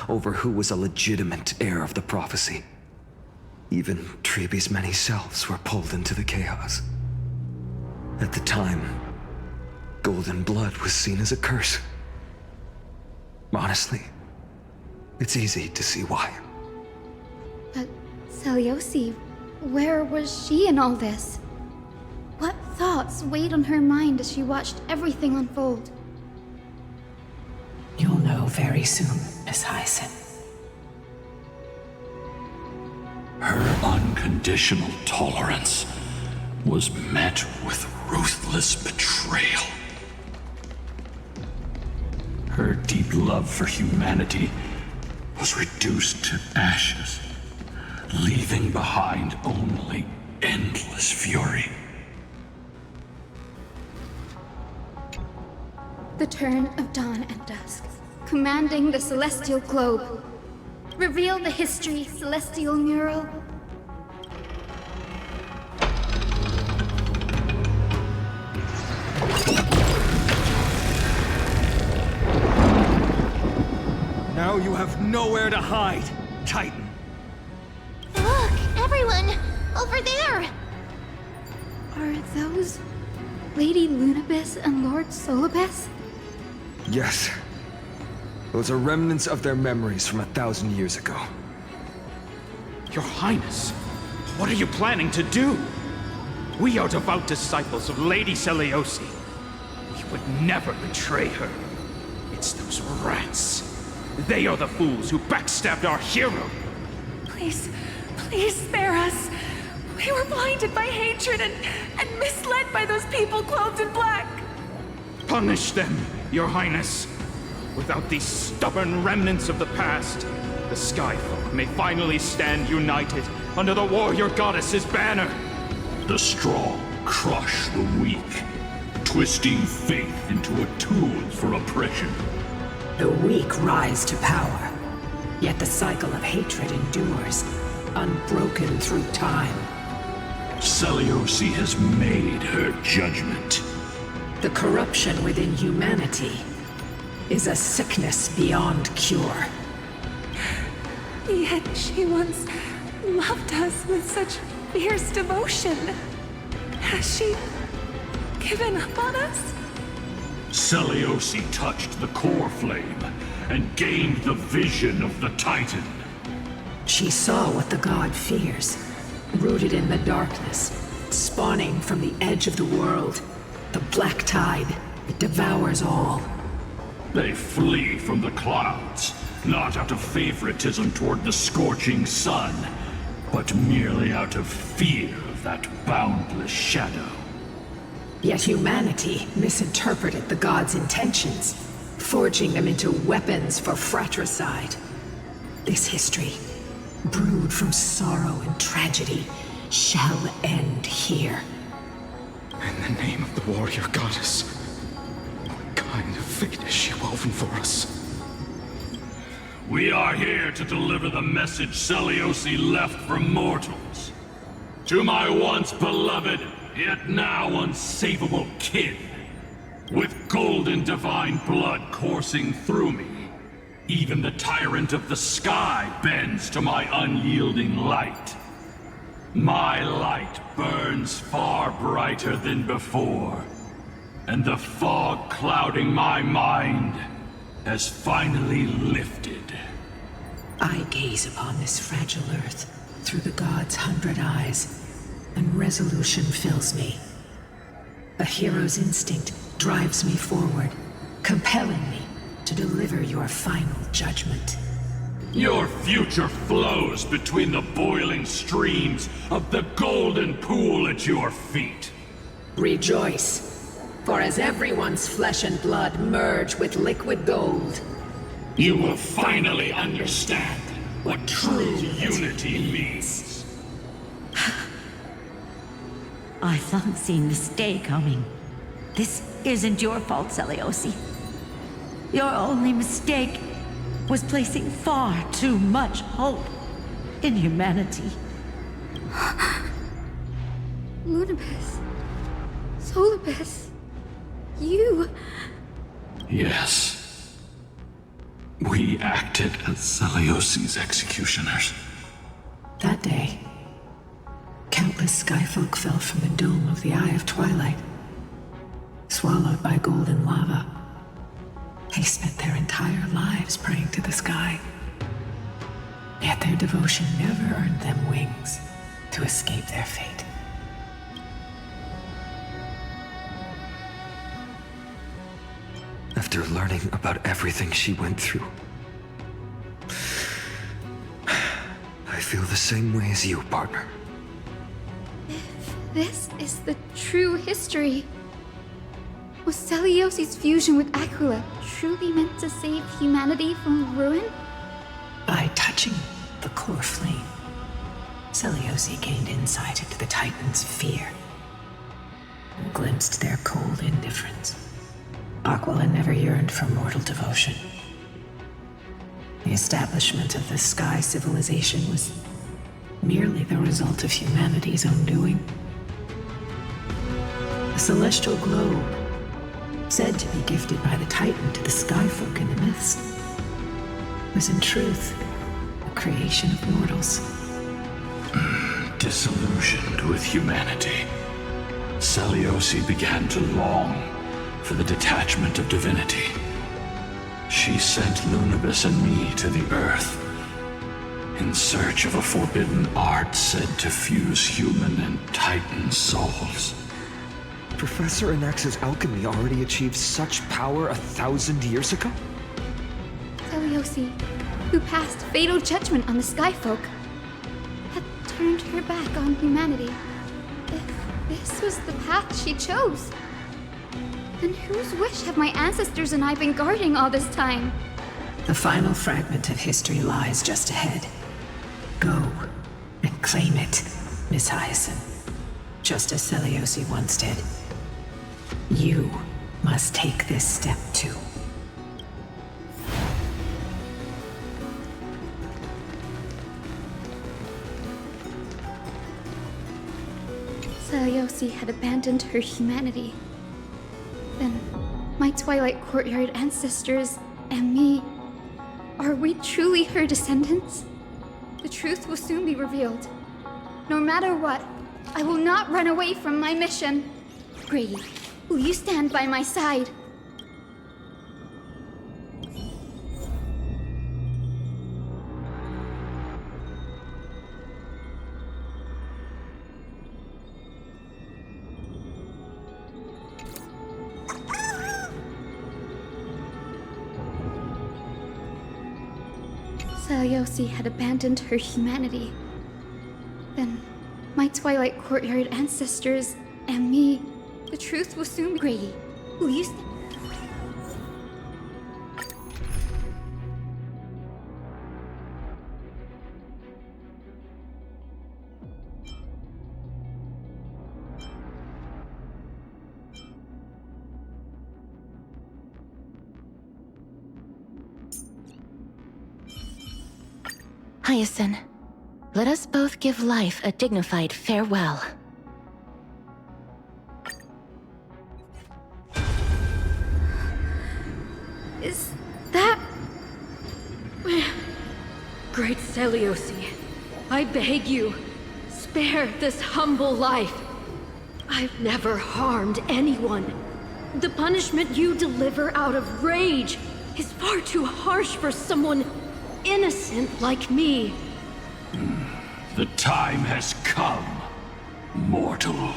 over who was a legitimate heir of the prophecy. Even Trebi's many selves were pulled into the chaos. At the time, golden blood was seen as a curse. Honestly, it's easy to see why. But Seliosi, where was she in all this? What thoughts weighed on her mind as she watched everything unfold? You'll know very soon, Miss Hyacinth. Her unconditional tolerance was met with ruthless betrayal. Her deep love for humanity was reduced to ashes, leaving behind only endless fury. The turn of dawn and dusk, commanding the celestial globe. Reveal the history, celestial mural. Now you have nowhere to hide, Titan. Look, everyone! Over there! Are those Lady Lunabis and Lord Solibus? Yes. Those are remnants of their memories from 1,000 years ago. Your Highness, what are you planning to do? We are devout disciples of Lady Seliosi. We would never betray her. It's those rats. They are the fools who backstabbed our hero. Please, please spare us. We were blinded by hatred and misled by those people clothed in black. Punish them, Your Highness. Without these stubborn remnants of the past, the Skyfolk may finally stand united under the warrior goddess's banner. The strong crush the weak, twisting faith into a tool for oppression. The weak rise to power, yet the cycle of hatred endures, unbroken through time. Seliosi has made her judgment. The corruption within humanity is a sickness beyond cure. Yet she once loved us with such fierce devotion. Has she given up on us? Seliosi touched the core flame and gained the vision of the Titan. She saw what the god fears, rooted in the darkness, spawning from the edge of the world. The black tide, it devours all. They flee from the clouds, not out of favoritism toward the scorching sun, but merely out of fear of that boundless shadow. Yet humanity misinterpreted the god's intentions, forging them into weapons for fratricide. This history, brewed from sorrow and tragedy, shall end here. In the name of the warrior goddess, what kind of fate has she woven for us? We are here to deliver the message Seliosi left for mortals. To my once beloved, yet now unsavable kin. With golden divine blood coursing through me, even the tyrant of the sky bends to my unyielding light. My light burns far brighter than before, and the fog clouding my mind has finally lifted. I gaze upon this fragile earth through the god's 100 eyes, and resolution fills me. A hero's instinct drives me forward, compelling me to deliver your final judgment. Your future flows between the boiling streams of the golden pool at your feet. Rejoice, for as everyone's flesh and blood merge with liquid gold, you will finally understand what true unity means. I thought seeing this day coming. This isn't your fault, Seliosi. Your only mistake was placing far too much hope in humanity. Lunibus. Solibus. You. Yes. We acted as Seliosi's executioners. That day, countless skyfolk fell from the dome of the Eye of Twilight, swallowed by golden lava. They spent their entire lives praying to the sky. Yet their devotion never earned them wings to escape their fate. After learning about everything she went through, I feel the same way as you, partner. If this is the true history, was Seliosi's fusion with Aquila truly meant to save humanity from ruin? By touching the core flame, Seliosi gained insight into the Titans' fear and glimpsed their cold indifference. Aquila never yearned for mortal devotion. The establishment of the Sky Civilization was merely the result of humanity's own doing. The celestial globe, said to be gifted by the Titan to the Skyfolk in the myths, was in truth a creation of mortals. Disillusioned with humanity, Seliosi began to long for the detachment of divinity. She sent Lunibus and me to the Earth in search of a forbidden art said to fuse human and Titan souls. Professor Anax's alchemy already achieved such power 1,000 years ago? Seliosi, who passed fatal judgment on the Skyfolk, had turned her back on humanity. If this was the path she chose, then whose wish have my ancestors and I been guarding all this time? The final fragment of history lies just ahead. Go and claim it, Miss Hyacinth. Just as Seliosi once did. You must take this step too. Seliosi had abandoned her humanity. Then, my Twilight Courtyard ancestors and me, are we truly her descendants? The truth will soon be revealed. No matter what, I will not run away from my mission. Grady, will you stand by my side? Seliosi had abandoned her humanity. Then, my Twilight Courtyard ancestors and me, the truth will soon be. Grady, will you Hyacinth, let us both give life a dignified farewell. Is that... Great Seliosi, I beg you, spare this humble life. I've never harmed anyone. The punishment you deliver out of rage is far too harsh for someone innocent like me. The time has come, mortal.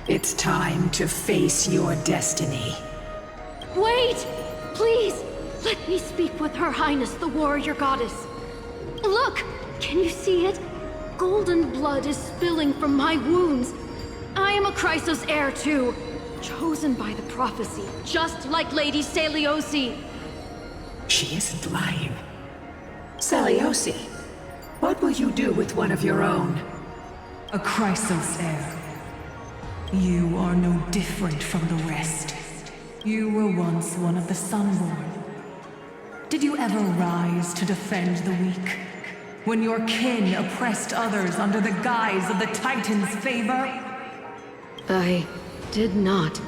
It's time to face your destiny. Wait! Please, let me speak with Her Highness, the warrior goddess. Look! Can you see it? Golden blood is spilling from my wounds. I am a Chrysos heir too, chosen by the prophecy, just like Lady Seliosi. She isn't lying. Seliosi, what will you do with one of your own? A Chrysos heir. You are no different from the rest. You were once one of the Sunborn. Did you ever rise to defend the weak? When your kin oppressed others under the guise of the Titan's favor? I did not.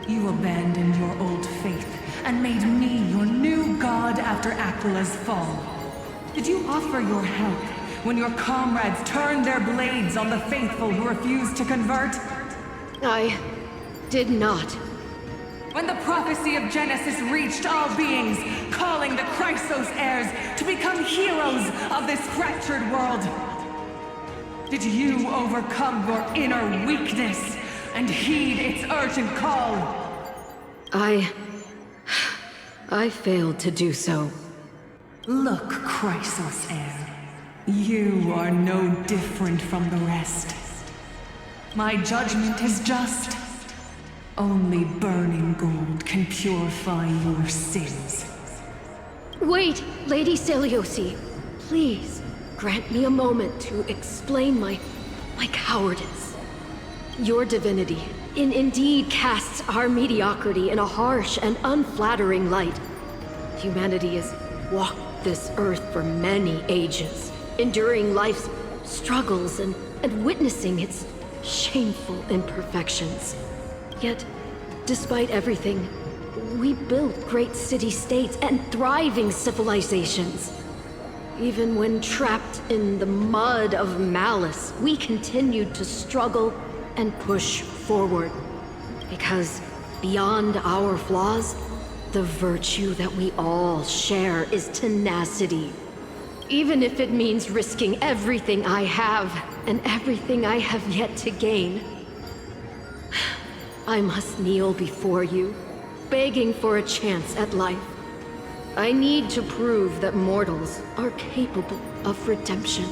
You abandoned your old faith and made me your new god after Aquila's fall. Did you offer your help when your comrades turned their blades on the faithful who refused to convert? I did not. When the prophecy of Genesis reached all beings, calling the Chrysos heirs to become heroes of this fractured world, did you overcome your inner weakness and heed its urgent call? I failed to do so. Look, Chrysos heir. You are no different from the rest. My judgment is just. Only burning gold can purify your sins. Wait, Lady Seliosi. Please, grant me a moment to explain my cowardice. Your divinity indeed casts our mediocrity in a harsh and unflattering light. Humanity has walked this earth for many ages, enduring life's struggles and witnessing its shameful imperfections. Yet, despite everything, we built great city-states and thriving civilizations. Even when trapped in the mud of malice, we continued to struggle and push forward. Because beyond our flaws, the virtue that we all share is tenacity. Even if it means risking everything I have and everything I have yet to gain. I must kneel before you, begging for a chance at life. I need to prove that mortals are capable of redemption.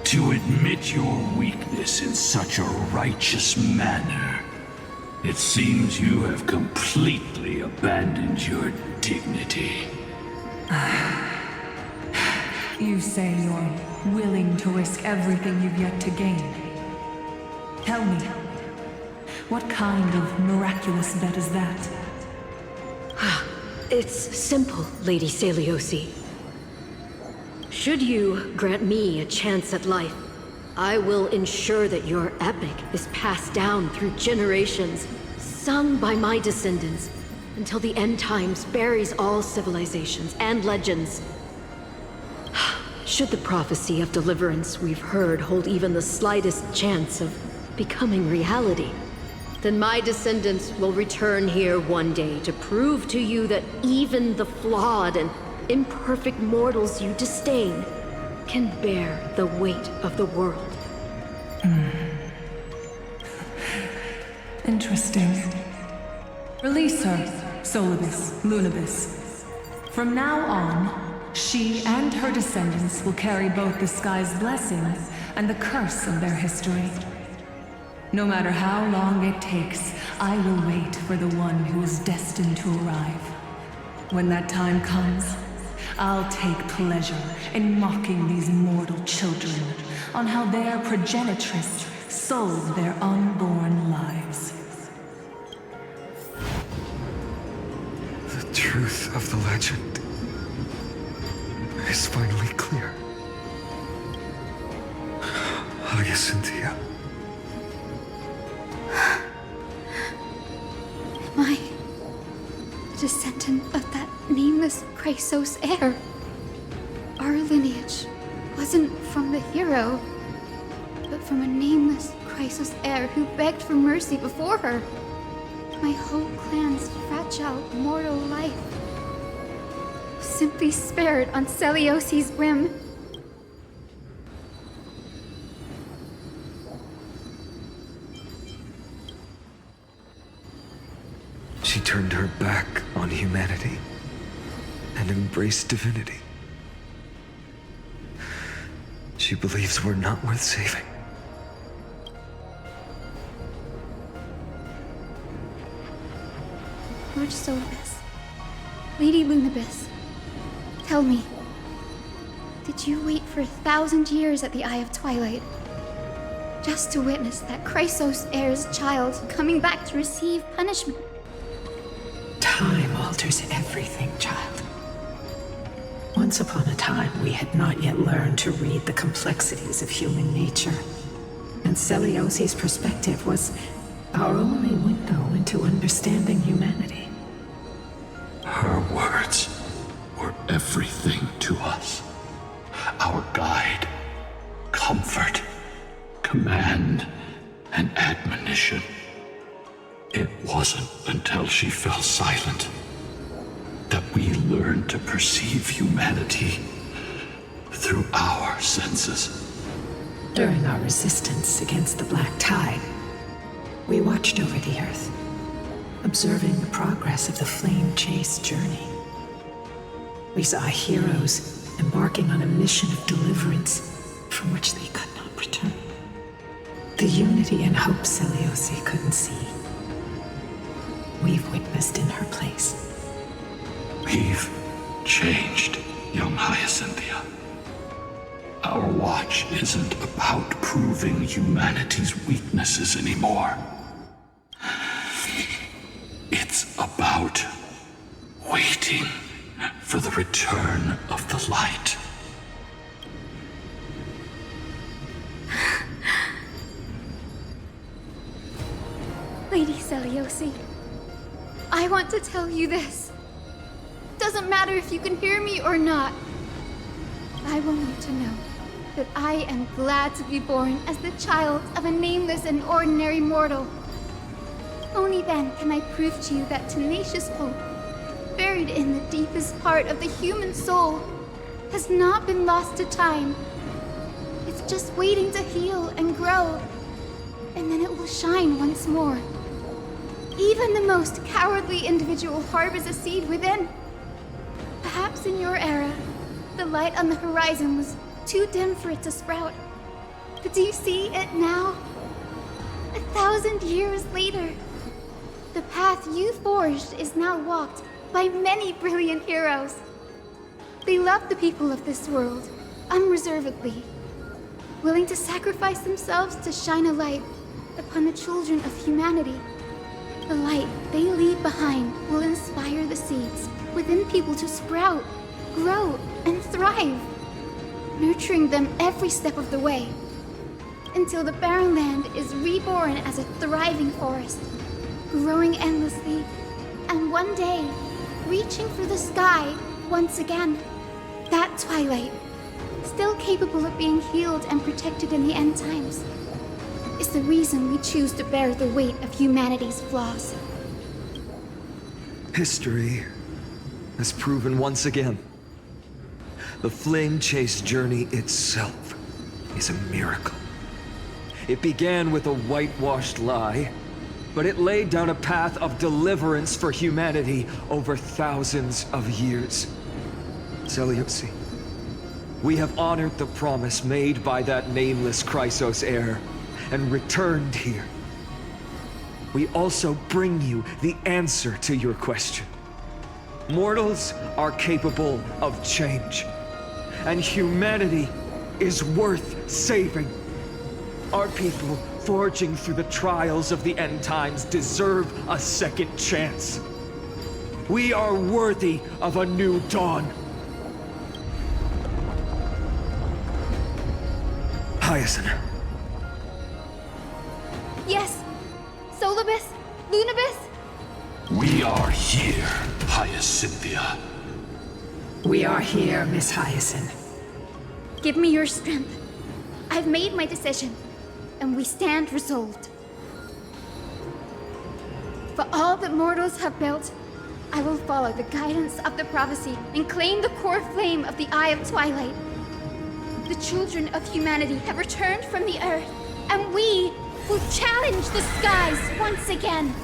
To admit your weakness in such a righteous manner, it seems you have completely abandoned your dignity. You say you're willing to risk everything you've yet to gain. Tell me, what kind of miraculous bet is that? It's simple, Lady Seliosi. Should you grant me a chance at life, I will ensure that your epic is passed down through generations, sung by my descendants, until the end times buries all civilizations and legends. Should the prophecy of deliverance we've heard hold even the slightest chance of becoming reality, then my descendants will return here one day to prove to you that even the flawed and imperfect mortals you disdain can bear the weight of the world. Interesting. Release her, Solibus, Lunibus. From now on, she and her descendants will carry both the sky's blessings and the curse of their history. No matter how long it takes, I will wait for the one who is destined to arrive. When that time comes, I'll take pleasure in mocking these mortal children on how their progenitress sold their unborn lives. The truth of the legend is finally clear. Hyacinthia. Am I the descendant of that nameless Chrysos heir? Our lineage wasn't from the hero, but from a nameless Chrysos heir who begged for mercy before her. My whole clan's fragile mortal life was simply spared on Seliosi's whim. She turned her back on humanity and embraced divinity. She believes we're not worth saving. Lord Solibus, Lady Lunibus, tell me, did you wait for 1,000 years at the Eye of Twilight just to witness that Chrysos heir's child coming back to receive punishment? Time alters everything, child. Once upon a time, we had not yet learned to read the complexities of human nature. And Seliosi's perspective was our only window into understanding humanity. Her words were everything to us. Our guide, comfort, command, and admonition. It wasn't until she fell silent that we learned to perceive humanity through our senses. During our resistance against the Black Tide, we watched over the Earth, observing the progress of the Flame Chase journey. We saw heroes embarking on a mission of deliverance from which they could not return. The unity and hope Seliosi couldn't see, we've witnessed in her place. We've changed, young Hyacinthia. Our watch isn't about proving humanity's weaknesses anymore. It's about waiting for the return of the light. Lady Seliosi, I want to tell you this. Doesn't matter if you can hear me or not. I want you to know that I am glad to be born as the child of a nameless and ordinary mortal. Only then can I prove to you that tenacious hope, buried in the deepest part of the human soul, has not been lost to time. It's just waiting to heal and grow. and then it will shine once more. Even the most cowardly individual harbors a seed within. Perhaps in your era, the light on the horizon was too dim for it to sprout. But do you see it now? 1,000 years later, the path you forged is now walked by many brilliant heroes. They love the people of this world, unreservedly, willing to sacrifice themselves to shine a light upon the children of humanity. The light they leave behind will inspire the seeds within people to sprout, grow, and thrive, nurturing them every step of the way, until the barren land is reborn as a thriving forest, growing endlessly, and one day, reaching for the sky once again. That twilight, still capable of being healed and protected in the end times, is the reason we choose to bear the weight of humanity's flaws. History has proven once again, the Flame Chase journey itself is a miracle. It began with a whitewashed lie, but it laid down a path of deliverance for humanity over thousands of years. Seleuci, we have honored the promise made by that nameless Chrysos heir and returned here. We also bring you the answer to your question. Mortals are capable of change, and humanity is worth saving. Our people, forging through the trials of the end times, deserve a second chance. We are worthy of a new dawn. Hyacinth. Yes, Solibus, Lunibus. We are here, Hyacinthia. We are here, Miss Hyacinth. Give me your strength. I've made my decision, and we stand resolved. For all that mortals have built, I will follow the guidance of the prophecy and claim the core flame of the Eye of Twilight. The children of humanity have returned from the earth, and we will challenge the skies once again.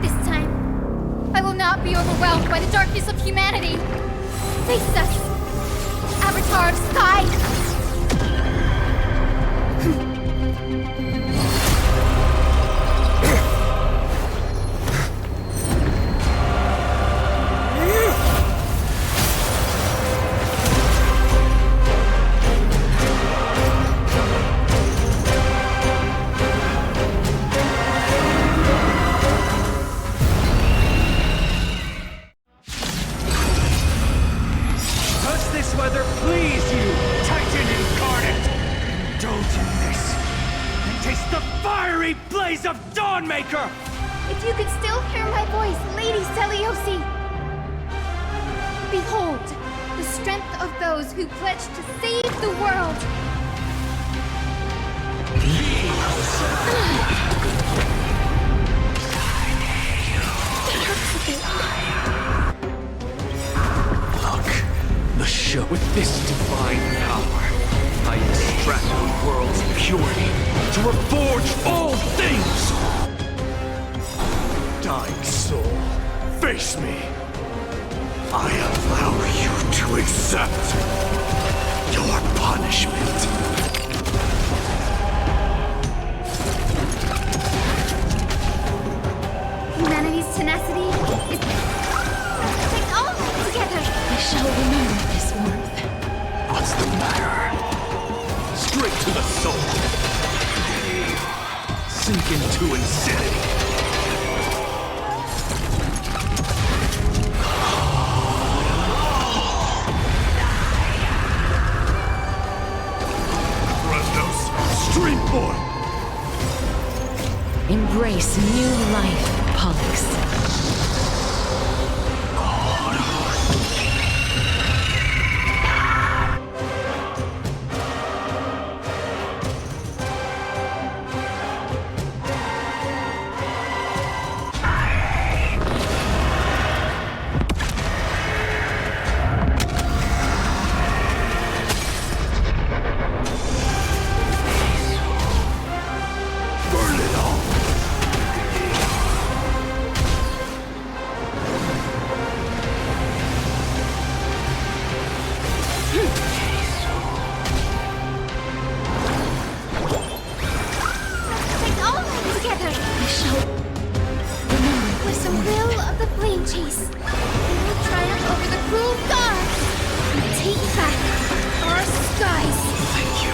This time, I will not be overwhelmed by the darkness of humanity. Face us, Avatar of Sky! If you could still hear my voice, Lady Seleuci! Behold, the strength of those who pledge to save the world! Look, the show. With this divine power, I extract the world's purity to reforge all things! Dying soul, face me. I allow you to accept your punishment. Humanity's tenacity is... Take all together! I shall remember this warmth. What's the matter? Straight to the soul. Sink into insanity. Streetboy! Embrace new life, Pollux. the will of the flame chase, we will triumph over the cruel gods and take back our skies. Thank you.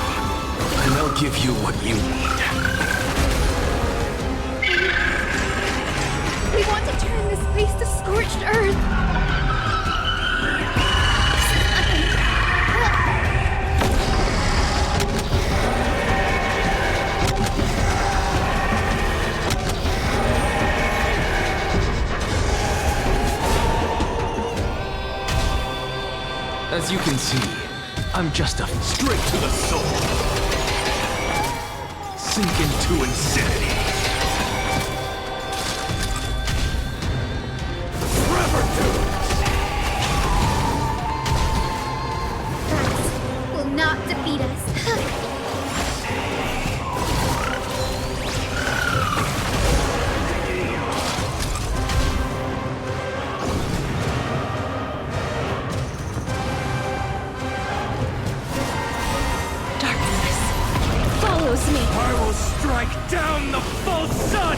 And I'll give you what you need. We want to turn this place to scorched earth. As you can see, I'm just a straight to the soul. Sink into insanity. Forever doomed. That will not defeat us. Me. I will strike down the false sun!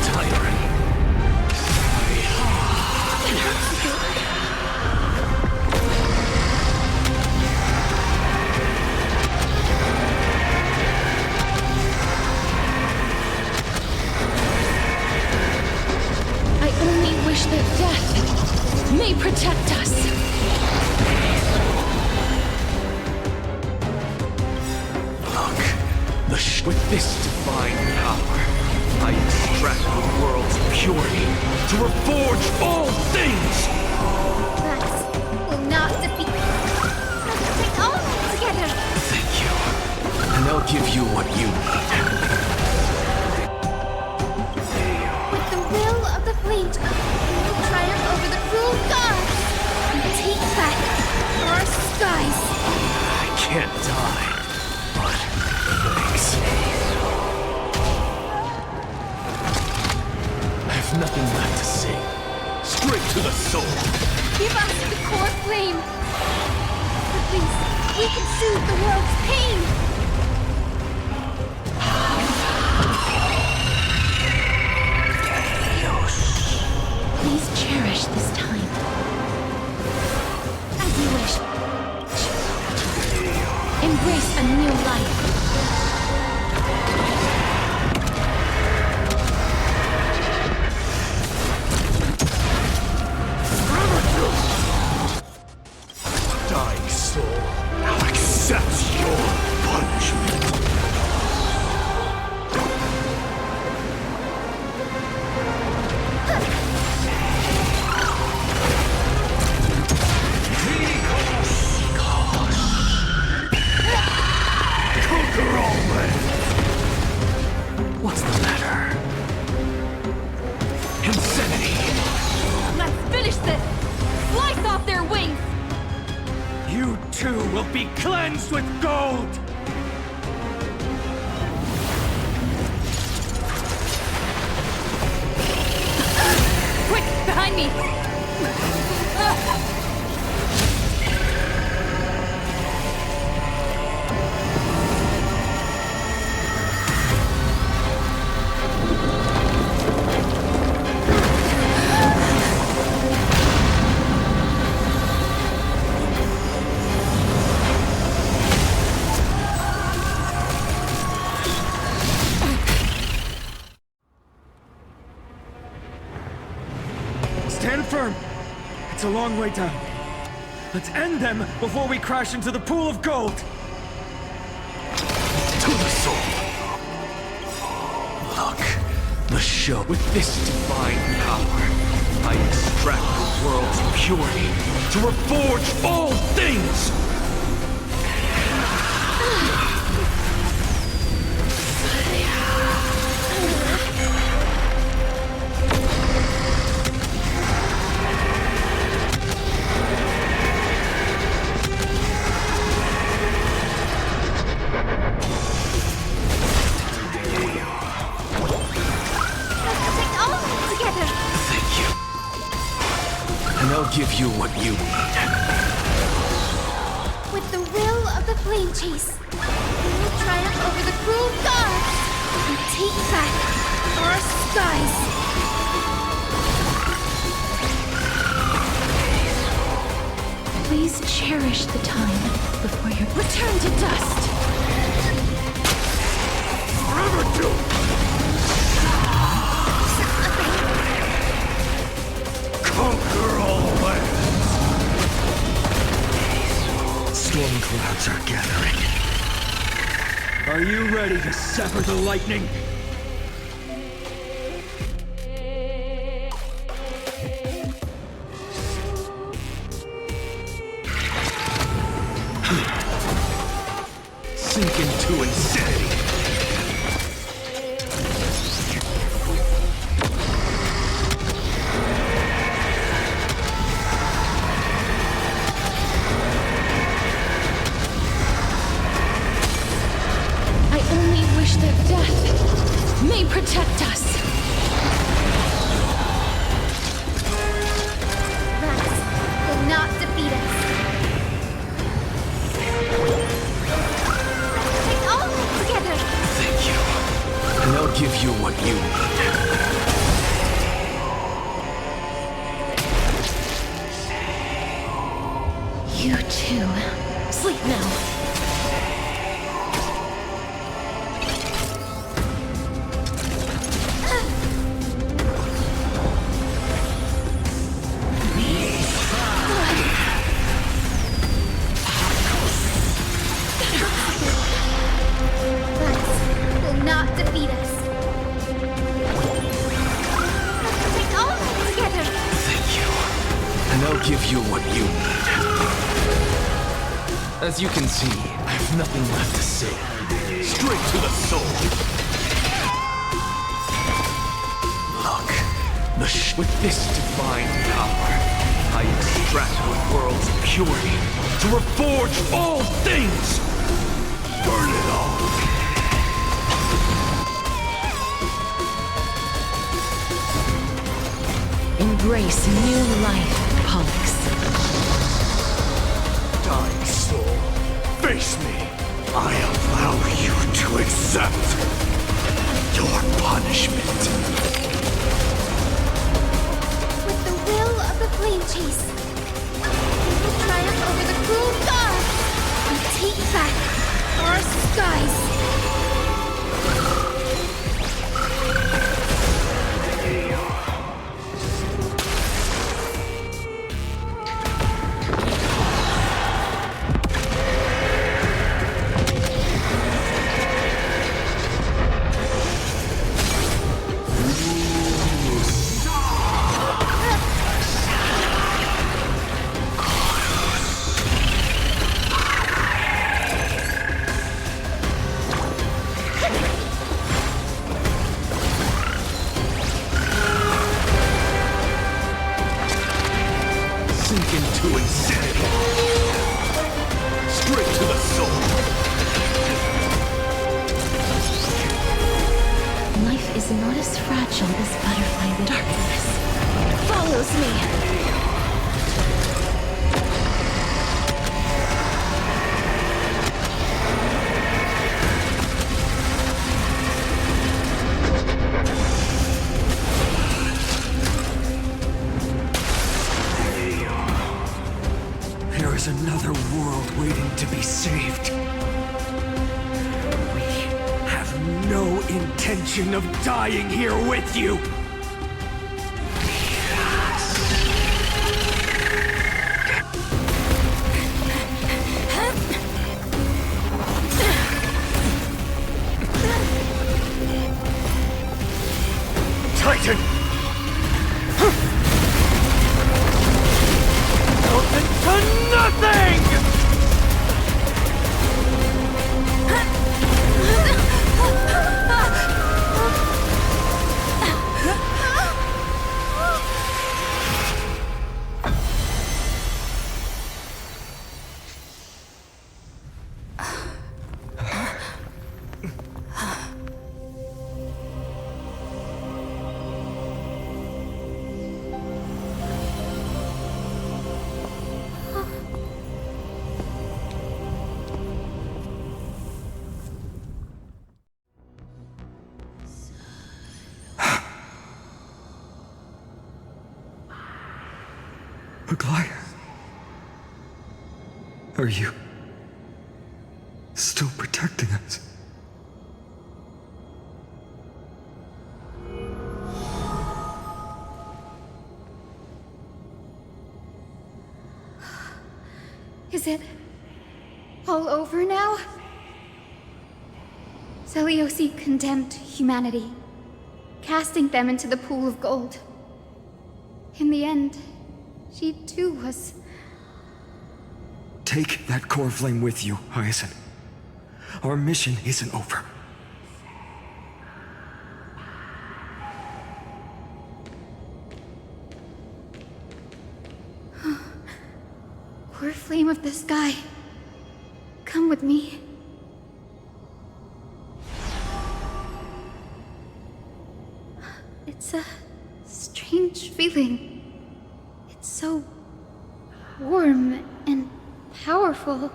Tiring. I only wish that death may protect us. Look, with this divine power, I extract the world's purity to reforge all things! That will not defeat us. Let's take all together. Thank you. And I'll give you what you need. With the will of the flame, we will triumph over the cruel gods and take back our skies. I can't die, but thanks. I have nothing left to say. Straight to the soul. Give us the core flame. At least we can soothe the world's pain. Please cherish this time. As you wish. Embrace a new life. Dying soul, now accept your punishment. Conquer all men. What's the matter? Insanity! Let's finish this! Slice off their wings! You too will be cleansed with gold! Quick, behind me! Stand firm! It's a long way down. Let's end them before we crash into the pool of gold! To the soul. Look, the show. With this divine power, I extract the world's purity to reforge all things! And I'll give you what you need. With the will of of the flame chase, we will triumph over the cruel gods and take back our skies. Please cherish the time before you return to dust. Forever doomed! Conquer all lands! Storm clouds are gathering. Are you ready to sever the lightning? Sink into insanity! I only wish that death may protect us. Rats will not defeat us. Take all of it together. Thank you. And I'll give you what you need. You too. Sleep now. Rats will not defeat us. Take all of it together. Thank you. And I'll give you what you need. As you can see, I have nothing left to say. Straight to the soul. Look, with this divine power, I extract the world's purity to reforge all things. Burn it all. Embrace new life, Pollux. Dying soul, face me. I allow you to accept your punishment. With the will of the flame chase, we will triumph over the cruel gods and take back our skies. Sink into insanity. Straight to the soul. Life is not as fragile as butterfly in the darkness. Follows me. There is another world waiting to be saved. We have no intention of dying here with you. Titan! To nothing! Aglaia? Are you still protecting us? Is it all over now? Seliosi condemned humanity, casting them into the pool of gold. In the end, she too was... Take that core flame with you, Hyacinth. Our mission isn't over. Core flame of the sky, come with me. It's a strange feeling. It's so warm and powerful.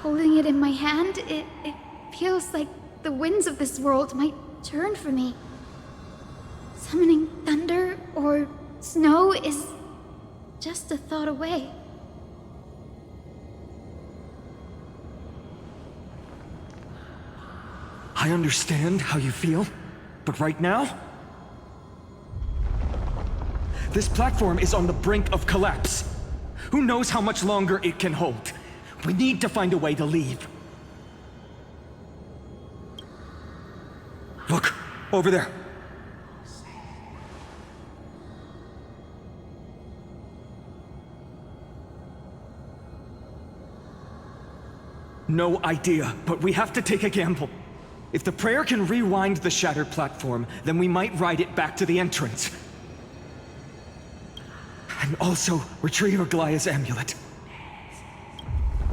Holding it in my hand, it feels like the winds of this world might turn for me. Summoning thunder or snow is just a thought away. I understand how you feel, but right now, this platform is on the brink of collapse. Who knows how much longer it can hold? We need to find a way to leave. Look, over there. No idea, but we have to take a gamble. If the prayer can rewind the shattered platform, then we might ride it back to the entrance. And also retrieve Aglaia's amulet.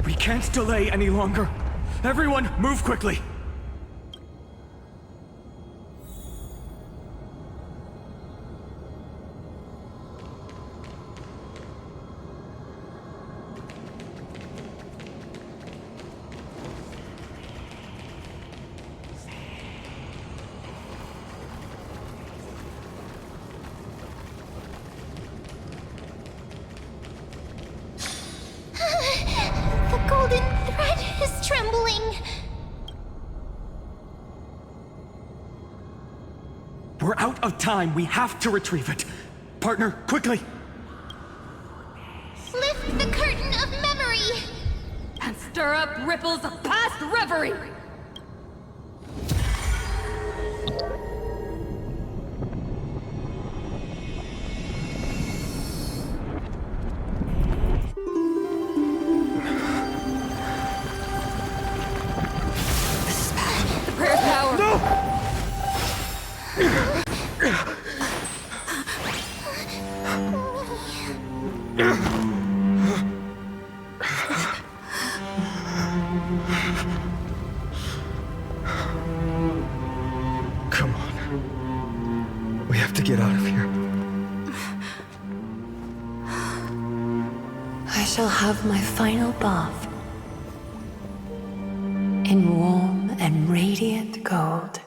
We can't delay any longer. Everyone, move quickly! The golden thread is trembling. We're out of time. We have to retrieve it. Partner, quickly! Lift the curtain of memory. And stir up ripples of past reverie! Come on. We have to get out of here. I shall have my final bath in warm and radiant gold.